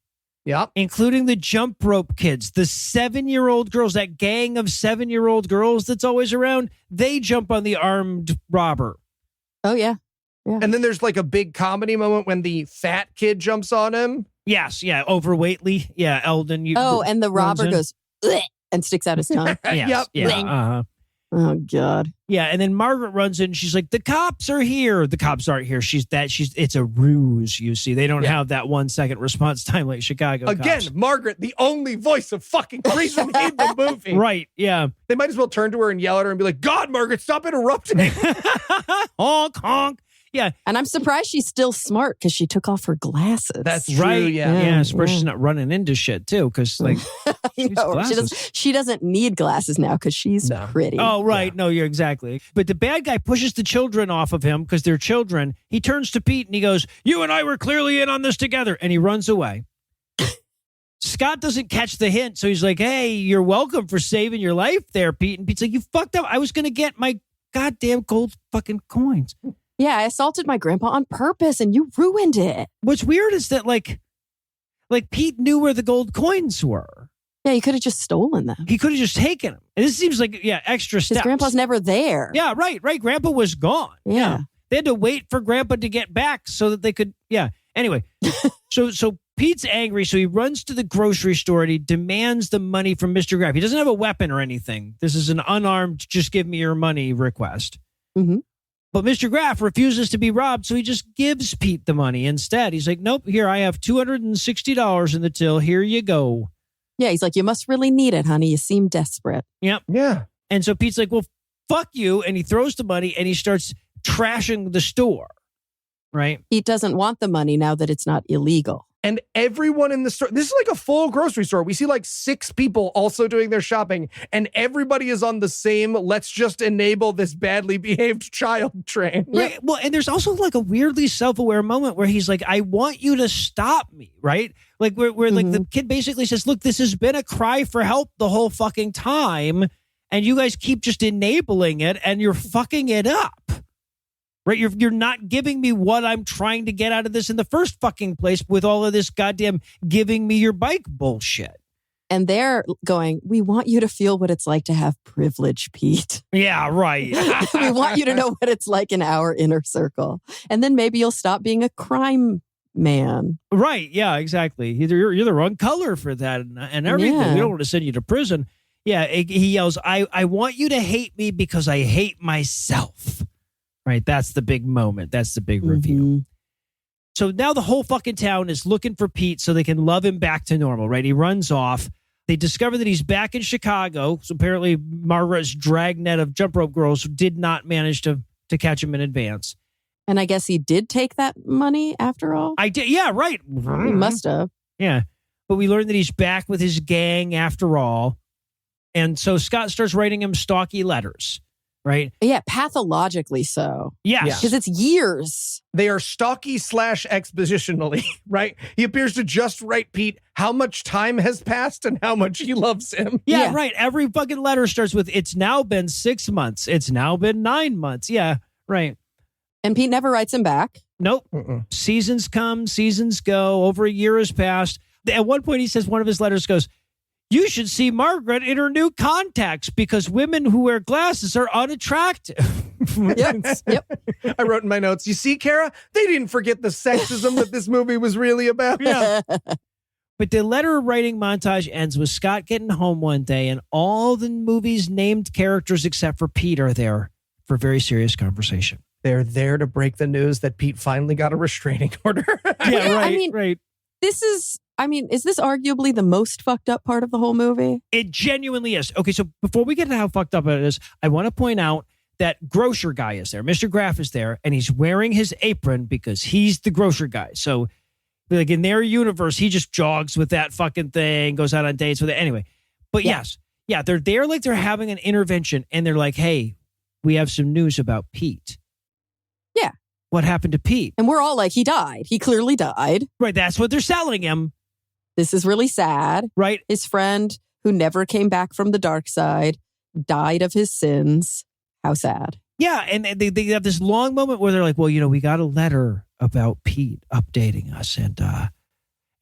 Yep. Including the jump rope kids, the 7-year-old girls, that gang of 7-year-old girls that's always around. They jump on the armed robber. Oh, yeah. And then there's like a big comedy moment when the fat kid jumps on him. Yes, yeah, overweightly. Yeah, Eldon. And the robber goes, "Bleh," and sticks out his tongue. Yes, Yep. yeah, Oh, God. Yeah, and then Margaret runs in. She's like, the cops are here. The cops aren't here. It's a ruse, you see. They don't have that 1-second response time like Chicago Again, cops. Margaret, the only voice of fucking reason in the movie. Right, yeah. They might as well turn to her and yell at her and be like, God, Margaret, stop interrupting. Honk, honk. Yeah. And I'm surprised she's still smart because she took off her glasses. That's true, right. yeah. Yeah, surprised she's not running into shit, too, because, like, she doesn't need glasses now because she's pretty. Oh, right. Yeah. No, you're exactly. But the bad guy pushes the children off of him because they're children. He turns to Pete and he goes, you and I were clearly in on this together. And he runs away. Scott doesn't catch the hint. So he's like, hey, you're welcome for saving your life there, Pete. And Pete's like, you fucked up. I was going to get my goddamn gold fucking coins. Yeah, I assaulted my grandpa on purpose and you ruined it. What's weird is that like Pete knew where the gold coins were. Yeah, he could have just stolen them. He could have just taken them. And this seems like, extra steps. His grandpa's never there. Yeah, right. Grandpa was gone. Yeah. They had to wait for Grandpa to get back so that they could. Yeah. Anyway, so Pete's angry, so he runs to the grocery store and he demands the money from Mr. Graff. He doesn't have a weapon or anything. This is an unarmed, just give me your money request. Mm-hmm. But Mr. Graff refuses to be robbed, so he just gives Pete the money instead. He's like, nope, here, I have $260 in the till. Here you go. Yeah, he's like, you must really need it, honey. You seem desperate. Yep. Yeah. And so Pete's like, well, fuck you. And he throws the money and he starts trashing the store. Right? Pete doesn't want the money now that it's not illegal. And everyone in the store, this is like a full grocery store. We see like 6 people also doing their shopping, and everybody is on the same, let's just enable this badly behaved child train. Right. Well, and there's also like a weirdly self-aware moment where he's like, I want you to stop me, right? Like where like the kid basically says, look, this has been a cry for help the whole fucking time, and you guys keep just enabling it, and you're fucking it up. Right, you're not giving me what I'm trying to get out of this in the first fucking place with all of this goddamn giving me your bike bullshit. And they're going, we want you to feel what it's like to have privilege, Pete. Yeah, right. We want you to know what it's like in our inner circle. And then maybe you'll stop being a crime man. Right, yeah, exactly. You're the wrong color for that and everything. Yeah. We don't want to send you to prison. Yeah, he yells, I want you to hate me because I hate myself. Right, that's the big moment. That's the big reveal. So now the whole fucking town is looking for Pete so they can love him back to normal, right? He runs off. They discover that he's back in Chicago. So apparently Margaret's dragnet of jump rope girls did not manage to catch him in advance. And I guess he did take that money after all? I did. Yeah, right. He must have. Yeah. But we learned that he's back with his gang after all. And so Scott starts writing him stalky letters. Right? Yeah, pathologically so. Yes. Because it's years. They are stocky / expositionally, right? He appears to just write Pete how much time has passed and how much he loves him. Yeah, right. Every fucking letter starts with, it's now been 6 months. It's now been 9 months. Yeah, right. And Pete never writes him back. Nope. Seasons come, seasons go. Over a year has passed. At one point, he says, one of his letters goes, you should see Margaret in her new contacts because women who wear glasses are unattractive. Yep. I wrote in my notes, you see, Cara, they didn't forget the sexism that this movie was really about. Yeah. But the letter writing montage ends with Scott getting home one day and all the movie's named characters except for Pete are there for very serious conversation. They're there to break the news that Pete finally got a restraining order. Yeah, right, I mean, right. is this arguably the most fucked up part of the whole movie? It genuinely is. Okay, so before we get to how fucked up it is, I want to point out that grocer guy is there. Mr. Graff is there, and he's wearing his apron because he's the grocer guy. So, like in their universe, he just jogs with that fucking thing, goes out on dates with it. Anyway, but yes, they're there like they're having an intervention, and they're like, hey, we have some news about Pete. Yeah. What happened to Pete? And we're all like, he died. He clearly died. Right, that's what they're selling him. This is really sad. Right. His friend, who never came back from the dark side, died of his sins. How sad. Yeah, and they have this long moment where they're like, well, we got a letter about Pete updating us, and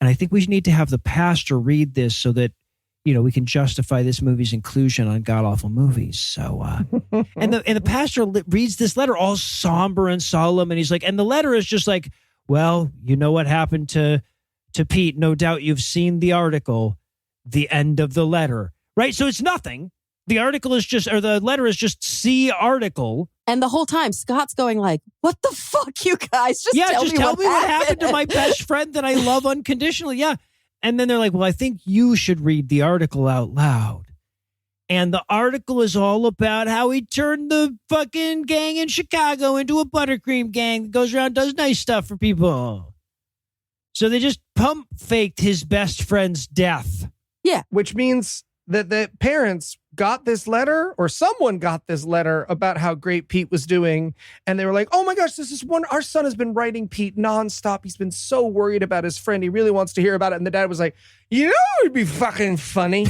I think we need to have the pastor read this so that, we can justify this movie's inclusion on GodAwfulMovies. So, and the pastor reads this letter all somber and solemn, and he's like, and the letter is just like, well, you know what happened to Pete. No doubt you've seen the article, the end of the letter, right? So it's nothing. The article is just, or the letter is just see article. And the whole time, Scott's going like, what the fuck, you guys? Just tell me what happened to my best friend that I love unconditionally. Yeah. And then they're like, well, I think you should read the article out loud. And the article is all about how he turned the fucking gang in Chicago into a Buttercream Gang that goes around and does nice stuff for people. So they just pump faked his best friend's death. Yeah. Which means that the parents got this letter, or someone got this letter about how great Pete was doing. And they were like, oh my gosh, this is our son has been writing Pete nonstop. He's been so worried about his friend. He really wants to hear about it. And the dad was like, it'd be fucking funny.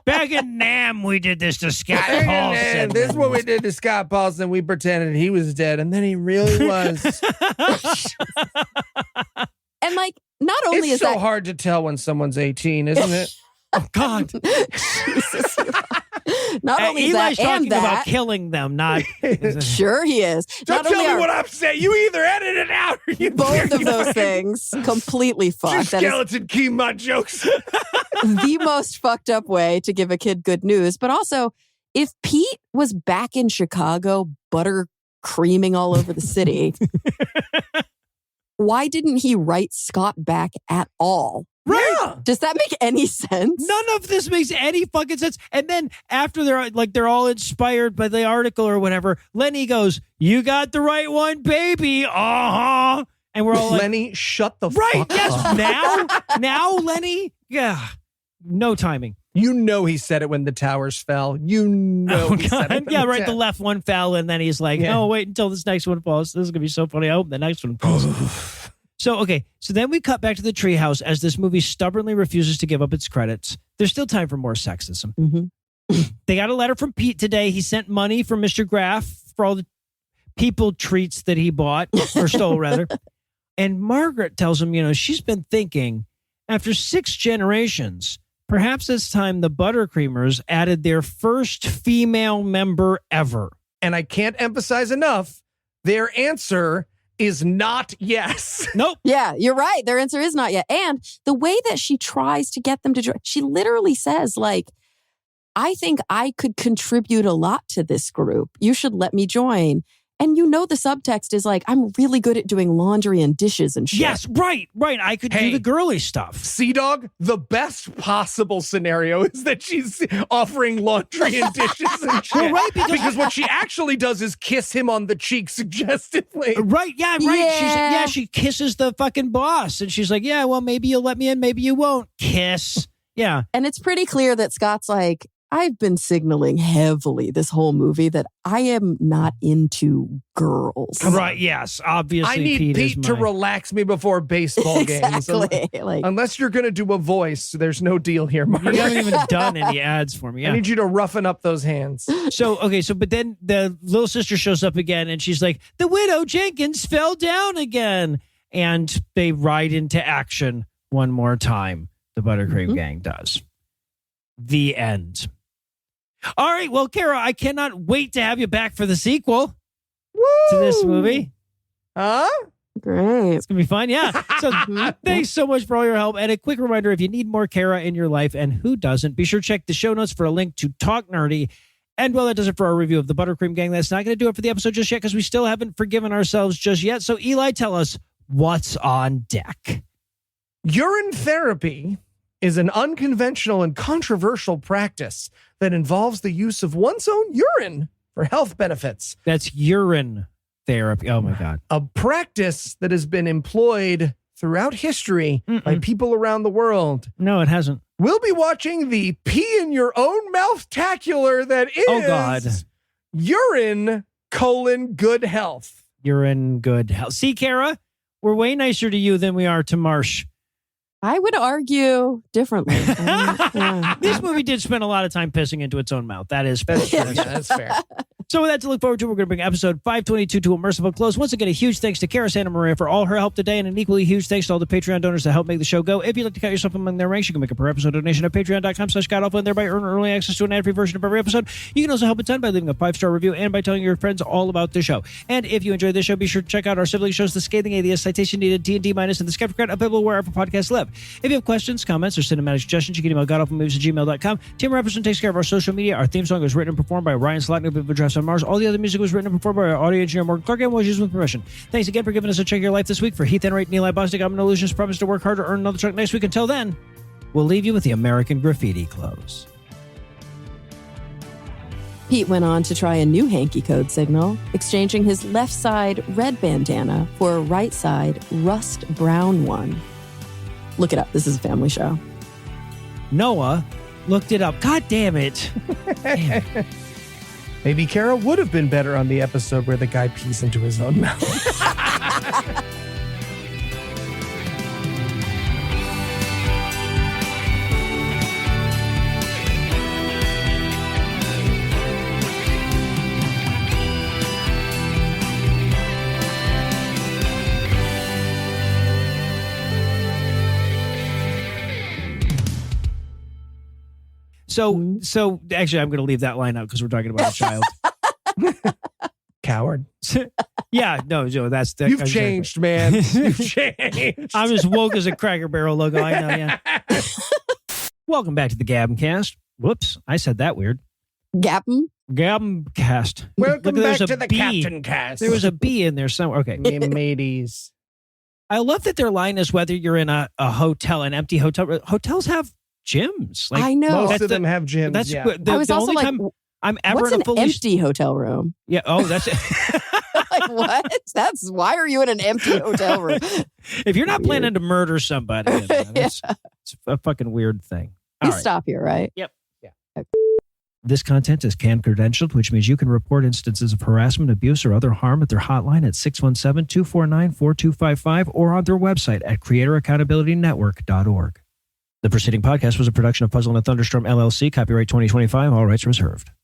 Back in Nam, we did this to Scott Paulson. This is what we did to Scott Paulson. We pretended he was dead, and then he really was. And like, not only it's is so that hard to tell when someone's 18, isn't it? Oh, God. Jesus. Not only Eli's that, talking and that. about killing them, not. Sure, he is. Don't Not tell only me are what I'm saying. You either edit it out or you both of those things completely fucked. That is skeleton key my jokes. the most fucked up way to give a kid good news. But also, if Pete was back in Chicago, butter creaming all over the city, why didn't he write Scott back at all? Right. Yeah. Does that make any sense? None of this makes any fucking sense. And then after they're all inspired by the article or whatever, Lenny goes, "You got the right one, baby." Uh-huh. And we're all like, Lenny, shut the right, fuck yes, up. now, Lenny, yeah, no timing. You know he said it when the towers fell. You know he said it. Yeah, right, the left one fell, and then he's like, Yeah. "No, wait until this next one falls. This is going to be so funny. I hope the next one falls." So then we cut back to the treehouse as this movie stubbornly refuses to give up its credits. There's still time for more sexism. Mm-hmm. They got a letter from Pete today. He sent money from Mr. Graff for all the people treats that he bought, or stole, rather. And Margaret tells him, she's been thinking, after 6 generations, perhaps it's time the Buttercreamers added their first female member ever. And I can't emphasize enough, their answer is not yes. Nope. Yeah, you're right. Their answer is not yet. And the way that she tries to get them to join, she literally says, like, I think I could contribute a lot to this group. You should let me join. And the subtext is like, I'm really good at doing laundry and dishes and shit. Yes, right. I could do the girly stuff. Sea-Dog, the best possible scenario is that she's offering laundry and dishes and shit. Well, right, because what she actually does is kiss him on the cheek suggestively. Right, yeah, right. Yeah. She kisses the fucking boss. And she's like, yeah, well, maybe you'll let me in, maybe you won't. Kiss. Yeah. And it's pretty clear that Scott's like, I've been signaling heavily this whole movie that I am not into girls. Right, yes. Obviously, I need Pete to relax me before baseball games. Exactly. Like, Unless you're going to do a voice, there's no deal here, Mark. You haven't even done any ads for me. Yeah. I need you to roughen up those hands. But then the little sister shows up again and she's like, the widow Jenkins fell down again. And they ride into action one more time. The Buttercream Gang does. The end. All right. Well, Cara, I cannot wait to have you back for the sequel to this movie. Huh? great. It's going to be fun. Yeah. So thanks so much for all your help. And a quick reminder, if you need more Cara in your life, and who doesn't, be sure to check the show notes for a link to Talk Nerdy. And well, that does it for our review of the Buttercream Gang. That's not going to do it for the episode just yet because we still haven't forgiven ourselves just yet. So Eli, tell us what's on deck. Urine therapy is an unconventional and controversial practice that involves the use of one's own urine for health benefits. That's urine therapy. Oh, my God. A practice that has been employed throughout history by people around the world. No, it hasn't. We'll be watching the pee in your own mouth-tacular that is Oh, God. urine, good health. Urine, good health. See, Cara, we're way nicer to you than we are to Marsh. I would argue differently. Yeah. This movie did spend a lot of time pissing into its own mouth. That is fair. That's fair. So with that to look forward to, we're going to bring episode 522 to a merciful close. Once again, a huge thanks to Cara Santa Maria for all her help today, and an equally huge thanks to all the Patreon donors that help make the show go. If you'd like to count yourself among their ranks, you can make a per episode donation at patreon.com/GodAwful and thereby earn early access to an ad-free version of every episode. You can also help a ton by leaving a 5-star review and by telling your friends all about the show. And if you enjoyed this show, be sure to check out our sibling shows, The Scathing Atheist, Citation Needed, D&D Minus, and The Skepticrat, available wherever podcasts live. If you have questions, comments, or cinematic suggestions, you can email GodAwfulMovies@gmail.com. Tim Rapperson takes care of our social media. Our theme song was written and performed by Ryan Slotnick of Drafts on Mars. All the other music was written and performed by our audio engineer Morgan Clark and was used with permission. Thanks again for giving us a check of your life this week. For Heath Enright and Eli Bostic, I'm an illusionist. Promise to work hard to earn another check next week. Until then, we'll leave you with the American Graffiti close. Pete went on to try a new hanky code signal, exchanging his left side red bandana for a right side rust brown one. Look it up. This is a family show. Noah looked it up. God damn it. Damn. Maybe Cara would have been better on the episode where the guy pees into his own mouth. So actually, I'm going to leave that line out because we're talking about a child. Coward. Yeah, no, Joe, that's that. You've changed, man. You've changed. I'm as woke as a Cracker Barrel logo. I know, yeah. Welcome back to the Gabcast. Whoops, I said that weird. Gabm? Gabcast. Welcome Look, back there's to a the B. Captain Cast. There was a B in there somewhere. Okay. mateys. I love that their line is whether you're in a hotel, an empty hotel. Hotels have gyms. Like, I know. Most of them have gyms. That's yeah. the I was also only like, time I'm ever what's in a an fully empty hotel room? Yeah. Oh, that's it. Like, what? That's why are you in an empty hotel room? If you're not planning to murder somebody, it's a fucking weird thing. All You right. stop here, right? Yep. Yeah. Okay. This content is CAN credentialed, which means you can report instances of harassment, abuse, or other harm at their hotline at 617-249-4255 or on their website at creatoraccountabilitynetwork.org. The preceding podcast was a production of Puzzle and a Thunderstorm LLC, copyright 2025, all rights reserved.